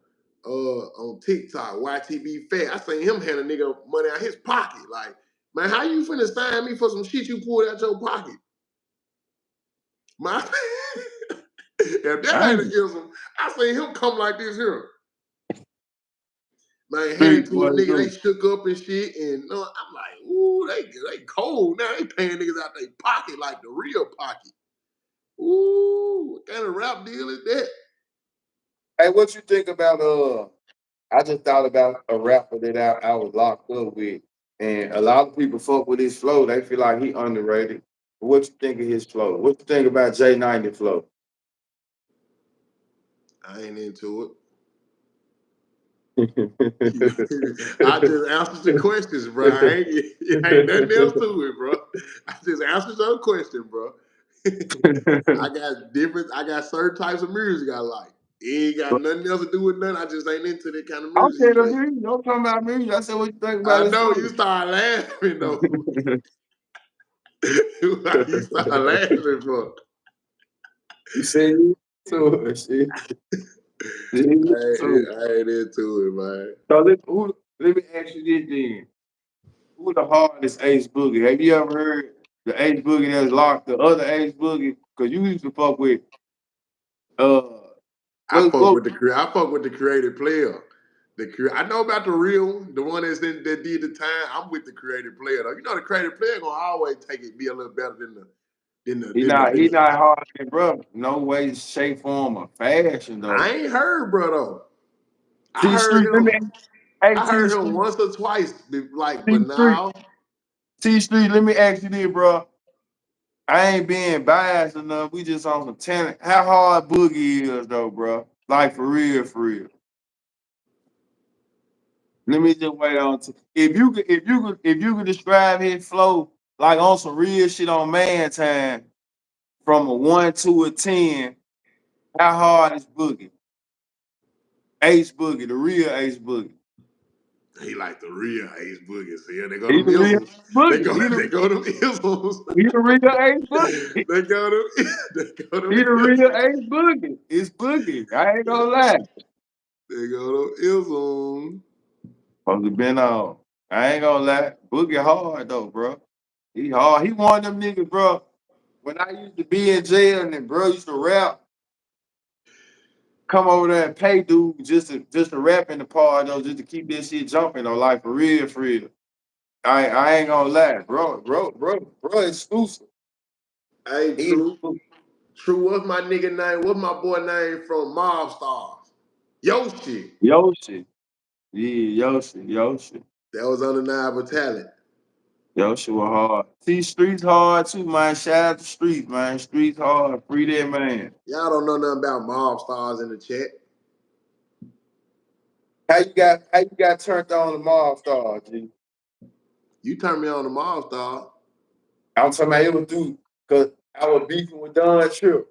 on TikTok, YTB Fat. I seen him hand a nigga money out his pocket. Like, man, how you finna sign me for some shit you pulled out your pocket? My if that ain't an Dang. ism, I seen him come like this here. Man, handed Big to a boy, nigga, they do. shook up and shit, and I'm like, ooh, they cold now. They paying niggas out their pocket like the real pocket. Ooh, what kind of rap deal is that? Hey, what you think about I just thought about a rapper that I was locked up with, and a lot of people fuck with his flow. They feel like he underrated. But what you think of his flow? What you think about J90 flow? I ain't into it. I just answered your questions, bro. It ain't nothing else to it, bro. I just answered your question, bro. I got certain types of music I like. It ain't got nothing else to do with nothing. I just ain't into that kind of I'm music saying he the make. music. Don't talk about music. I said what you think about I his know you flow. start laughing though. Why you start laughing for? You said you to it, shit. So, I ain't into it, man. let me ask you this then. Who the hardest Ace Boogie? Have you ever heard the Ace Boogie that's locked, the other Ace Boogie? Because you used to fuck with uh what I fuck with the creative player. I know about the real one, the one that did the time. I'm with the creative player though. You know the creative player gonna always take it be a little better he than the. not hard than brother. No way, shape, form, or fashion I though. ain't heard, bro though. I T heard Street, let me him. hey I T heard him Street, once or twice, like, T but Street, now T Street, let me ask you this, bro. I ain't being biased enough. We just on some talent. How hard Boogie is though, bro? Like for real, for real. Let me just wait on to if you could describe his flow like on some real shit on ManTime from a 1 to a 10, how hard is Boogie? Ace Boogie, the real Ace Boogie. He like the real Ace Boogie. See, they go He to the real isms. They Boogie. go, they go to isms. He the real Ace Boogie. They go to, they go He the to real isms. Ace Boogie. It's Boogie. I ain't gonna lie. They go to isms. Supposed to been on. I ain't gonna lie. Boogie hard though, bro. He hard. He one of them niggas, bro. When I used to be in jail and then bro used to rap, come over there and pay dude just to rap in the part though, just to keep this shit jumping though, like for real, for real. I ain't gonna lie, bro, exclusive. Hey, He True. exclusive. True, what's my nigga name? What's my boy name from Mob Stars? Yoshi. Yoshi. Yeah, Yoshi. That was undeniable talent. Yoshi was hard. See, streets hard too, man. Shout out to streets, man. Streets hard. Free that man. Y'all don't know nothing about Mob Stars in the chat. How you got turned on the Mob Star, G? You turned me on to Mob Star. I'm talking about it was through because I was beefing with Don Trip.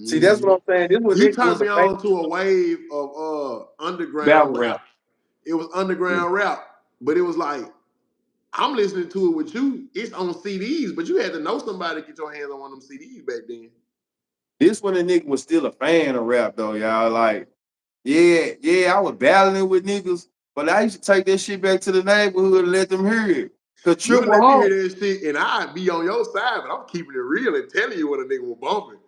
See, that's what I'm saying. This was You it turned was a me fake on to a wave of underground battle rap. rap. It was underground rap, but it was like I'm listening to it with you. It's on CDs, but you had to know somebody to get your hands on one of them CDs back then. This when the nigga was still a fan of rap though, y'all. Like, yeah, I was battling with niggas, but I used to take that shit back to the neighborhood and let them hear it. Cause You Trip was let me hear hard. that shit, and I'd be on your side, but I'm keeping it real and telling you what a nigga was bumping.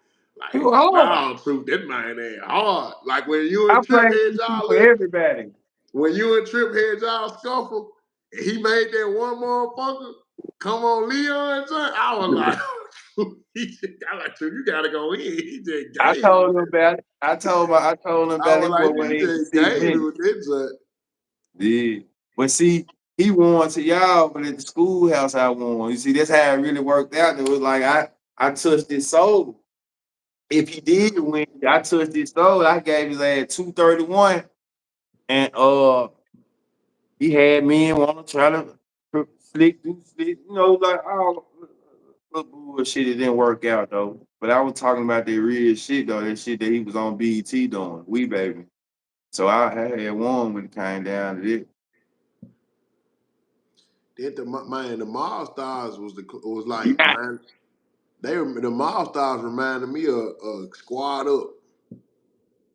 He Like, was hard. nah, Truth, that man ain't hard. Like when you I and Trip played had this shit y'all for little, everybody. when you and Trip had y'all scuffle, and he made that one motherfucker come on Leon and John, I was like, I like Trip, you gotta go in. He just I gave told it. him about it. I told him I about was it. like, Boy, when you he just 6 gave it minutes. with that joint. Yeah. But see, he won to y'all, but at the schoolhouse I won. You see, that's how it really worked out. It was like I touched his soul. If he did win, I touched his soul. I gave his ass 231. And he had me and want to try to do slick, like all bullshit. It didn't work out though. But I was talking about that real shit though, that shit that he was on BET doing, We Baby. So I had one when it came down to it. Then the Mall Stars was like, man, the Mall Stars reminded me of Squad Up.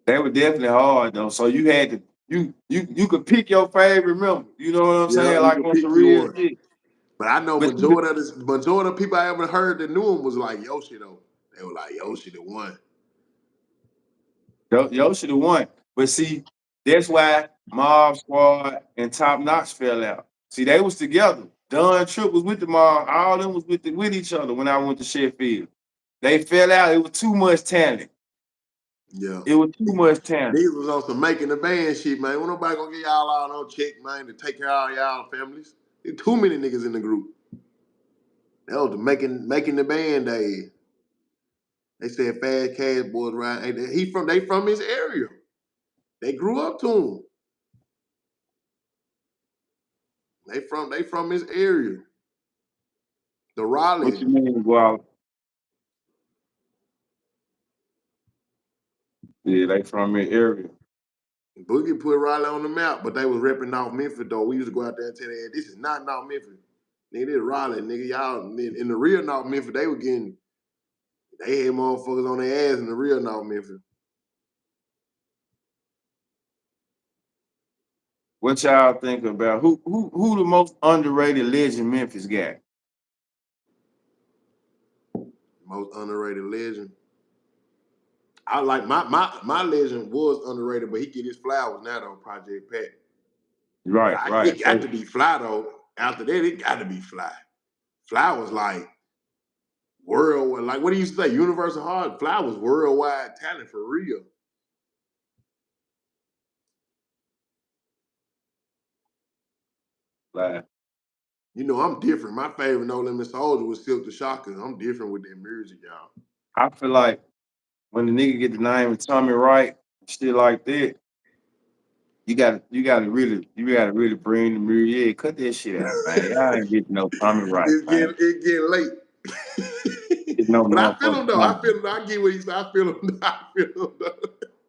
They were definitely hard though. So you had to you could pick your favorite member. You know what I'm Yeah, saying? you Like can on some pick you real one. shit. But I know But majority of people I ever heard that knew him was like Yoshi though. They were like Yoshi the one. Yoshi the one. But see, that's why Mob Squad and Top Notch fell out. See, they was together. Don Trip was with the Mob. All of them was with each other when I went to Sheffield. They fell out. It was too much talent. Yeah. It was too much talent. These was on some making the band shit, man. When nobody gonna get y'all all no check, man, to take care of all y'all families. There's too many niggas in the group. That was the making the band days. They said Fast Cash boys right. They from his area. They grew up to him. They from his area. The What Raleigh. you mean, go out? Yeah, they from the area. Boogie put Raleigh on the map, but they was repping North Memphis though. We used to go out there and tell them, this is not North Memphis. Nigga, this is Raleigh, nigga. Y'all in the real North Memphis, they had motherfuckers on their ass in the real North Memphis. What y'all think about who the most underrated legend Memphis got? Most underrated legend. I like my legend was underrated, but he get his flowers now though, Project Pat. Right. It got So to be Fly though. After that, it got to be Fly. Fly was like worldwide. Like what do you say? Universal Hard. Fly was worldwide talent for real. like, You know, I'm different. My favorite No Limit Soldier was Silk the Shocker. I'm different with that music, y'all. I feel like when the nigga get the name of Tommy Wright, shit like that, you gotta really bring the mirror. Yeah, cut that shit out, man. Y'all ain't getting no Tommy right, man. It's getting late. Get no But I feel motherfucking him though. Tommy. I feel him. I get what he said. I feel him. I feel him though.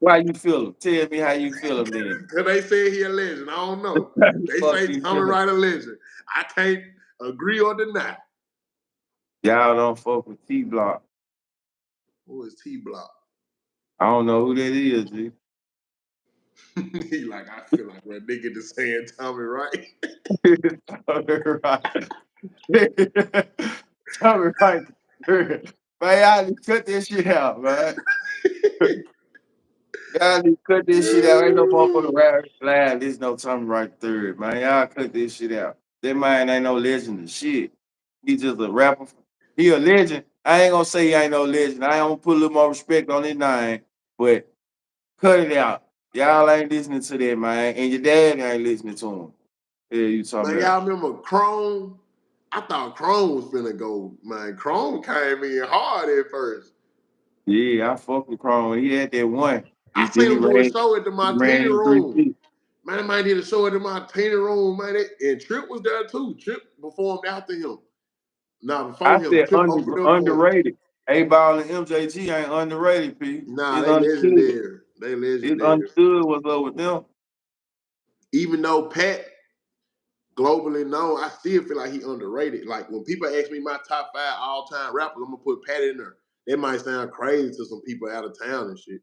Why you feel him? Tell me how you feel him then. Cause they say he a legend. I don't know. They Fuck say you Tommy feel him. Wright a legend. I can't agree or deny. Y'all don't fuck with T Block. Who is T Block? I don't know who that is, G. He like, I feel like when nigga just saying Tommy Wright. Tommy right. Tommy right. Man, y'all need to cut this shit out, man. Y'all need to cut this shit out. Ain't no motherfucking rap live. There's no Tommy right third, man. Y'all cut this shit out. That man ain't no legend of shit. He just a rapper. He a legend. I ain't gonna say he ain't no legend. I ain't gonna put a little more respect on his name, but cut it out. Y'all ain't listening to that, man. And your dad ain't listening to him. Yeah, you talking Man, about. y'all remember Chrome? I thought Chrome was finna go. Man, Chrome came in hard at first. Yeah, I fuck with Chrome. He had that one. I Then seen he him do a ran, show at the he Martini ran three Room. feet. Man, I might did a show at the Martini Room, man. And Trip was there too. Trip performed after him. Nah, I before him. said Trip opened up for him. underrated. A Ball and MJG ain't underrated, P. Nah, It's they understood. legendary. They It's legendary. understood what's up with them. Even though Pat globally known, I still feel like he underrated. Like when people ask me my top 5 all-time rappers, I'm gonna put Pat in there. That might sound crazy to some people out of town and shit.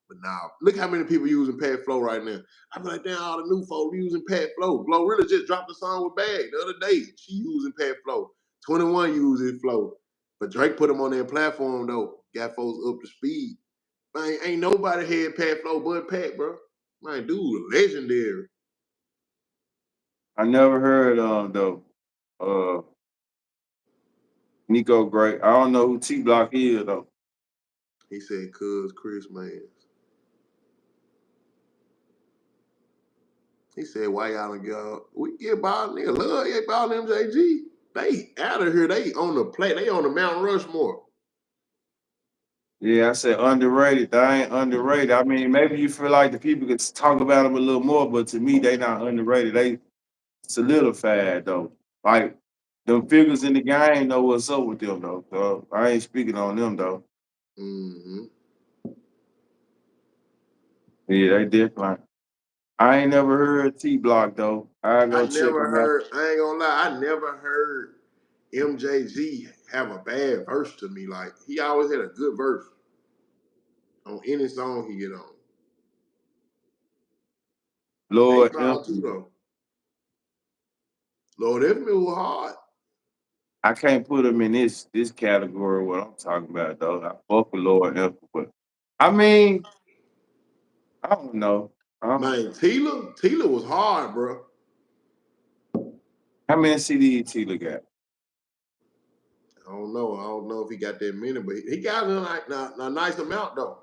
But now, look how many people using Pat Flow right now. I be like, damn, all the new folks using Pat Flow. Flo really just dropped a song with Bag the other day. She using Pat Flow. 21 using Flow. But Drake put him on their platform though. Got folks up to speed. Man, ain't nobody had Pat Flow but Pat, bro. Man, dude, legendary. I never heard though. Nico Great. I don't know who T Block is though. He said, cuz Chris Mans. He said, why y'all don't go? We get ball nigga. Love yeah, ball MJG. They out of here. They on the play. They on the Mount Rushmore. Yeah, I said underrated. They ain't underrated. I mean, maybe you feel like the people could talk about them a little more, but to me, they not underrated. They solidified though. Like them figures in the game know what's up with them though. So I ain't speaking on them though. Mm-hmm. Yeah, they different. I ain't never heard T Block though. I I go check never them out. heard, I ain't gonna lie, I never heard MJG have a bad verse to me. Like, he always had a good verse on any song he get on. They Lord called too, Infamy. though. Lord Infamy was hard. I can't put him in this category. What I'm talking about though. I fuck with Lord Infamy, but I mean, I don't know. Man, Tila was hard, bro. How many CDs Tila got? I don't know. I don't know if he got that many, but he got a nice amount, though.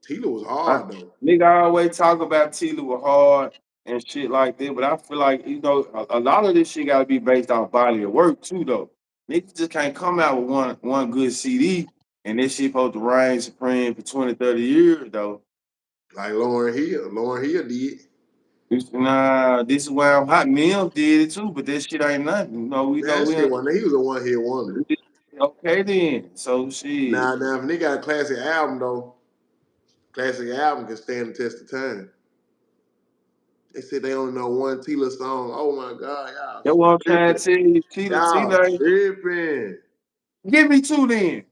Tila was I, hard, though. nigga always talk about Tila was hard and shit like that, but I feel like a lot of this shit got to be based off body of work too, though. Niggas just can't come out with one good CD and this shit supposed to reign supreme for 20, 30 years, though. Like Lauren Hill. Lauren Hill did. Nah, this is where I'm hot. Mims did it too, but this shit ain't nothing. We know That we shit wasn't. He was a one-hit wonder. okay then. So shit. Now, if they got a classic album, though, classic album can stand the test of time. They said they only know one Tila song. Oh my God, y'all That's what I'm trying tripping. to tell you. Y'all Tila, tripping. give me two then.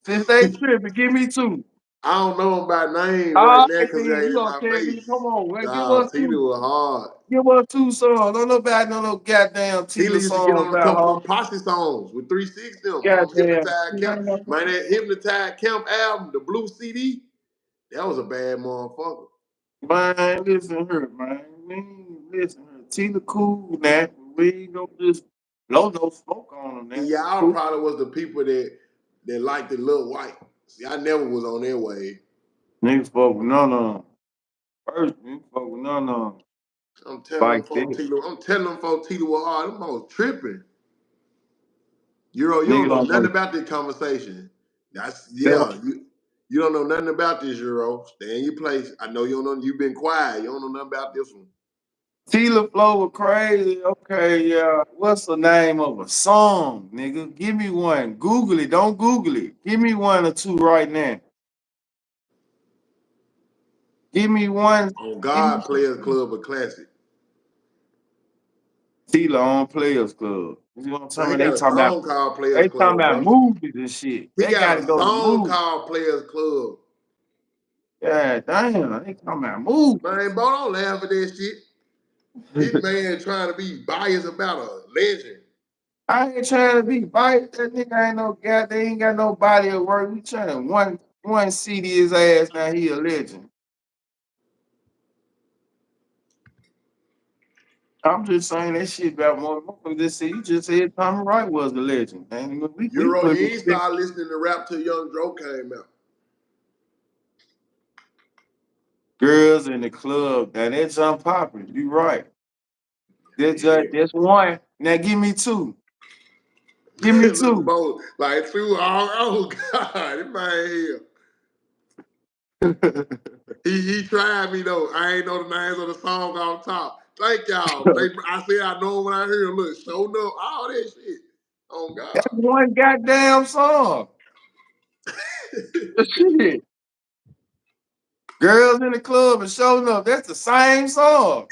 Since they tripping, give me two. I don't know him by name right All now right, because then they ain't you in gonna my tell me? face. Come on, man. Give Nah, us Tila two. was hard. Give us two songs. Don't nobody know no goddamn Tila Tila used to get songs on a about couple her. of them posse songs with 360 them. Goddamn. Hypnotized Camp. Man, that Hypnotized Camp album, the blue CD, that was a bad motherfucker. Man, listen here, man. Listen here. Tila cool now. We ain't gonna just blow no smoke on them See, now. y'all Cool. probably was the people that liked the Lil White. See, I never was on their wave. Niggas fuck with none of them. First, niggas fuck with none of them. I'm telling them Like folks this. Tila. I'm telling them folks Tila was hard. Them folks tripping. You don't Nigga know don't nothing know. about this conversation. That's That what yeah. You don't know nothing about this, Euro. Stay in your place. I know you don't know. You've been quiet. You don't know nothing about this one. Tila flow was crazy. Okay, yeah. What's the name of a song, nigga? Give me one. Google it. Don't Google it. Give me one or two right now. Give me one. On Give me God Players Club, a classic. Tila on Players Club. You know what I'm Man, he talking about? got a song called Players They talking Club, about bro. movies and shit. He They got gotta a go to song movies. called Players Club. Yeah, damn. They talking about movies. Man, bro, don't laugh at that shit. This man trying to be biased about a legend. I ain't trying to be biased. That nigga ain't no guy. They ain't got no body of work. We trying to one CD his ass. Now he a legend. I'm just saying that shit about motherfuckers. Just say you just said Tommy Wright was a legend. And we Euro, put you ain't respect. start listening to rap till Young Dro came out. Girls in the club. Now that's unpopular. You right. Yeah. That's one. Now give me two. Give me Look, two. bro, like two. Oh God, this man here. He tried me though. I ain't know the names of the song off top. Thank y'all. I said I know when I hear him. Look, showing up, all that shit. Oh That's God. one goddamn song. Shit. Girls in the club and showing up. That's the same song.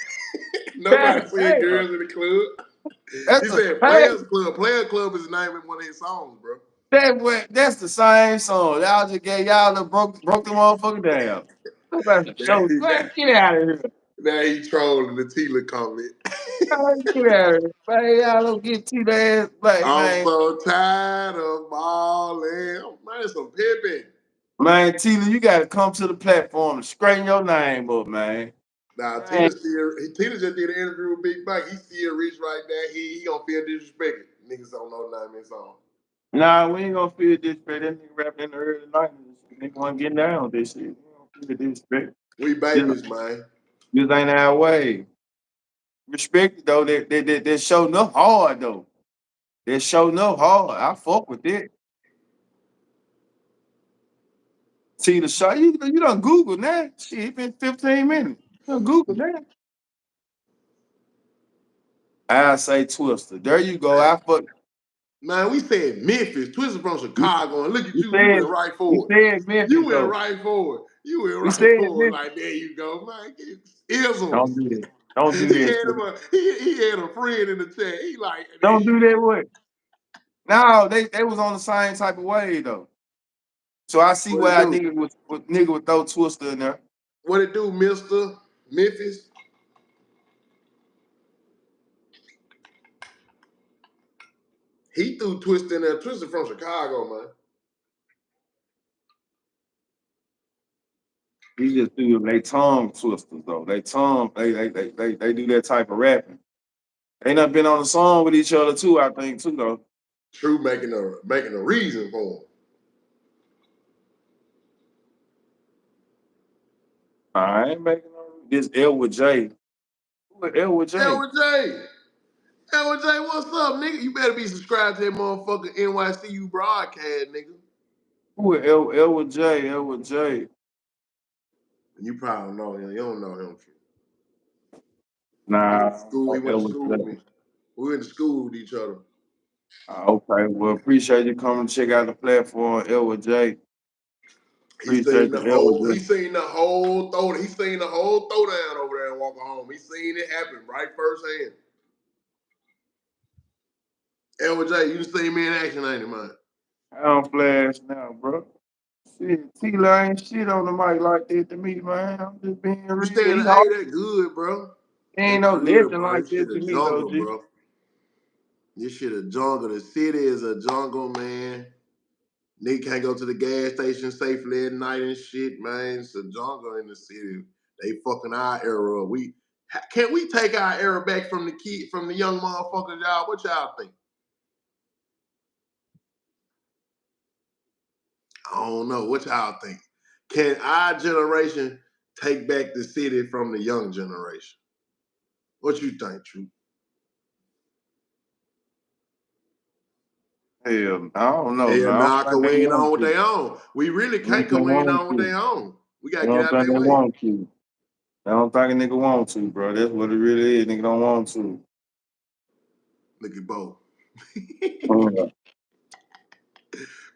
Nobody God said damn. girls in the club. That's He the said same. Players Club. Players Club is the name of one of his songs, bro. That's the same song. Y'all just gave y'all the broke the motherfucker down. Nobody show. Man, get out of here. Now he trolling the Tila comment. Man, get out of here. Man, y'all don't get too ass back, I'm man. so tired of balling. Man, some pimping. Man, Tila, you gotta come to the platform and straighten your name up, man. Nah, Man, Tina just did an interview with Big Mike. He still rich right now. He gonna feel disrespected. Niggas don't know the name of his song. nah, we ain't gonna feel disrespect. That nigga rapping in the early 90s. Nigga wasn't getting down with this shit. We don't feel disrespect. We babies, man. This ain't our way. Respect it though. They show enough hard though. They show enough hard. I fuck with it. See the show. You done Google that. Shit, it been 15 minutes. You done Google that. I say Twister. There you go. I fuck. Man, we said Memphis. Twister from You, Chicago, and look at you you. You said went right you forward. said Memphis You went though. right forward. You went You right said forward. Memphis. Like there you go, man. Isms. Don't do that. Don't do He that had shit. he had a friend in the chat. He like there Don't you do go. that what? No, they was on the same type of way though. So I see What it why a do? nigga would throw Twister in there. What it do, Mister Memphis? He threw Twister in there. Twister from Chicago, man. He just do them. They tongue twisters though. They do that type of rapping. They done been on a song with each other too. I think too though. True making a reason for him. I ain't making no. This L with J. Who with L with J? LJ. LJ, what's up, nigga? You better be subscribed to that motherfucking NYCU broadcast, nigga. Who with L with J? L with J. You probably don't know him. You don't know him. He Nah, went to school. He went L to with school with J. me. We went to school with each other. Okay, well, appreciate you coming to check out the platform, L with J. He seen Appreciate the you, L whole. with He J. seen the whole throw. He seen the whole throwdown over there and walking home. He seen it happen right firsthand. LJ, you seen me in action, ain't it, man? I don't flash now, bro. Shit, T-La ain't shit on the mic like that to me, man. I'm just being You real. staying? He, Hey, that good, bro. ain't That no good, legend bro. like This shit that a to me, though, jungle, G. bro. This shit a jungle. The city is a jungle, man. Nigga can't go to the gas station safely at night and shit, man. It's a jungle in the city. They fucking our era. Can we take our era back from the young motherfuckers, y'all? What y'all think? I don't know. What y'all think? Can our generation take back the city from the young generation? What you think, True? Hell, I don't know, Hell man. I nah, don't cause think we they ain't on want with to. their own. We really I don't can't think they cause we ain't want on with to. their own. We I gotta get don't out think they their way. want to. I don't think a nigga want to, bro. That's what it really is. Nigga don't want to. Look at Bo. Uh,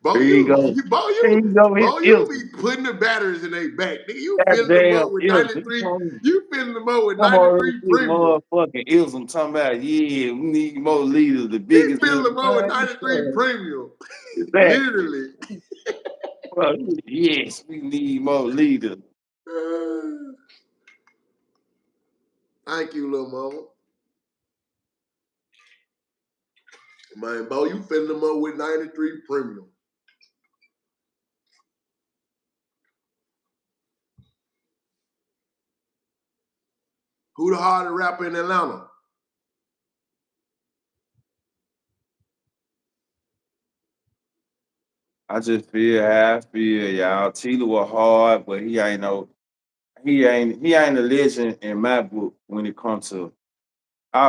Bo, Here you go. Here you go. His you Ilson. be putting the batteries in their back. Nigga, you filling them Goddamn up with Ilson. 93. You filling them up with Come on, 93 this premium. motherfucking Ilson talking about, yeah, we need more leaders, the He biggest filling leader. them up with 93 premium. Exactly. Literally. Well, yes, we need more leaders. Thank you, little mama. Man, Bo, you filling them up with 93 premium. Who the hardest rapper in Atlanta? I just feel how I feel, y'all. Tila was hard, but he ain't a legend in my book when it comes to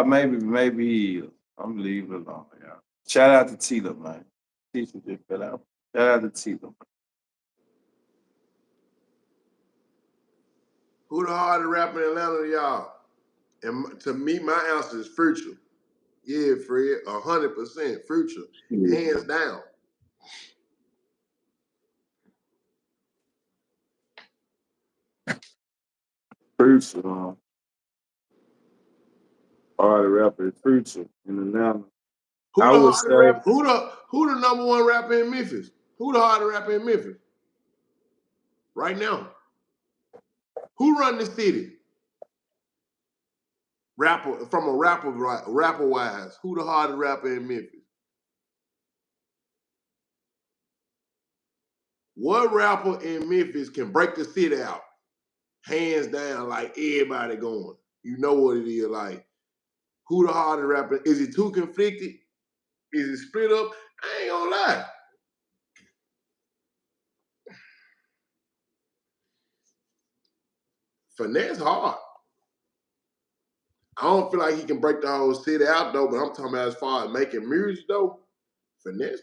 maybe he is. I'm leaving it alone, y'all. Shout out to Tila, man. Teacher just fell out. Shout out to Tila. Who the hardest rapper in Atlanta to y'all? And to me, my answer is Future. Yeah, Fred, 100% Future. Yeah. Hands down. Preacher, all the rapper is Preacher in Atlanta. Who I the would hardest say rapper? Who the number one rapper in Memphis? Who the hardest rapper in Memphis? Right now. Who run the city? Rapper from a rapper wise. Who the hardest rapper in Memphis? What rapper in Memphis can break the city out? Hands down, like everybody going. You know what it is like. Who the hardest rapper? Is it too conflicted? Is it split up? I ain't gonna lie. Finesse hard. I don't feel like he can break the whole city out though, but I'm talking about as far as making music though. Finesse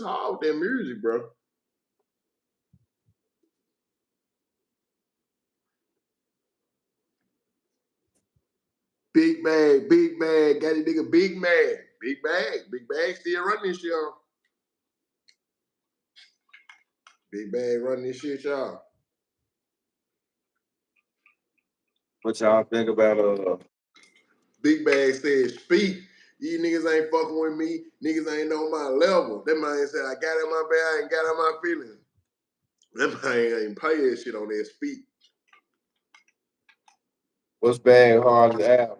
hard with that music, bro. Big bag, got a nigga big bag still running this y'all. Big bag running this shit, y'all. what y'all think about Big bag said, speak. These niggas ain't fucking with me. Niggas ain't on my level. That man said, I got in my bag, I ain't got in my feelings. That man ain't play that shit on that speak. what's bad hard as album?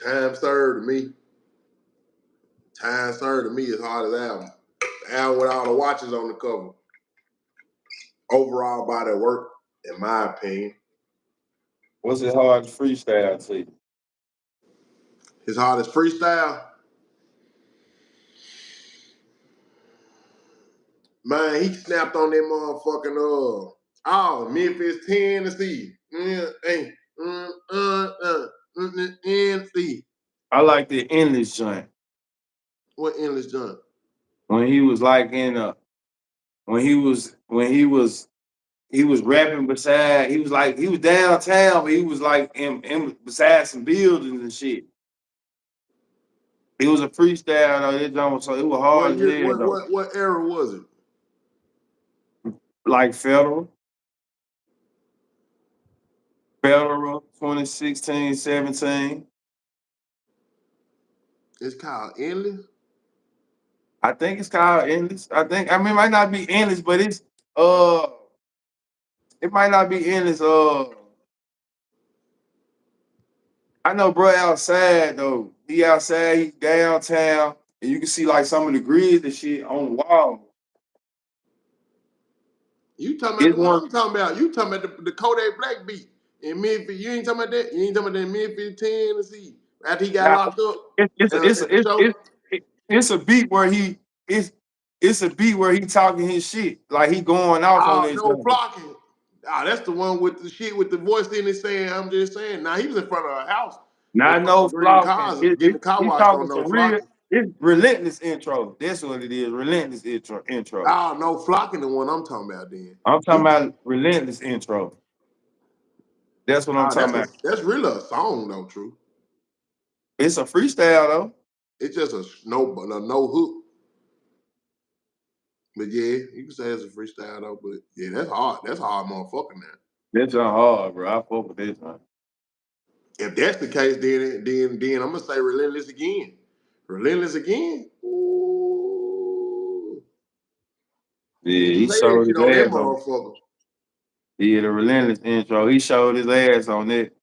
Time served to me. Time served to me is hard as album. The album with all the watches on the cover. Overall body of work, in my opinion. What's it hard to freestyle to you? His hardest freestyle. Man, he snapped on that motherfucking Memphis, Tennessee. Tennessee. I like the endless joint. What endless jump? When he was like in a when he was rapping beside he was downtown, but he was like in beside some buildings and shit. It was a freestyle though, so it was hard What as year? hell though. What era was it? Like Federal 2016, 17. It's called endless. I think it's called endless. It might not be endless, but uh it might not be endless. I know bro outside though. He outside, he downtown, and you can see like some of the grids and shit on the wall. You talking about It's the one one I'm talking about? You talking about the Kodak Black beat in Memphis? You ain't talking about that. You ain't talking about that Memphis, Tennessee. After he got now locked up it's at the show. it's a beat where it's it's a beat where he talking his shit. Like he going off on Oh, this no joint. flocking. Ah, that's the one with the shit with the voice in it saying, I'm just saying. Now he was in front of a house. Not no Motherfuckers green flocking. cars getting the car He washed talking on no some real. flocking. It's relentless intro. That's what it is. Relentless intro. Oh, no flocking the one I'm talking about then. I'm talking about relentless intro. That's what I'm Oh, talking about. that's really a song though, true. It's a freestyle though. It's just a no hook. But yeah, you can say it's a freestyle though. But yeah, that's hard. That's a hard motherfucker now. That's not hard, bro. I fuck with this one. If that's the case, then I'm gonna say relentless again. Relentless again. Ooh. Yeah, You can he say that showed shit his on that ass on. motherfucker. Yeah, the relentless intro. He showed his ass on it.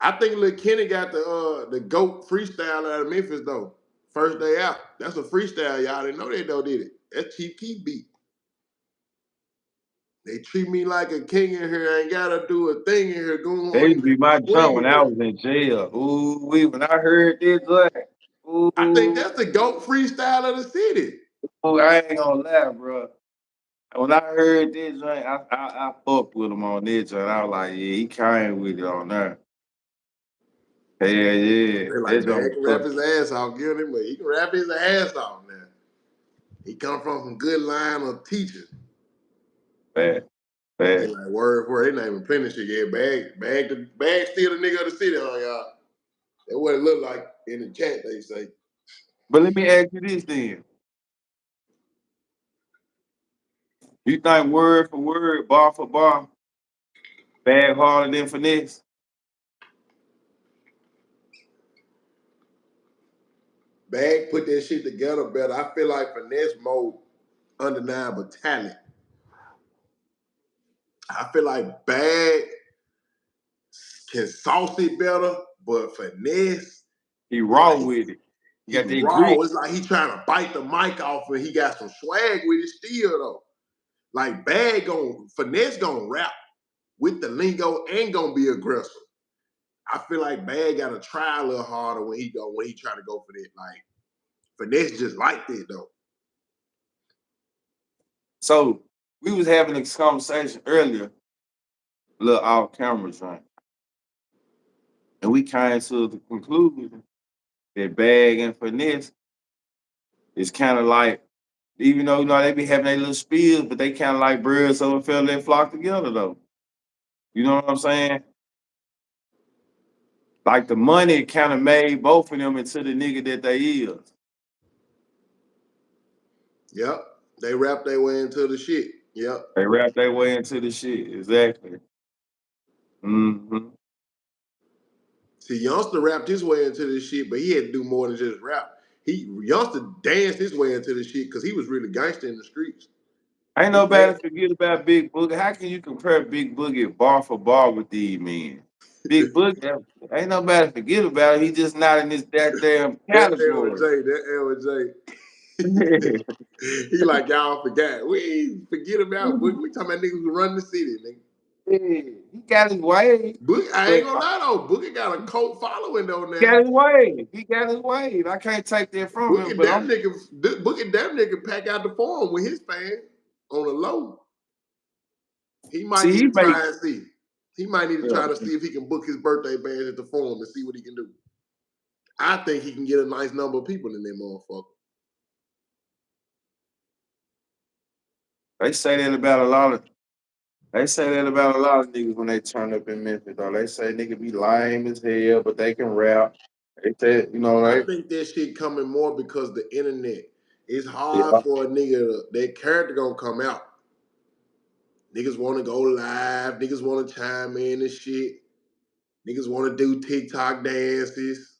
I think Lil Kenny got the GOAT freestyle out of Memphis though. First day out. That's a freestyle. Y'all didn't know that though, did it? That's Chief Keef beat. They treat me like a king in here. I ain't gotta do a thing in here. Going That on used to be my swing jump in when I here. was in jail. Ooh, when I heard this, like, I think ooh, that's the GOAT freestyle of the city. I ain't gonna lie, bro. When I heard this joint, I fucked with him on this joint. I was like, yeah, he came with it on there. Hell yeah. They're like, That man, joint he can rap was his ass off, give him, but he can rap his ass off now. He come from some good line of teachers. bad. They Bad. like word for it. They not even playing this shit yet. Bag still the nigga of the city, huh, y'all? That's what it look like in the chat, they say. But let me ask you this then. You think word for word, bar for bar, bag harder than finesse? Bag put that shit together better. I feel like finesse more undeniable talent. I feel like Bag can sauce it better, but finesse, He raw like with it. He he got that raw. grit. It's like he trying to bite the mic off and he got some swag with it still though. Like Bag finesse gonna rap with the lingo and gonna be aggressive. I feel like Bag gotta try a little harder when he try to go for that. Like finesse just like that though. So we was having this conversation earlier, little off camera joint. And we came to the conclusion that bag and finesse is kind of like, even though they be having their little spills, but they kind of like birds of a feather that flock together though. You know what I'm saying? Like the money kind of made both of them into the nigga that they is. Yep. They rap their way into the shit. Yep. They rap their way into the shit. Exactly. Mm-hmm. See, Youngster rapped his way into this shit, but he had to do more than just rap. Youngster danced his way into the shit because he was really gangster in the streets. Ain't He nobody danced. forget about Big Boogie. How can you compare Big Boogie bar for bar with these men? Big Boogie, ain't nobody forget about it. He just not in this that damn category. That he like, y'all forgot. We ain't forget about Boogie. We talking about niggas who run the city, nigga. He got his way, Boogie, I ain't but gonna lie though. Boogie got a cult following though he now. got his way. He got his way. I can't take that from him. But I'm Boogie damn nigga pack out the forum with his fans on the low. He might see need he to make try and see. He might need to try to see if he can book his birthday band at the forum and see what he can do. I think he can get a nice number of people in there, motherfucker. they say that about a lot of they say that about a lot of niggas when they turn up in Memphis though. They say nigga be lame as hell, but they can rap. They say, I they think that shit coming more because the internet. It's hard yeah. for a nigga that character gonna come out. Niggas want to go live. Niggas want to chime in and shit. Niggas want to do TikTok dances.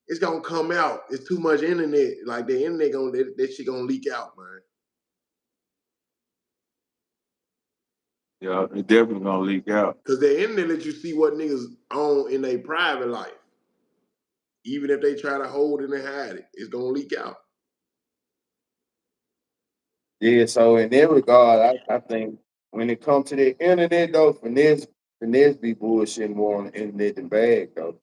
It's gonna come out. It's too much internet. Like the internet that shit gonna leak out, man. Yeah, it definitely gonna leak out. Cause the internet lets you see what niggas own in their private life. Even if they try to hold it and hide it, it's gonna leak out. Yeah, so in that regard, I think when it comes to the internet though, finesse be bullshitting more on the internet than bag though.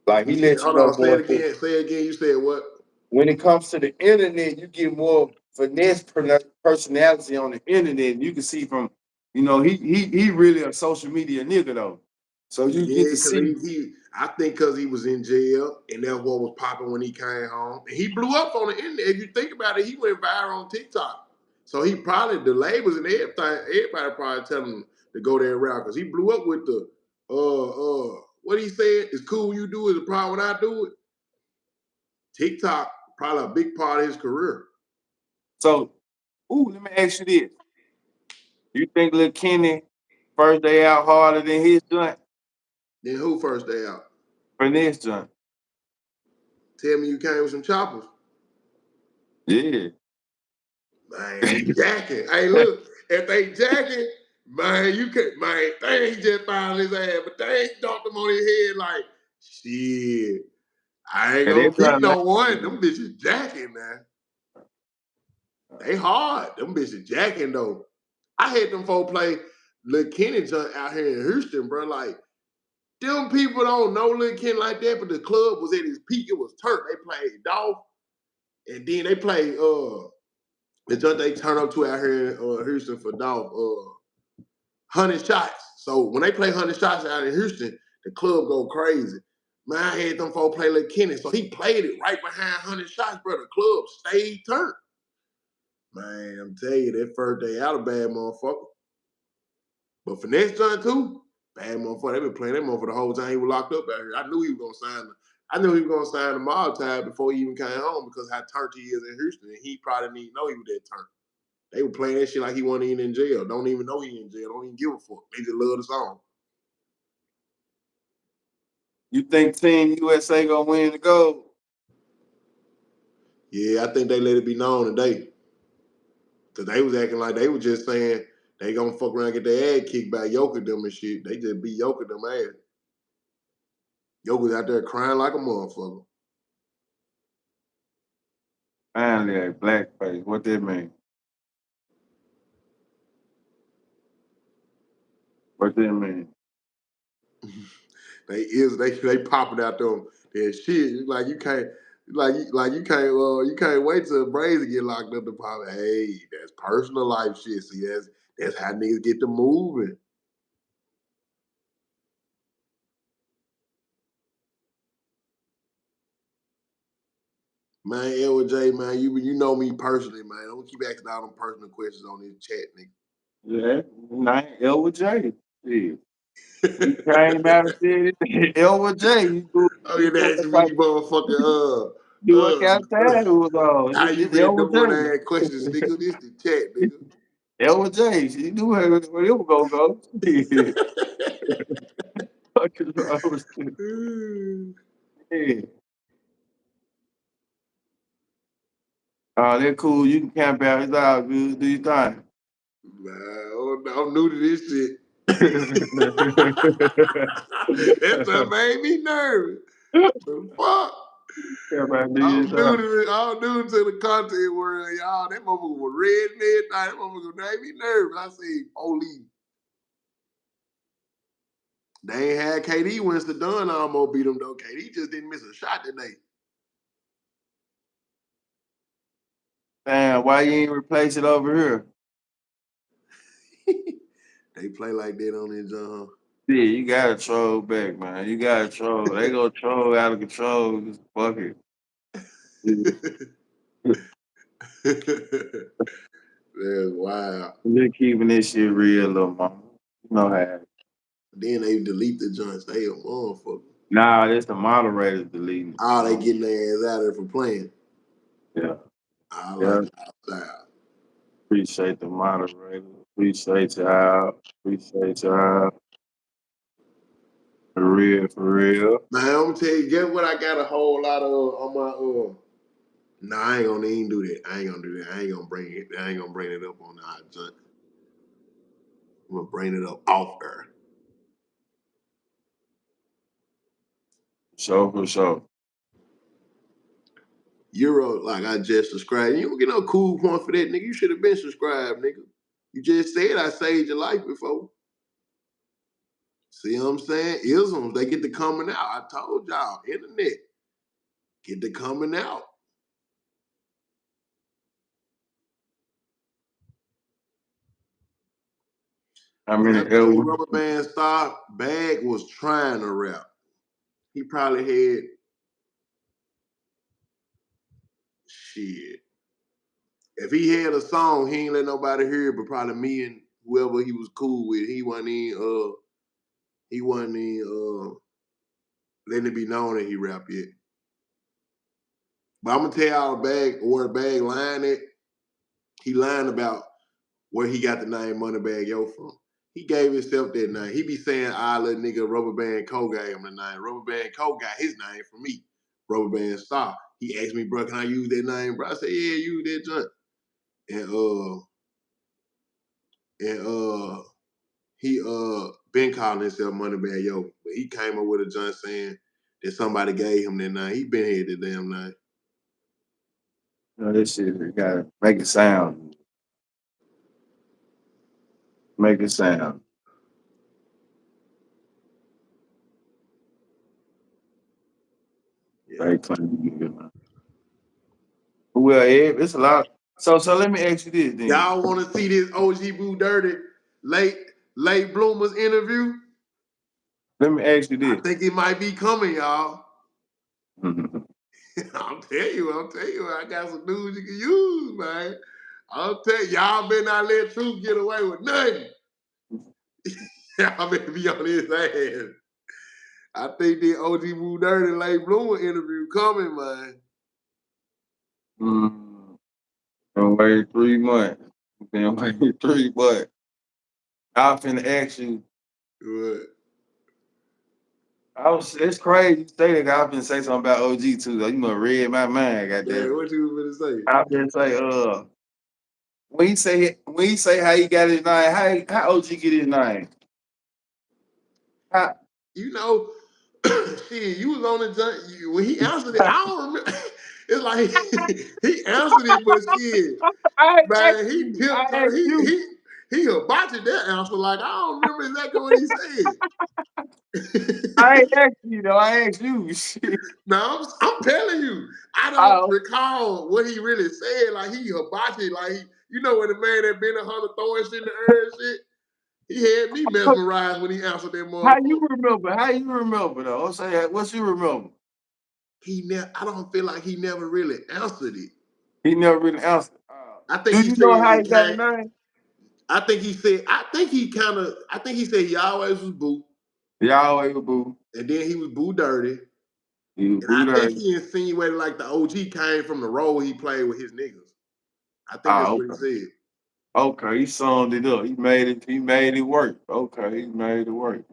Like You he said, let you hold know on, say it more. again. Say it again. You said what? When it comes to the internet, you get more finesse personality on the internet. You can see from, he really a social media nigga though. So you get Yeah, to because see. I think because he was in jail and that's what was popping when he came home. And he blew up on the internet. If you think about it, he went viral on TikTok. So he probably, the labels and everything, everybody probably telling him to go that route because he blew up with the, what he said, it's cool when you do it, it's a problem when I do it. TikTok, probably a big part of his career. So, let me ask you this. You think Lil Kenny first day out harder than his joint? Then who first day out? Finesse joint. Tell me you came with some choppers. Yeah. Man, he jacking. Hey, look, if they jacking, man, you can, man, they ain't just found his ass, but they ain't dumped him on his head like, shit, I ain't And they gonna try pick not no one. Them bitches jacking, man. They hard. Them bitches jacking, though. I had them folk play Lil Kenny junk out here in Houston, bro. Like, them people don't know Lil Kenny like that, but the club was at its peak. It was Turk. They played Dolph, and then they played, the junk they turn up to out here in Houston for Dolph, 100 shots. So when they play 100 shots out in Houston, the club go crazy. Man, I had them folks play Lil Kenny, so he played it right behind 100 shots, bro. The club stayed turned. Man, I'm telling you, that first day out a bad motherfucker. But Finesse John too, bad motherfucker. They been playing that motherfucker the whole time he was locked up out here. I knew he was gonna sign. I knew he was gonna sign the mob tag before he even came home because how turned he is in Houston, and he probably didn't even know he was that turned. They were playing that shit like he wasn't even in jail. Don't even know he in jail. Don't even give a fuck. They just love the song. You think Team USA gonna win the gold? Yeah, I think they let it be known today. Cause they was acting like they was just saying they gonna fuck around and get their ass kicked by Yoka them and shit. They just beat Yoka them ass. Yoka's out there crying like a motherfucker. Finally, a blackface. What that mean? What that mean? They popping out them that shit. Like you can't you can't wait till Brazy get locked up to pop. Hey, that's personal life shit. See, that's how niggas get to moving. Man, LJ, man, you know me personally, man. Don't keep asking all them personal questions on this chat, nigga. Yeah, nine L with J. Yeah. He came out and said it. L with J. Oh, You you're do what asking kind me, motherfucker, do what kind of time it was on. how you It's been L with doing J. that questions, nigga? This the chat, nigga. L with J. She knew where it was gonna go. Yeah. Fucking wrong with you? Yeah. Oh, they're cool. You can camp out. It's all good. Do your thing. Man, I'm new to this shit. That stuff made me nervous. The fuck? Camp out. Do your thing. I'm new to the content world, y'all. That motherfucker was red and everything. That motherfucker made me nervous. I said, holy. They ain't had KD when Sedun almost beat him, though. KD just didn't miss a shot today. Damn, why you ain't replace it over here? They play like that on this John. Yeah, you gotta troll back, man. You gotta troll. They go troll out of control. Just fuck it. That's wild. Just keeping this shit real, little mama. You know how. Then they delete the joints. They a motherfucker. Nah, it's the moderators deleting. Oh, they getting their ass out of there for playing. Yeah. I Yeah. like outside. Appreciate the moderator. Appreciate y'all. Appreciate y'all. For real, for real. Man, I'm gonna tell you, guess what I got a whole lot of on my Nah, I ain't gonna even do that. I ain't gonna do that. I ain't gonna bring it up on the junk. I'm gonna bring it up off her. For sure. Like I just subscribed. You don't get no cool point for that, nigga. You should have been subscribed, nigga. You just said I saved your life before. See what I'm saying? Isms, they get to coming out. I told y'all, internet, get to coming out. How When many that L? nigga Rubber Band Star Bag was trying to rap, he probably had shit. If he had a song, he ain't let nobody hear it, but probably me and whoever he was cool with. He wasn't letting it be known that he rap yet. But I'm gonna tell y'all where the bag line at. He lying about where he got the name Moneybag Yo from. He gave himself that name. He be saying, little nigga Rubber Band Co gave him the name. Rubber Band Co got his name from me. Rubber Band Star. He asked me, bro, can I use that name, bro? I said, yeah, use that joint. And he been calling himself Moneybag Yo, but he came up with a joint saying that somebody gave him that name. He been here the damn name. This shit, you gotta make it sound. Make it sound. Yeah. Very clean. Well, it's a lot. So let me ask you this then. Y'all want to see this OG Boo Dirty late bloomers interview? Let me ask you I this. think it might be coming, y'all. Mhm. I'm telling you, I got some news you can use, man. I'll tell y'all better not let Truth get away with nothing. Y'all better be on his ass. I think the OG Boo Dirty late bloomer interview coming, man. Been waiting 3 months. Been waiting 3 months. I finna ask you. What? It's crazy you say that. I been say something about OG too. Though. You must read my mind, Man, goddamn. what you was gonna say? I been say, when he say how he got his name, how OG get his name? How, You know, shit, you was on the jump when he answered it. I don't remember. It's like he answered it, but shit, I asked man, he you. I tiptoed. asked you. He hibachied that answer. Like I don't remember exactly what he I said. ain't asked you though. I asked you. Shit. No, I'm telling you, I don't Oh, recall what he really said. Like he hibachied, you know when the man that been 100 throwing shit in the air and shit. He had me mesmerized when he answered that how you motherfucker. remember? How you remember though? I'm saying, what you remember? I don't feel like he never really answered it. He never really answered. I think Do he you said know how he it got the came. name? I think he said he always was Boo, Yahweh Boo. and then he was Boo Dirty. He was And Boo I think there. he insinuated like the OG came from the role he played with his niggas. I think that's what he Okay. said. Okay, he summed it up. He made it work. Okay, he made it work.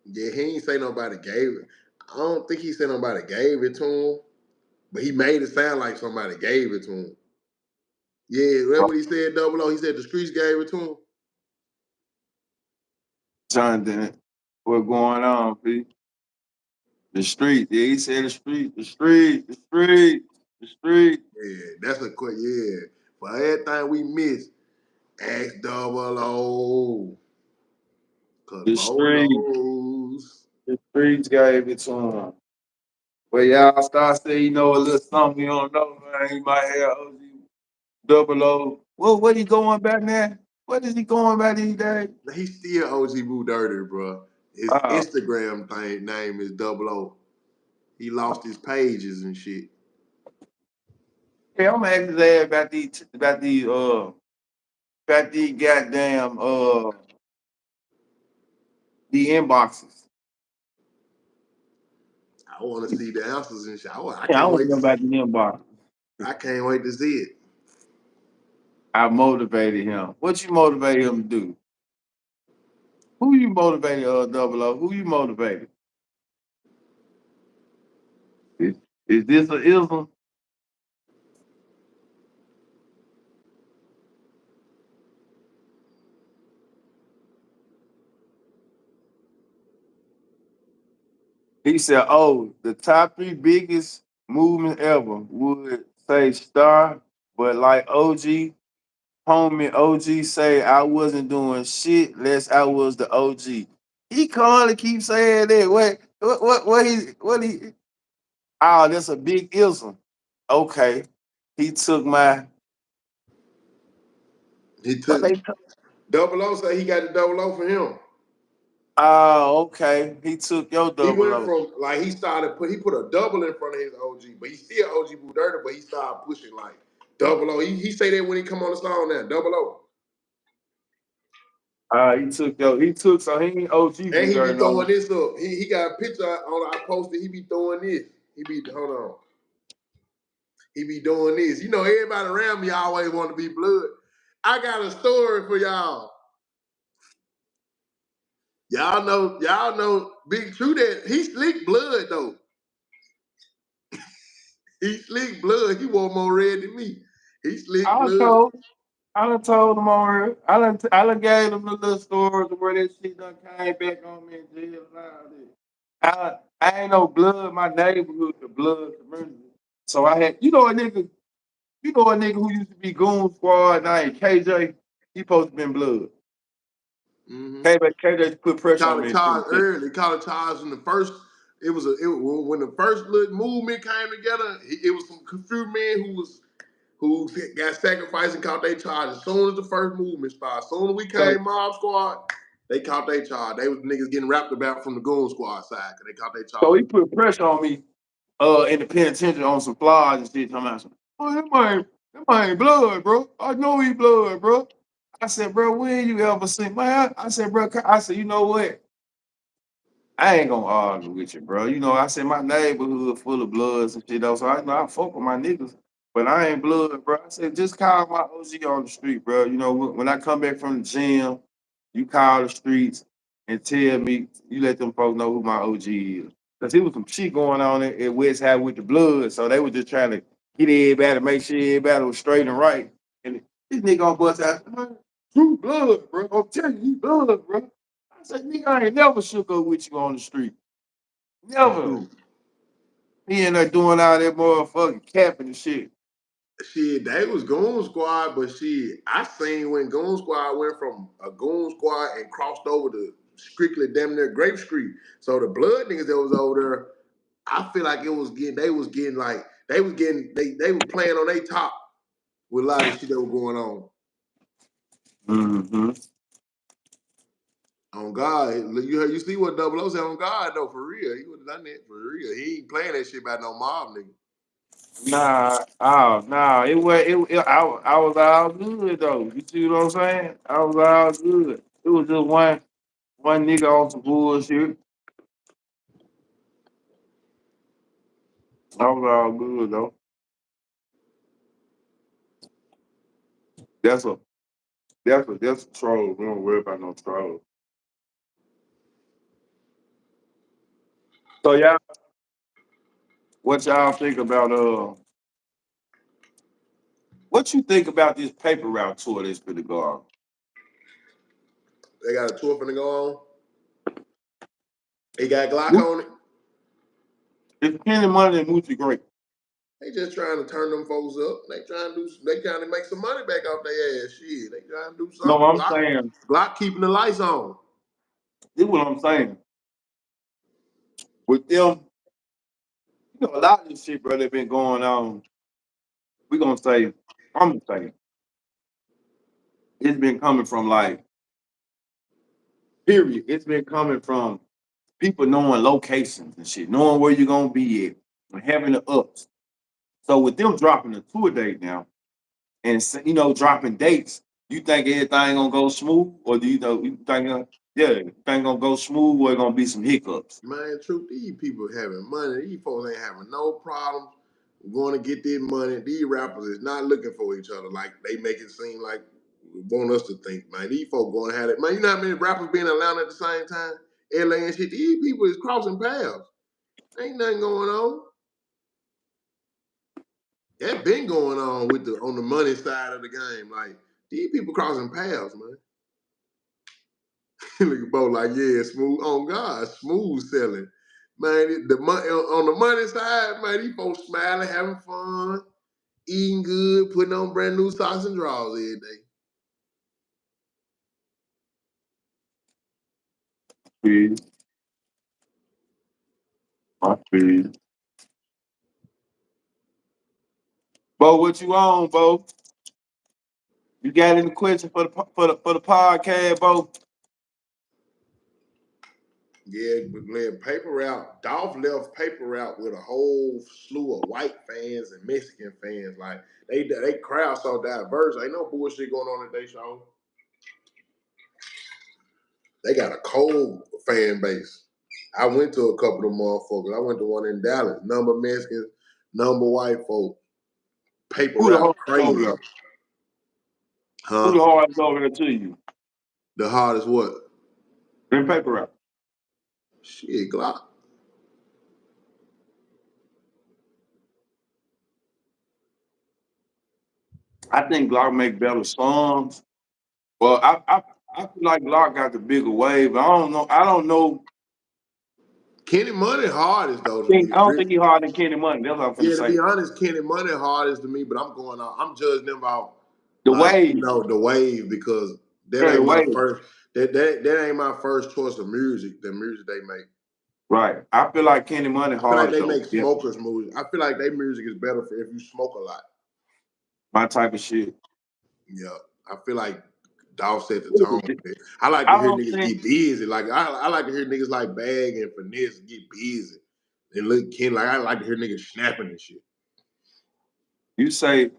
Yeah, he ain't say nobody gave it. I don't think he said nobody gave it to him, but he made it sound like somebody gave it to him. Yeah, that's what he said, Double O. He said the streets gave it to him. Jonathan, what going on, P? The street. Yeah, he said the street, the street, the street, the street. Yeah, that's a quick, yeah. For everything we missed, ask Double O. Cause The Bo street. knows. The streets gave it to him. Well, y'all start saying you know a little something you don't know, man. He might have OG double O. Well, what he going back now? What is he going back these days? He's still OG Boo Dirty, bro. His Oh, Instagram name is Double O. He lost his pages and shit. yeah, I'm gonna ask his ass about these goddamn the inboxes. I want to see the answers and shit. I Yeah, I can't want to wait know to about see. the inboxes. I can't wait to see it. I motivated him. What you motivated him to do? Who you motivated, double O? Who you motivated? Is, is this a ism? He said, "Oh, the top three biggest movement ever would say Star, but like OG, homie OG say I wasn't doing shit unless I was the OG." He calling, keep saying that. What he? Oh, that's a big ism. Okay, he took my He what took they took. Double O said he got the double O for him. Oh, okay. He took your He double went O. from like he put a double in front of his OG, but he still OG Boo Dirty, but he started pushing like double O. He say that when he come on the song now, double O. He took so he ain't OG And Boo he be Dirty no throwing more. this up. He got a picture on I posted. He be throwing this. He be hold on. He be doing this. You know, everybody around me always want to be blood. I got a story for y'all. Y'all know BigTruDat. He slick blood though. He slick blood. He want more red than me. He slick I done blood. told I done told him already. I done gave him the little stories where that shit done came back on me in jail and all that. I ain't no blood, my neighborhood, the blood community. So I had, you know a nigga who used to be Goon Squad named KJ, he supposed to been blood. Mm-hmm. KJ put pressure on Caught a me and charge shit. early. Caught a charge in the first. When the first little movement came together. It was some few men who got sacrificed and caught their charge as soon as the first movement started. As soon as we So, came Mob Squad, they caught their charge. They was niggas getting rapped about from the Goon Squad side because they caught their so charge. he put pressure on me in the penitentiary on some flies and shit. I'm asking, oh, that man ain't blood, bro. I know he blood, bro. I said, bro, when you ever seen man? I said, bro, I said, you know what? I ain't gonna argue with you, bro. You know, I said my neighborhood full of bloods and shit though, so I know I fuck with my niggas, but I ain't blood, bro. I said just call my OG on the street, bro. You know, when I come back from the gym, you call the streets and tell me, you let them folks know who my OG is. Cause there was some shit going on at West High with the blood, so they were just trying to get everybody, make sure everybody was straight and right. And this nigga on bust out, man, true blood, bro. I'm telling you, he blood, bro. I said, nigga, I ain't never shook up with you on the street. Never. He ended up doing all that motherfucking capping and shit. Shit, they was Goon Squad, but shit, I seen when Goon Squad went from a Goon Squad and crossed over to strictly damn near Grape Street. So the blood niggas that was over there, I feel like they was getting they were playing on their top with a lot of shit that was going on. Mm-hmm. On God, you see what Double O said on God though, for real. He would have done that for real. He ain't playing that shit about no mob nigga. Nah. I was all good though. You see what I'm saying? I was all good. It was just one nigga on some bullshit. I was all good though. That's a that's a troll. We don't worry about no troll. So y'all, what y'all think about what you think about this paper route tour that's for the guard? They got a tour finna go on. They got Glock on it. It's Kenny Money and Moochie Great. They just trying to turn them folks up. They trying to make some money back off their ass. Shit. They trying to do No, something. I'm saying, Glock keeping the lights on. this is what I'm saying. With them, a lot of this shit, bro, that been going on. We gonna say, I'm gonna say, it's been coming from like, period. It's been coming from people knowing locations and shit, knowing where you're gonna be at, and having the ups. So with them dropping the tour date now, and dropping dates, you think everything gonna go smooth, or do you think gonna go smooth, or gonna be some hiccups? Man, truth, these people having money. These folks ain't having no problems going to get this money. These rappers is not looking for each other like they make it seem like want us to think, man. These folks going to have it. Man, you know how many rappers being in Atlanta at the same time? LA and shit. These people is crossing paths. Ain't nothing going on. That been going on on the money side of the game. Like, these people crossing paths, man. Look at Bo like, yeah, smooth. Oh God, smooth selling. Man, the money on the money side, man, these folks smiling, having fun, eating good, putting on brand new socks and drawers every day. Feel, I feel. Bo, what you on, Bo? You got any question for the podcast, bro? Yeah, but led paper route. Dolph left paper route with a whole slew of white fans and Mexican fans. Like they crowd so diverse. Ain't no bullshit going on at their show. They got a cold fan base. I went to a couple of them motherfuckers. I went to one in Dallas. Number Mexicans, number white folk. Paper Who the route hardest over crazy. there? Who Huh? the hardest over there to you? The hardest what? In paper route. Shit, Glock. I think Glock make better songs. Well, I feel like Glock got the bigger wave, but I don't know. Kenny Money hardest though to me. I don't think he harder than Kenny Money. That's what I'm finna Yeah, to say. be honest, Kenny Money hardest to me, but I'm going out. I'm judging them out The like, wave. the wave because that Yeah, the ain't my wave. first that ain't my first choice of music, the music they make. Right. I feel like Kenny Money I feel like harder they though. make Yeah. smokers music. I feel like their music is better for if you smoke a lot. My type of shit. Yeah. I feel like Dolph set the tone. I like to I hear don't niggas think get busy. Like I like to hear niggas like Bag and Finesse get busy. And look Ken, like I like to hear niggas snapping and shit. you say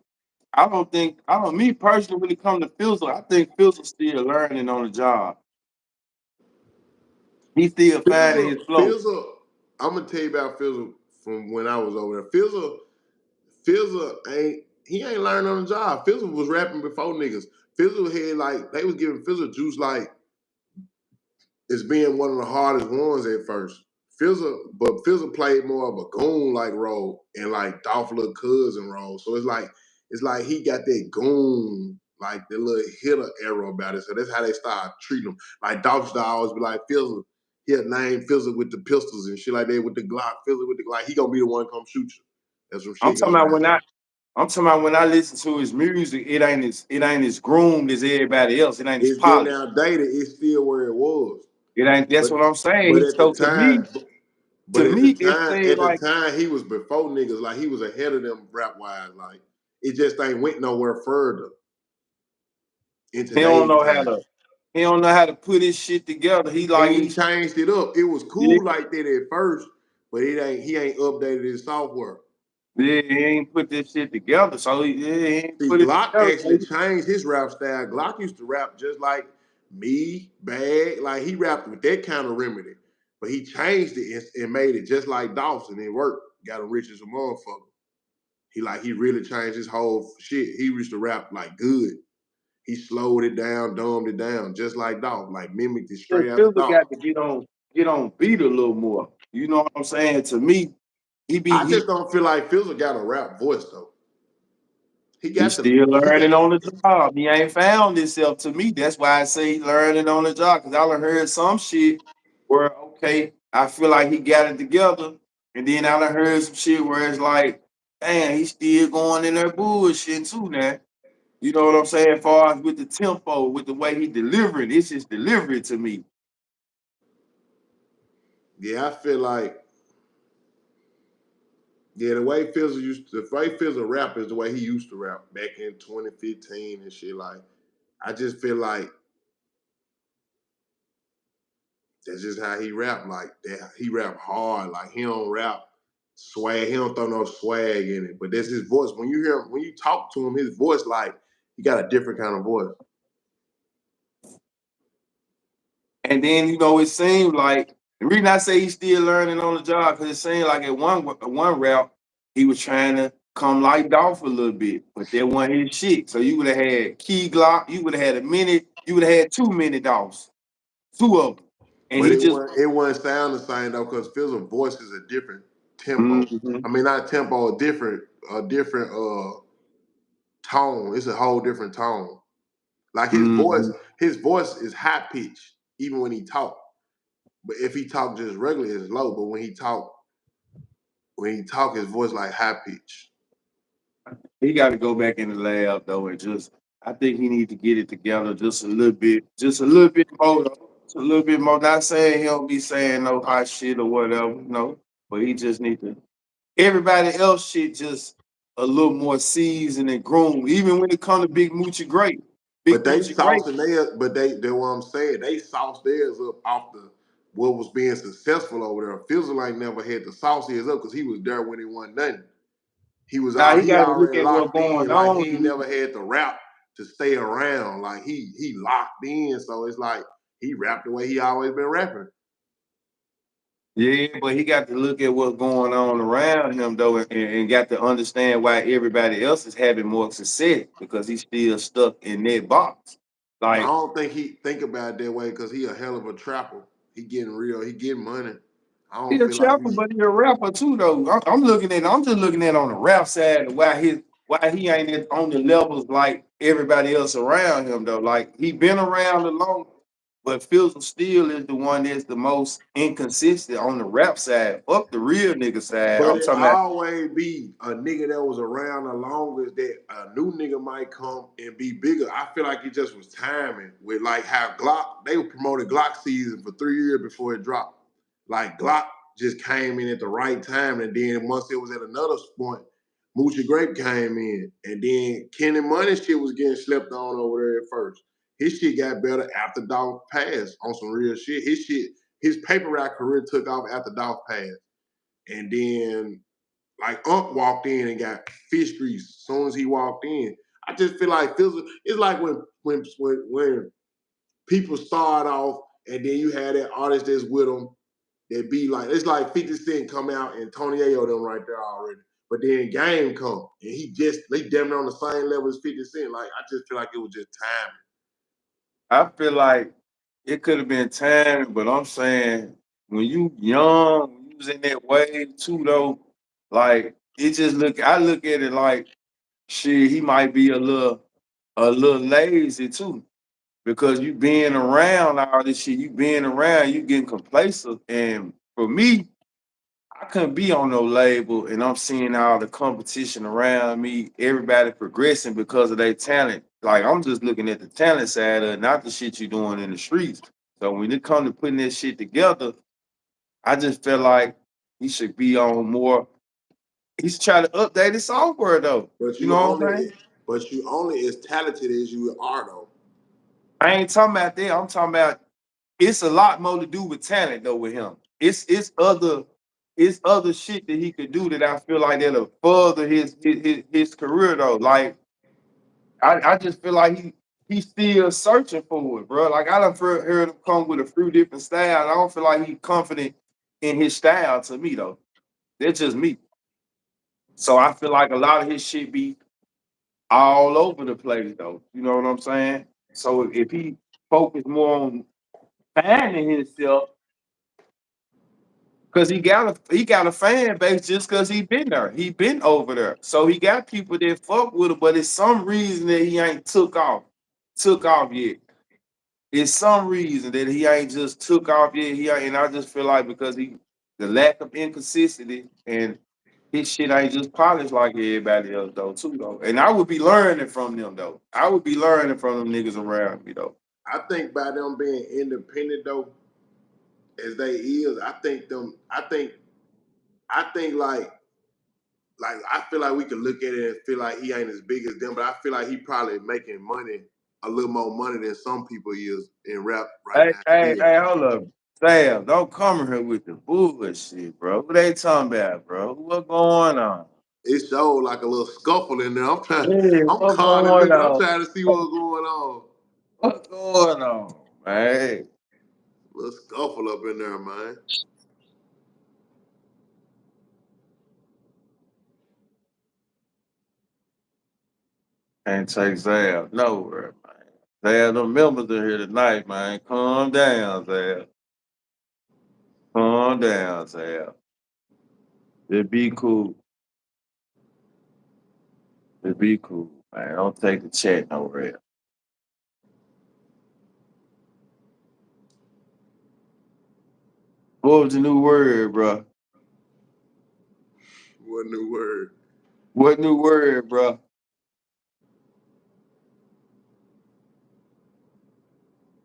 me personally when it comes to Fizzle, I think Fizzle still learning on the job. He still finding his flow. Fizzle, I'm gonna tell you about Fizzle from when I was over there. Fizzle he ain't learning on the job. Fizzle was rapping before niggas. Fizzle had like they was giving Fizzle juice like as being one of the hardest ones at first. Fizzle played more of a goon like role and like Dolph little cousin role. So it's like he got that goon, like the little hitter era about it. So that's how they start treating him. Like Dolph used to always be like Fizzle, he'll name Fizzle with the pistols and shit like that with the Glock. Fizzle with the Glock, he gonna be the one to come shoot you. That's some I'm shit talking going about down. I'm talking about when I listen to his music, it ain't as groomed as everybody else. It ain't as It's been polished. outdated. It's still where it was. It ain't that's But what I'm saying. but He at the so time, to But me it say at the like time, he was before niggas. Like he was ahead of them rap wise. Like it just ain't went nowhere further in he don't today's know how time. to he don't know how to put his shit together. He And like he he's changed it up. It was yeah, cool like that at first, but he ain't updated his software. yeah, he ain't put this shit together. So he ain't See, put it Glock together. actually changed his rap style. Glock used to rap just like me, Bag. Like he rapped with that kind of remedy. But he changed it and made it just like Dawson. It worked. Got him rich as a motherfucker. He really changed his whole shit. He used to rap like good. He slowed it down, dumbed it down, just like Dolph, like mimicked it straight after Fizzle Dolph. got to get on beat a little more. You know what I'm saying? To me, I he just don't feel like Fizzle got a rap voice though. He he's got the still he got learning on the job. He ain't found himself to me. That's why I say he learning on the job. Cause I done heard some shit where okay, I feel like he got it together. And then I done heard some shit where it's like, damn, he's still going in there bullshit too now. You know what I'm saying? As far as with the tempo, with the way he delivering, it's just delivery to me. yeah. I feel like the way the way Fizzle rap is the way he used to rap back in 2015 and shit. Like I just feel like that's just how he rap. Like that, he rap hard. Like he don't rap swag. He don't throw no swag in it. But that's his voice. When you talk to him, his voice like he got a different kind of voice. And then it seemed like the reason I say he's still learning on the job because it seemed like at one route he was trying to come like Dolph a little bit, but that wasn't his shit. So you would have had Key Glock, you would have had you would have had too many Dolphs, two of them, and But he just it wouldn't sound the same though, because Fizzle's voice is a different tempo. mhm, I mean, not tempo, a different tone. It's a whole different tone. Like mhm. his voice is high pitched even when he talk. But if he talk just regular, it's low. But when he talk, his voice like high pitch. He got to go back in the lab though and just. I think he need to get it together just a little bit more, though. Just a little bit more. Not saying he'll be saying no hot shit or whatever, no, but he just need to. Everybody else shit just a little more seasoned and groomed. Even when it comes to Big Moochie Great, Big But they Boosie Great. saucing theirs, but they what I'm saying, they sauced theirs up off the what was being successful over there. Fizzle ain't never had to sauce his up because he was there when it wasn't nothing. He was Now out, he he got to look already at what's locked going in. Like he ain't on. never had to rap to stay around. Like he locked in. So it's like he rapped the way he always been rapping. Yeah, but he got to look at what's going on around him though, and got to understand why everybody else is having more success because he's still stuck in that box. I Like don't think he think about it that way because he a hell of a trapper. He getting real. He getting money. I he don't a feel like trapper, he. but he a rapper too though. I'm just looking at on the rap side of why he ain't on the levels like everybody else around him though. Like he been around a long, but Fizzle still is the one that's the most inconsistent on the rap side. Up the real nigga side. But I'm it talking about always be a nigga that was around the longest that a new nigga might come and be bigger. I feel like it just was timing with like how Glock, they promoted Glock season for 3 years before it dropped. Like Glock just came in at the right time, and then once it was at another point, Moochie Grape came in, and then Kenny Money shit was getting slept on over there at first. His shit got better after Dolph passed on some real shit. His paper route career took off after Dolph passed. And then like Unc walked in and got fish grease as soon as he walked in. I just feel like it's like when people start off and then you had that artist that's with them that be like it's like 50 Cent come out and Tony Ayo them right there already. But then Game come and they damn near on the same level as 50 Cent. Like I just feel like it was just timing. I feel like it could have been time, but I'm saying when you young, when you was in that wave too though, like it just I look at it like shit, he might be a little lazy too. Because you being around all this shit, you being around, you getting complacent. And for me, I couldn't be on no label and I'm seeing all the competition around me, everybody progressing because of their talent. Like I'm just looking at the talent side of it, not the shit you doing in the streets. So when it come to putting this shit together, I just feel like he should be on more. He's trying to update his software though. But You you know what I'm saying? only but you only as talented as you are though. I ain't talking about that. I'm talking about it's a lot more to do with talent though with him. It's other shit that he could do that I feel like that'll further his career though. Like I just feel like he's still searching for it, bro. Like I done heard him come with a few different styles. I don't feel like he's confident in his style to me though. That's just me. So I feel like a lot of his shit be all over the place though. You know what I'm saying? So if he focus more on finding himself because he got a fan base just because he been there. He been over there. So he got people that fuck with him, but it's some reason that he ain't took off yet. It's some reason that he ain't just took off yet. And I just feel like because the lack of inconsistency and his shit ain't just polished like everybody else though, too though. And I would be learning from them though. I would be learning from them niggas around me though. I think by them being independent though, as they is, I think like I feel like we could look at it and feel like he ain't as big as them, but I feel like he probably making money, a little more money than some people is in rap right Hey, now hey, still. hey, hold up. Sam, don't come in here with the bullshit, bro. What they talking about, bro? What going on? It showed like a little scuffle in there. Yeah, I'm what calling going looking, I'm on? trying to see what's going on. What's going on, man? Little scuffle up in there, man. Can't take Sam nowhere, man. Sam, the members are here tonight, man. Calm down, Sam. Calm down, Sam. It be cool. It be cool, man. Don't take the chat nowhere. What was the new word, bro? What new word? What new word, bro?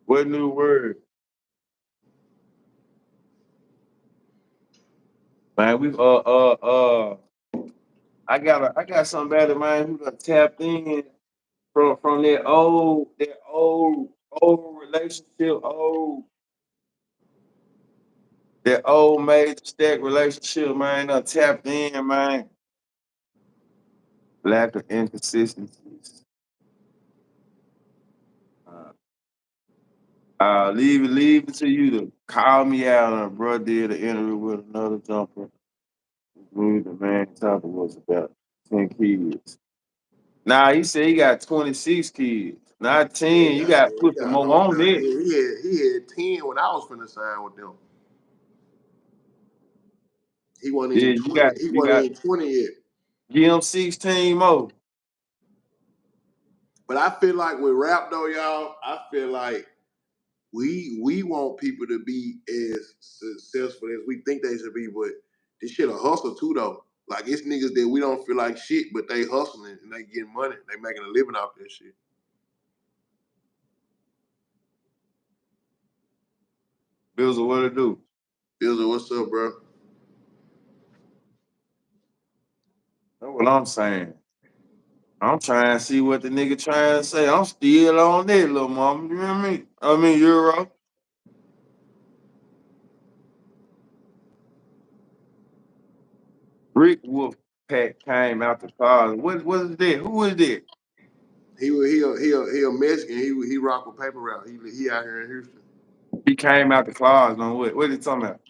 What new word? Man, I got somebody, man, who done tapped in. from that old relationship, that old major stack relationship, man, tapped in, man. Lack of inconsistencies. Uh, leave it to you to call me out on bro did an interview with another jumper. The main topic was about 10 kids. Nah, he said he got 26 kids, not 10. You got to put some more on it. He had 10 when I was finna sign with them. He wasn't Yeah, even you 20. got He you wasn't got even 20 yet. give him 16 more. But I feel like with rap though, y'all, I feel like we want people to be as successful as we think they should be, but this shit a hustle too though. Like it's niggas that we don't feel like shit, but they hustling and they getting money. They making a living off that shit. Bills are what to do. Bills, what's up, bro? That's what I'm saying. I'm trying to see what the nigga trying to say. I'm still on that, little mama. You know what I mean? I mean, Euro. Rick Wolf Pack came out the closet. What is that? Who is that? He a Mexican. He rock with paper route. He out here in Houston. He came out the closet on what? What are you talking about?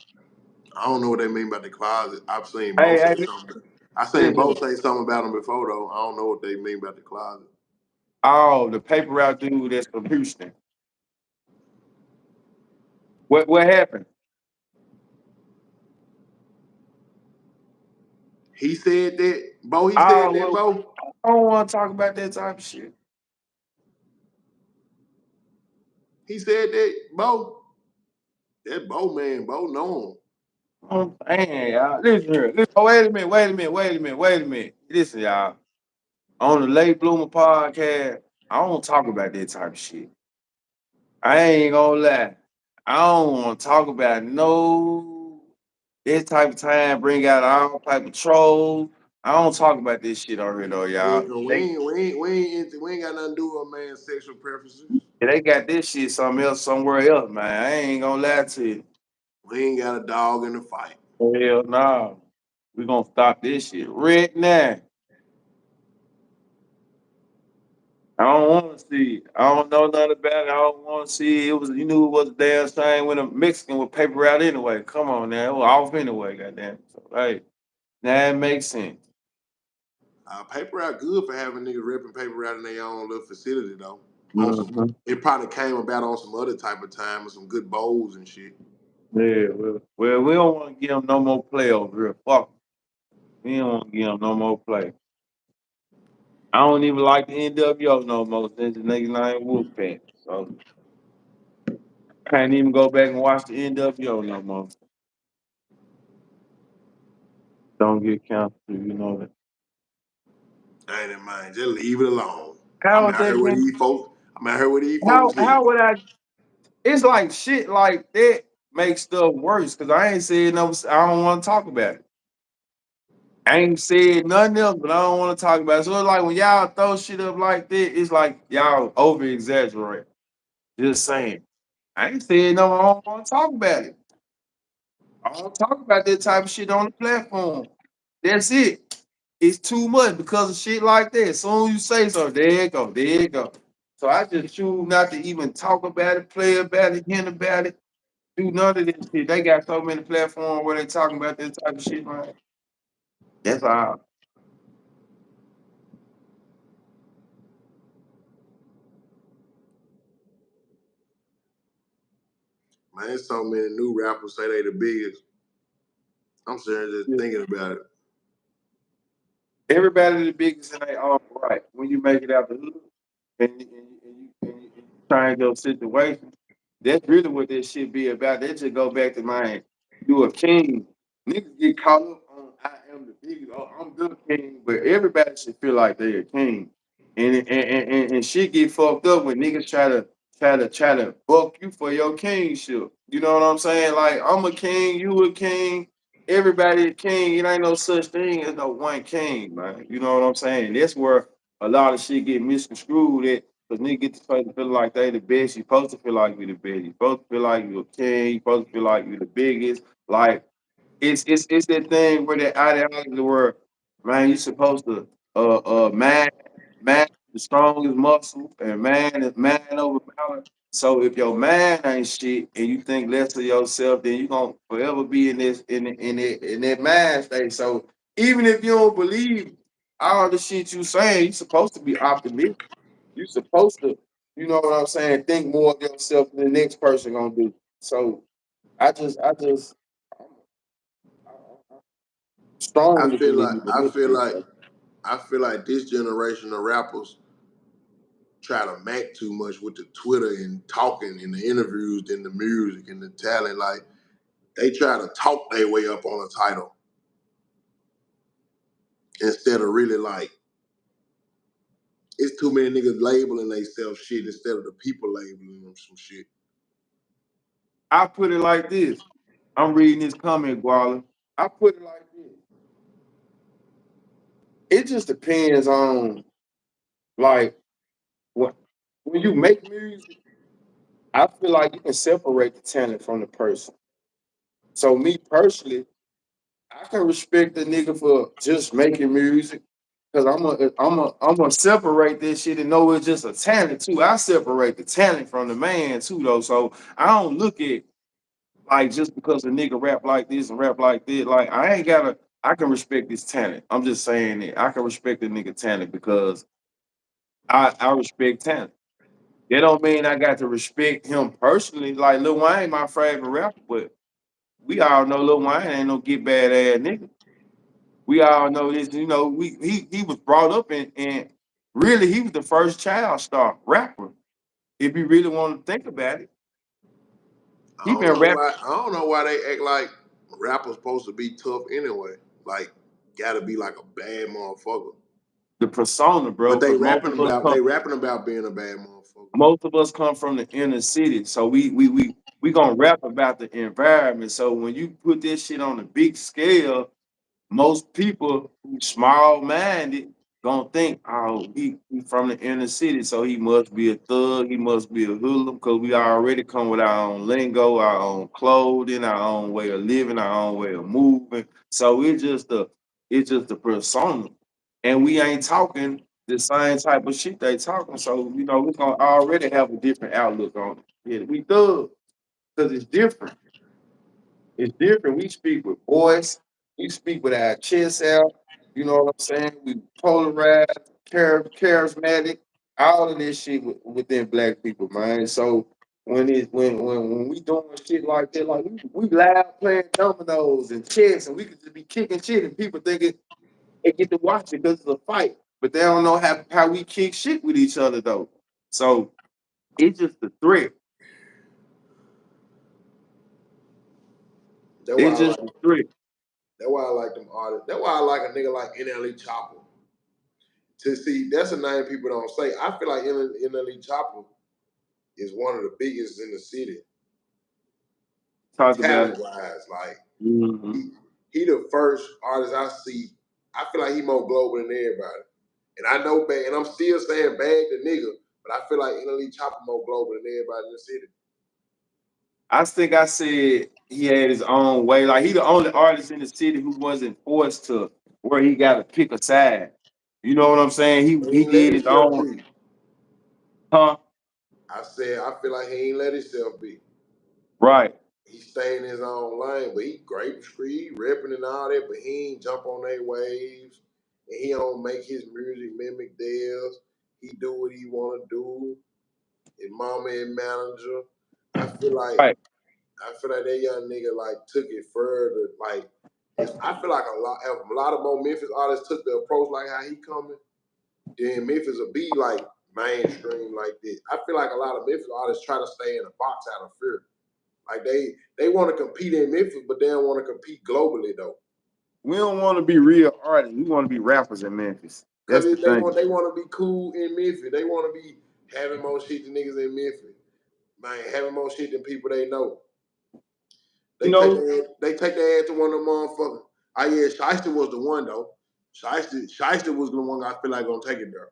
I don't know what they mean by the closet. I've seen Hey, both hey, say something. I seen listen. both say something about him before though. I don't know what they mean by the closet. Oh, the paper route dude that's from Houston. What happened? He said that, Bo. He said Oh, that, well, Bo. I don't want to talk about that type of shit. He said that, Bo. That Bo man, Bo know him. Oh, man, y'all. Listen here. Listen. Oh, wait a minute. Listen, y'all. On the Late Bloomer podcast, I don't talk about that type of shit. I ain't gonna lie. I don't want to talk about no this type of time, bring out all type of trolls. I don't talk about this shit on here though, Yeah, y'all. 'cause we ain't got nothing to do with man's sexual preferences. They got this shit something else somewhere else, man. I ain't gonna lie to you. We ain't got a dog in the fight. Hell no. We gonna stop this shit right now. I don't want to see it. I don't know nothing about it. I don't want to see it. It was, you knew it was a damn shame when a Mexican was paper out anyway. Come on now. It was off anyway, goddamn. So, hey, now it makes sense. Paper route good for having niggas ripping paper route in their own little facility though. On some, Mhm. it probably came about on some other type of time with some good bowls and shit. Yeah, well, we don't want to give them no more play over here. Fuck 'em. We don't want to give them no more play. I don't even like the NWO no more since the nigga name Wolfpack. So can't even go back and watch the NWO no more. Don't get canceled, you know that. I ain't in mind. Just leave it alone. I'm How would out they here with get? these folks. I'm out here with these How folks. how would I? It's like shit like that makes stuff worse because I ain't said no. I don't want to talk about it. I ain't said nothing else, but I don't want to talk about it. So it's like when y'all throw shit up like that, it's like y'all over exaggerate. Just saying. I ain't said no. I don't want to talk about it. I don't talk about that type of shit on the platform. That's it. It's too much because of shit like that. As soon as you say so, there you go, there you go. So I just choose not to even talk about it, play about it, hint about it, do none of this shit. They got so many platforms where they talking about this type of shit, man. That's all. Man, there's so many new rappers say they the biggest. I'm sitting just thinking about it. Everybody the biggest in their own right. When you make it out the hood and you change your situation, that's really what this shit be about. They just go back to mine. You a king. Niggas get caught up on I am the biggest. Oh, I'm the king, but everybody should feel like they a king. And shit get fucked up when niggas try to buck you for your kingship. You know what I'm saying? Like I'm a king, you a king, everybody a king. It ain't no such thing as no one king, man. You know what I'm saying? That's where a lot of shit get misconstrued that because niggas get to feel like they the best. You supposed to feel like you the best. You supposed to feel like you a king. You supposed to feel like you the biggest. Like it's that thing where that ideology where man you supposed to man the strongest muscle and man is man over matter. So if your man ain't shit and you think less of yourself, then you gonna forever be in this in that man state. So even if you don't believe all the shit you saying, you supposed to be optimistic. You supposed to, you know what I'm saying, think more of yourself than the next person gonna do. So I just I strongly feel believe like in this shit, bro. I feel like this generation of rappers try to make too much with the Twitter and talking and the interviews and the music and the talent. Like they try to talk their way up on a title instead of really like it's too many niggas labeling themselves shit instead of the people labeling them some shit. I put it like this. I'm reading this comment, Guala. I put it like this. It just depends on like what when you make music, I feel like you can separate the talent from the person. So me personally, I can respect the nigga for just making music. Cause I'm gonna separate this shit and know it's just a talent too. I separate the talent from the man too though. So I don't look at like just because a nigga rap like this and rap like this, like I ain't gotta I can respect his talent. I'm just saying that I can respect the nigga talent because I respect talent. That don't mean I got to respect him personally. Like Lil Wayne, my favorite rapper, but we all know Lil Wayne ain't no get bad ass nigga. We all know this, you know, he was brought up in really he was the first child star rapper. If you really want to think about it. I He don't been know rapping why. I don't know why they act like rappers supposed to be tough anyway. Like, gotta be like a bad motherfucker. the persona, bro, But because they rapping about being a bad motherfucker. most of us come from the inner city. So we gonna rap about the environment. So when you put this shit on a big scale, most people who small minded gonna think, oh, he from the inner city, so he must be a thug, he must be a hoodlum, because we already come with our own lingo, our own clothing, our own way of living, our own way of moving. So it's just the persona. And we ain't talking the same type of shit they talking. So, we're gonna already have a different outlook on it. Yeah, we do, because it's different. It's different. We speak with voice. We speak with our chest out. You know what I'm saying? We polarized, charismatic, all of this shit within black people, man. So when we doing shit like that, like we loud playing dominoes and chess, and we could just be kicking shit, and people thinking they get to watch it because it's a fight, but they don't know how we kick shit with each other though. So it's just a threat. That's why It's I just like. a threat. That's why I like them artists. That's why I like a nigga like NLE Chopper. To see, that's a name people don't say. I feel like NLE Chopper is one of the biggest in the city, Talk about talent it. wise. Like Mhm. he the first artist I see. I feel like he more global than everybody. And I know bad, and I'm still saying bad the nigga, but I feel like NLE Chopper more global than everybody in the city. I think I said he had his own way. Like he the only artist in the city who wasn't forced to where he got to pick a side. You know what I'm saying? He He ain't let did his himself own, be. huh? I said I feel like he ain't let himself be. Right. He stay in his own lane, but he grape street, ripping and all that, but he ain't jump on their waves. And he don't make his music mimic theirs. He do what he wanna do. His mama and manager. I feel like Right. I feel like that young nigga like took it further. Like I feel like a lot of more Memphis artists took the approach like how he coming. Then Memphis will be like mainstream like this. I feel like a lot of Memphis artists try to stay in a box out of fear. Like they want to compete in Memphis, but they don't want to compete globally though. We don't want to be real artists. We want to be rappers in Memphis. Cause That's the they thing. want to be cool in Memphis. They want to be having more shit than niggas in Memphis. Man, having more shit than people they know. You They take know, their ass to one of them motherfuckers. Yeah, Shiesty was the one though. Shiesty was the one I feel like gonna take it there.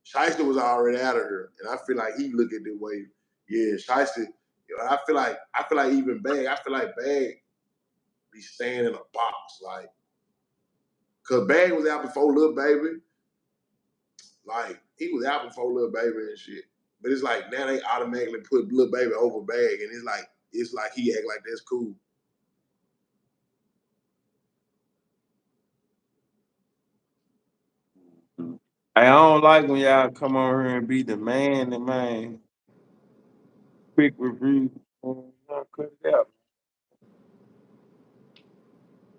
Shiesty was already out of here, and I feel like he look at the way, yeah, Shiesty. I feel like even Bag. I feel like Bag be staying in a box, like, cause Bag was out before Lil Baby. Like, he was out before Lil Baby and shit. But it's like now they automatically put Lil Baby over Bag, and it's like he act like that's cool. I don't like when y'all come on here and be the man. Quick review. Cut it out.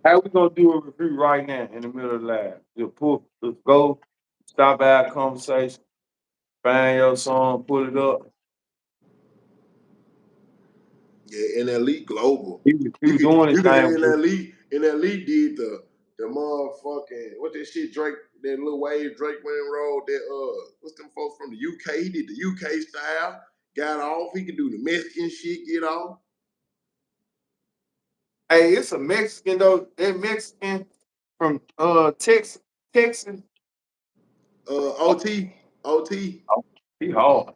How we gonna do a review right now in the middle of the live? Let's go, stop our conversation, find your song, pull it up. Yeah, NLE Global. He was doing his You can say thing. NLE did the motherfucking what that shit Drake, that Lil Wayne Drake went and rolled that what's them folks from the UK? He did the UK style, got off. He could do the Mexican shit, get off. Hey, it's a Mexican though. That Mexican from Texas. OT, OT, Oh, he hard.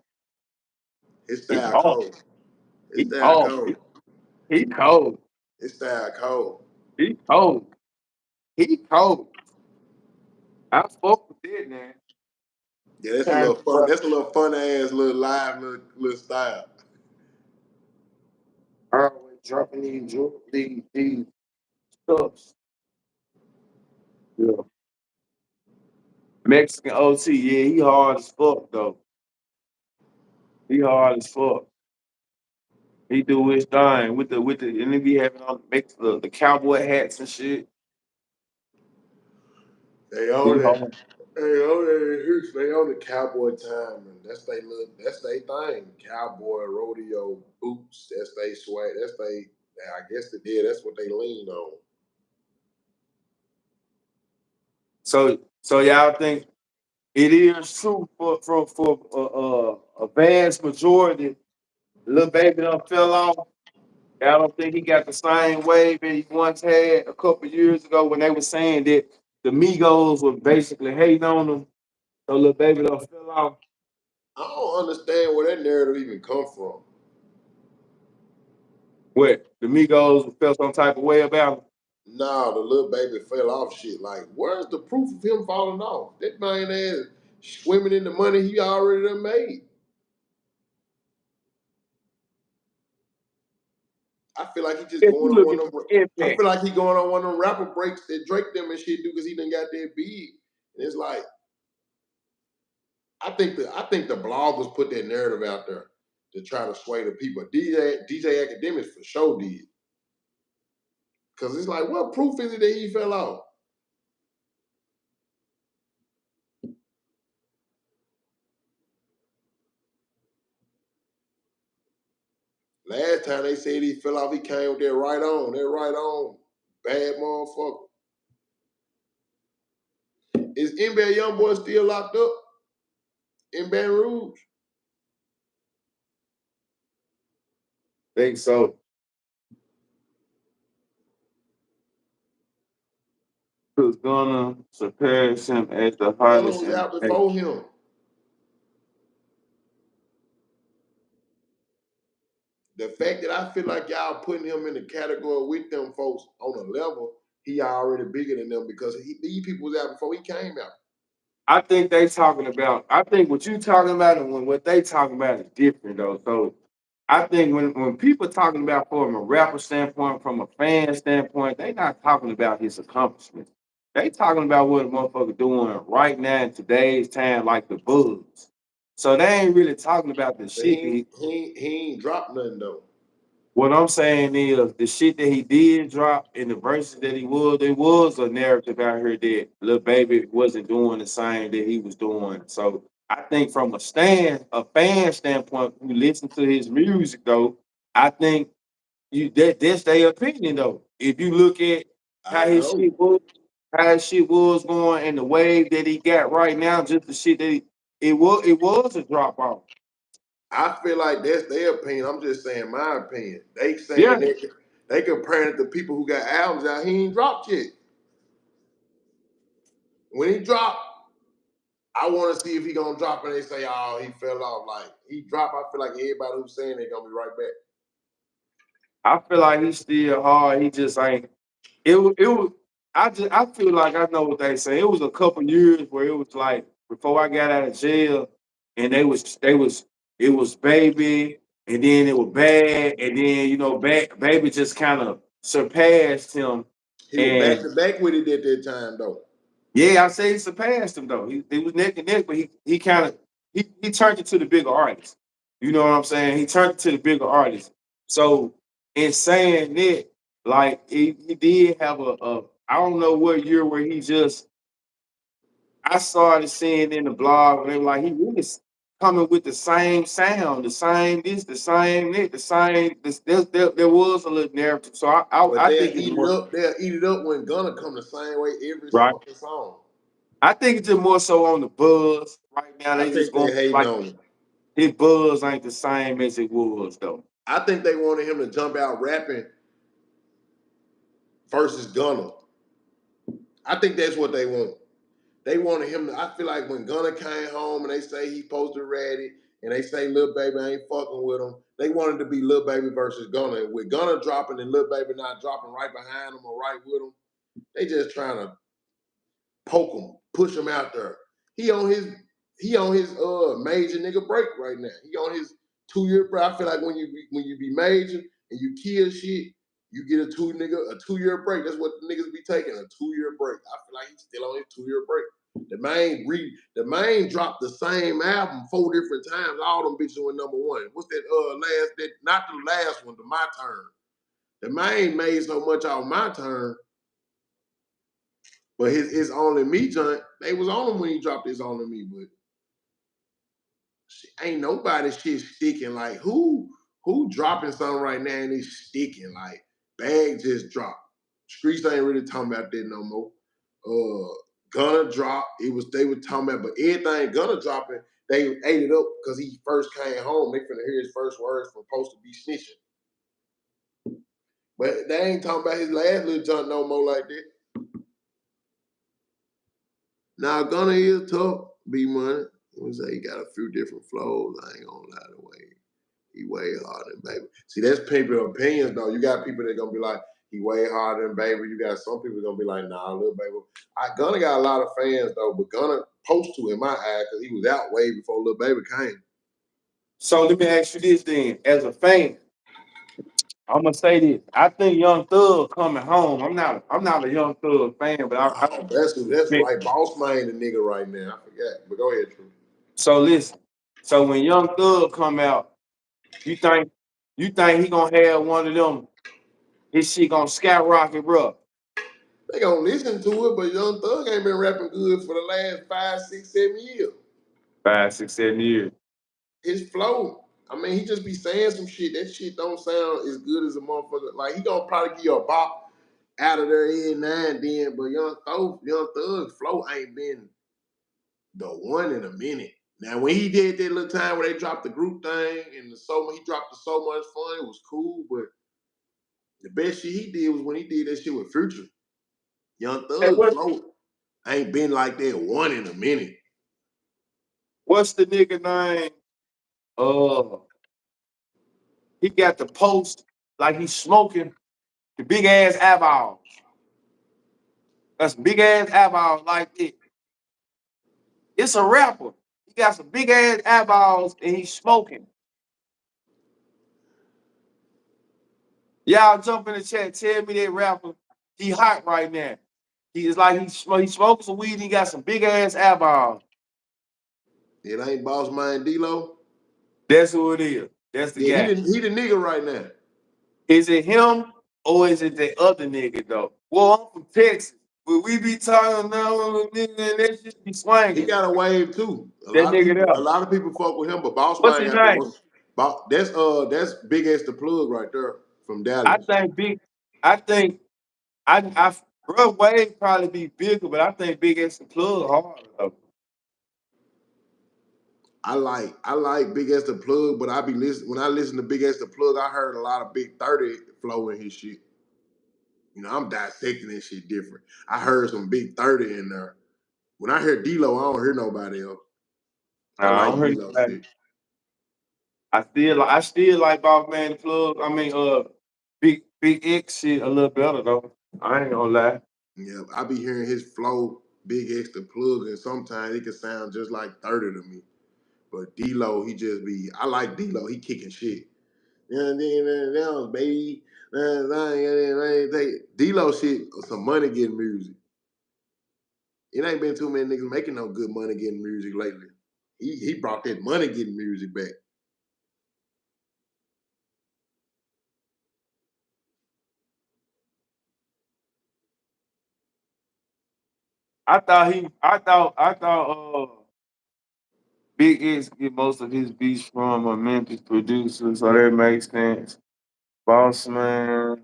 his He style hard. cold. His He style hard. cold. He cold. His style cold. He cold. He cold. I fuck with that, man. Yeah, that's a Time little to fun. That's a little fun ass little live little style. always dropping these stuffs. Yeah. Mexican OT, yeah, he hard as fuck though. He hard as fuck. He do his thing with the and he be having on the cowboy hats and shit. They He own it. hard. They own the cowboy time, and that's they thing. Cowboy rodeo boots. That's they swag. That's they. I guess they did. That's what they lean on. So y'all think it is true for a vast majority. Lil Baby done fell off. I don't think he got the same wave that he once had a couple years ago when they were saying that the Migos were basically hating on him. So Lil Baby done fell off. I don't understand where that narrative even come from. What? The Migos felt some type of way about him. Nah, the little baby fell off shit. Like, where's the proof of him falling off? That man ass swimming in the money he already done made. I feel like he just If going you on look one at of them. the I impact, feel like he going on one of them rapper breaks that Drake them and shit do because he done got that big. And it's like, I think the bloggers put that narrative out there to try to sway the people. DJ Academics for sure did. Cause it's like, what proof is it that he fell off? Last time they said he fell off, he came with that right on, bad motherfucker. Is NBA Youngboy still locked up in Baton Rouge? think so. Who's gonna surpass him as the Gunna hottest was in out the nation? before him. The fact that I feel like y'all putting him in the category with them folks on a level, he already bigger than them because these people was out before he came out. I think they talking about. I think what you talking about and what they talking about is different though. So I think when people talking about from a rapper standpoint, from a fan standpoint, they not talking about his accomplishments. They talking about what a motherfucker doing right now in today's time, like the buzz. So they ain't really talking about the But shit that he ain't dropped nothing though. what I'm saying is the shit that he did drop in the verses that he was, there was a narrative out here that Lil Baby wasn't doing the same that he was doing. So I think from a fan standpoint, who listen to his music though, I think that's their opinion though. If you look at I how his know. shit was, how his shit was going and the wave that he got right now, just the shit that it was a drop off. I feel like that's their opinion. I'm just saying my opinion. They Yeah. saying they comparing it to people who got albums out. He ain't dropped yet. When he dropped, I want to see if he gonna drop and they say, oh, he fell off. Like he dropped, I feel like everybody who's saying they gonna be right back. I feel like he's still hard. He just ain't. It was. I feel like I know what they say. It was a couple years where it was like before I got out of jail, and it was baby, and then it was bad, and then baby just kind of surpassed him, He was back and to back with it at that time though. yeah, I say he surpassed him though. He was neck and neck, but he kind of he turned it to the bigger artist. You know what I'm saying? He turned it to the bigger artist. So in saying that, like he did have a I don't know what year where he just I started seeing in the blog and they were like he really coming with the same sound, the same this, the same that, the same this. There was a little narrative. So But I they'll think it's eat it more up. They'll eat it up when Gunna come the same way every right. fucking song. I think it's just more so on the buzz right now. I They just think they going hating like on him. his buzz ain't the same as it was though. I think they wanted him to jump out rapping versus Gunna. I think that's what they want. They wanted him to. I feel like when Gunna came home and they say he posted Reddit and they say Lil Baby ain't fucking with him, they wanted to be Lil Baby versus Gunna. And with Gunna dropping and Lil Baby not dropping right behind him or right with him, they just trying to poke him, push him out there. He on his major nigga break right now. He on his 2-year break. I feel like when you be major and you kill shit, you get a 2-year break. That's what the niggas be taking, a 2-year break. I feel like he's still on his 2-year break. The main dropped the same album 4 different times. All them bitches went #1. What's that not the last one, the My Turn. The main made so much off My Turn, but his Only Me joint, they was on him when he dropped his Only Me, but shit, ain't nobody shit sticking. Like who dropping something right now and it's sticking? Like Bag just dropped. Streets ain't really talking about that no more. Gunna dropped. They were talking about, but everything Gunna dropping, they ate it up because he first came home. They finna hear his first words from Supposed to Be Snitching. But they ain't talking about his last little junk no more like that. Now Gunna is tough, B Money. I say he got a few different flows. I ain't gonna lie, the way he way harder than Baby. See, that's people opinions though. You got people that gonna be like, he way harder than Baby. You got some people gonna be like, nah, Lil Baby. Gunna got a lot of fans though, but Gunna supposed to in my eye because he was out way before Lil Baby came. So let me ask you this then, as a fan, I'm gonna say this. I think Young Thug coming home. I'm not a Young Thug fan, but I Oh, that's right. Boss Man the nigga right now. I forgot. But go ahead, True. so listen. So when Young Thug come out, you think he gonna have one of them? His shit gonna skyrocket, bro. They gonna listen to it, but Young Thug ain't been rapping good for the last 5, 6, 7 years. 5, 6, 7 years. His flow, I mean, he just be saying some shit. That shit don't sound as good as a motherfucker. Like he gonna probably give you a bop out of there in 9 then, but Young Thug's flow ain't been the one in a minute. Now when he did that little time where they dropped the group thing and he dropped the So Much Fun, it was cool, but the best shit he did was when he did that shit with Future. Young Hey, Thug flow ain't been like that one in a minute. what's the nigga name? Uh, he got the post like he's smoking the big ass eyeballs. That's big ass eyeballs like it. It's a rapper. He got some big ass eyeballs and he's smoking. Y'all jump in the chat. Tell me that rapper. He hot right now. He is like he smoking some weed. And he got some big ass eyeballs. It ain't Boss Man D-Lo. That's who it is. That's the Yeah, guy. he the nigga right now. Is it him or is it the other nigga though? Well, I'm from Texas, but we be talking now and that shit be He swinging. got a wave too. That nigga A there. lot of people fuck with him, but Boss What's Man his got the name? most. That's Big As the Plug right there from I Dallas. think big. I think I bro Wade probably be bigger, but I think Big X the plug harder though. I like Big As the Plug, but when I listen to Big As the Plug, I heard a lot of Big 30 flow in his shit. You know, I'm dissecting this shit different. I heard some Big 30 in there. When I hear D-Lo, I don't hear nobody else. I I like don't hear D-Lo that. shit. I still like Boss Man the Plug. I mean, Big X shit a little better though. I ain't gonna lie. Yeah, I be hearing his flow, Big X the Plug, and sometimes it can sound just like 30 to me. But D-Lo, he just be, I like D-Lo, he kicking shit. Baby. D-Lo shit, some money getting music. It ain't been too many niggas making no good money getting music lately. He brought that money getting music back. I thought Big X get most of his beats from a Memphis producer, so that makes sense. Boss Man,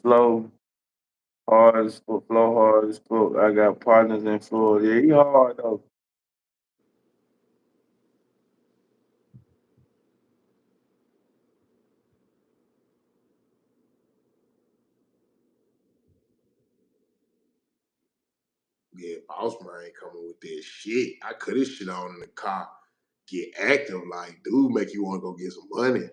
slow, hard as fuck, flow hard as fuck. I got partners in Florida. Yeah, he hard though. Yeah, Boss Man ain't coming with that shit. I cut his shit on in the car, get active, like, dude, make you want to go get some money.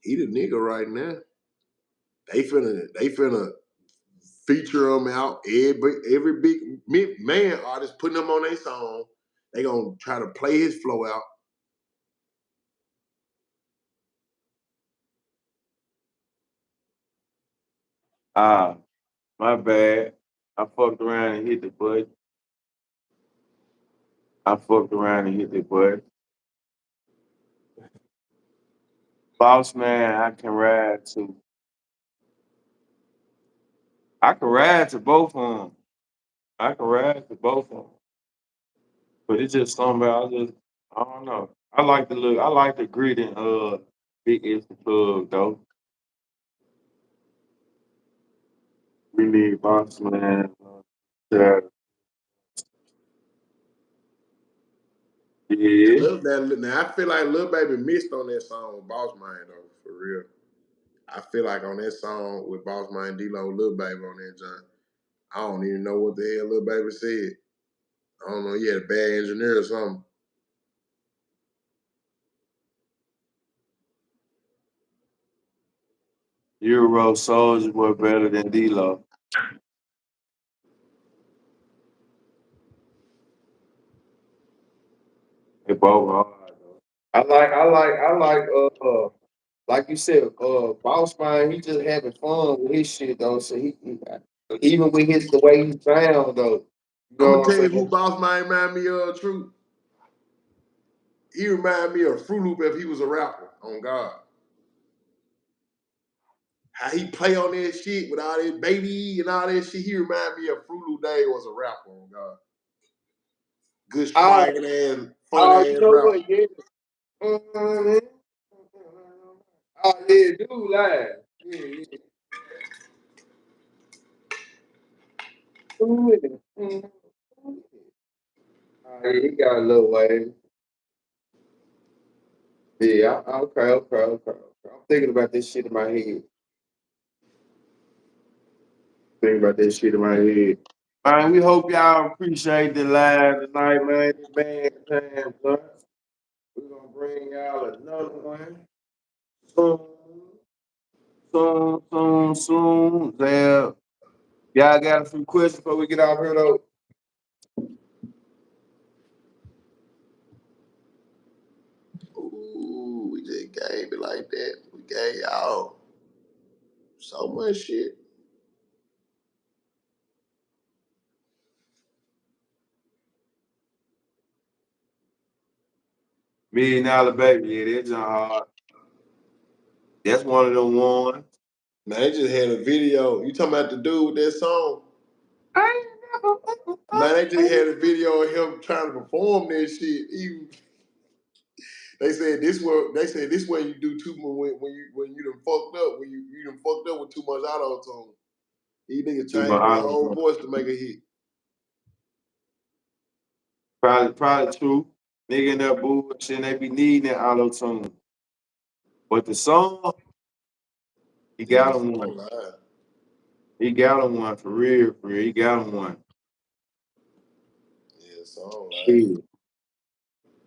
He the nigga right now. They finna feature him out. Every big man artist putting him on their song. They gonna try to play his flow out. Ah, my bad. I fucked around and hit the button. I fucked around and hit the button. Boss Man, I can ride to. I can ride to both of them. I can ride to both of them. But it's just something about I don't know. I like the look. I like the grit and Big is the plug though. We need Boss Man. Yeah. Yeah. Now I feel like Lil Baby missed on that song with Boss Man though, for real. I feel like on that song with Boss Man, D-Lo, Lil Baby on that joint, I don't even know what the hell Lil Baby said. I don't know. He had a bad engineer or something. Euro Soldier were better than D-Lo. They both hard though. Like you said, Boss Man, he just having fun with his shit though. So even with his the way he sound though, you I'm know gonna what tell I'm you who saying? Boss Man remind me of, True. He remind me of Fruit Loop if he was a rapper, on God. How he play on that shit with all that baby and all that shit, he remind me of Fruit Loop Day was a rapper, on God. Good Oh, swagging ass, fun oh, you ass know rapper. what? Yeah. Mhm. Oh yeah, dude, lie. Yeah, yeah. Who is it? Mhm. Oh, yeah, he got a little way. Yeah, okay. I'm thinking about this shit in my head. Thinking about this shit in my head. Man, we hope y'all appreciate the live tonight, man. Man, time, son. We're gonna bring y'all another one soon, soon. There. Y'all got a few questions before we get out here, though. Ooh, we just gave it like that. We gave y'all so much shit. $1 million baby, yeah, that's hard. That's one of them ones. Man, they just had a video. You talking about the dude with that song? Man, they just had a video of him trying to perform that shit. They said this way you do too much when you done fucked up, when you done fucked up with too much auto tune. These niggas Too much changed their auto whole tune. voice to make a hit. Probably true. Nigga in that bullshit, they be needing that auto tune. But the song, he Yeah, got it's him one. online. He got him one for real, for real. He got him one. Yeah, it's online. Yeah.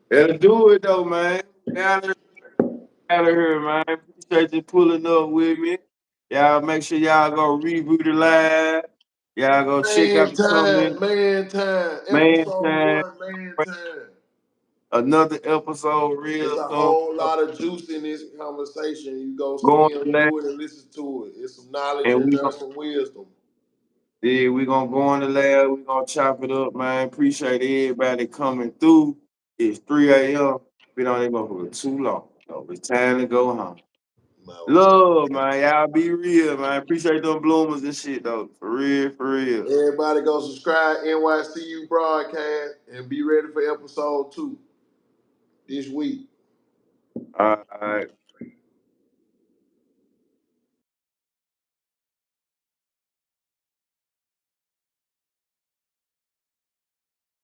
That'll do it though, man. Out of here, man. Appreciate you pulling up with me. Y'all make sure y'all go review the live. Y'all go check out Man the comment. time, man time. Man Episode time. 1, man time. Another episode, It's real a stuff. whole lot of juice in this conversation. You go Going skim live. through it and listen to it. It's some knowledge And and there's some wisdom. we gonna go on the lab. We gonna chop it up, man. Appreciate everybody coming through. It's 3 a.m. Been on that motherfucker too long. So it's time to go home. Love, man. Y'all be real, man. Appreciate them bloomers and shit, though. For real, for real. Everybody go subscribe NYCU broadcast and be ready for episode 2 this week. All right.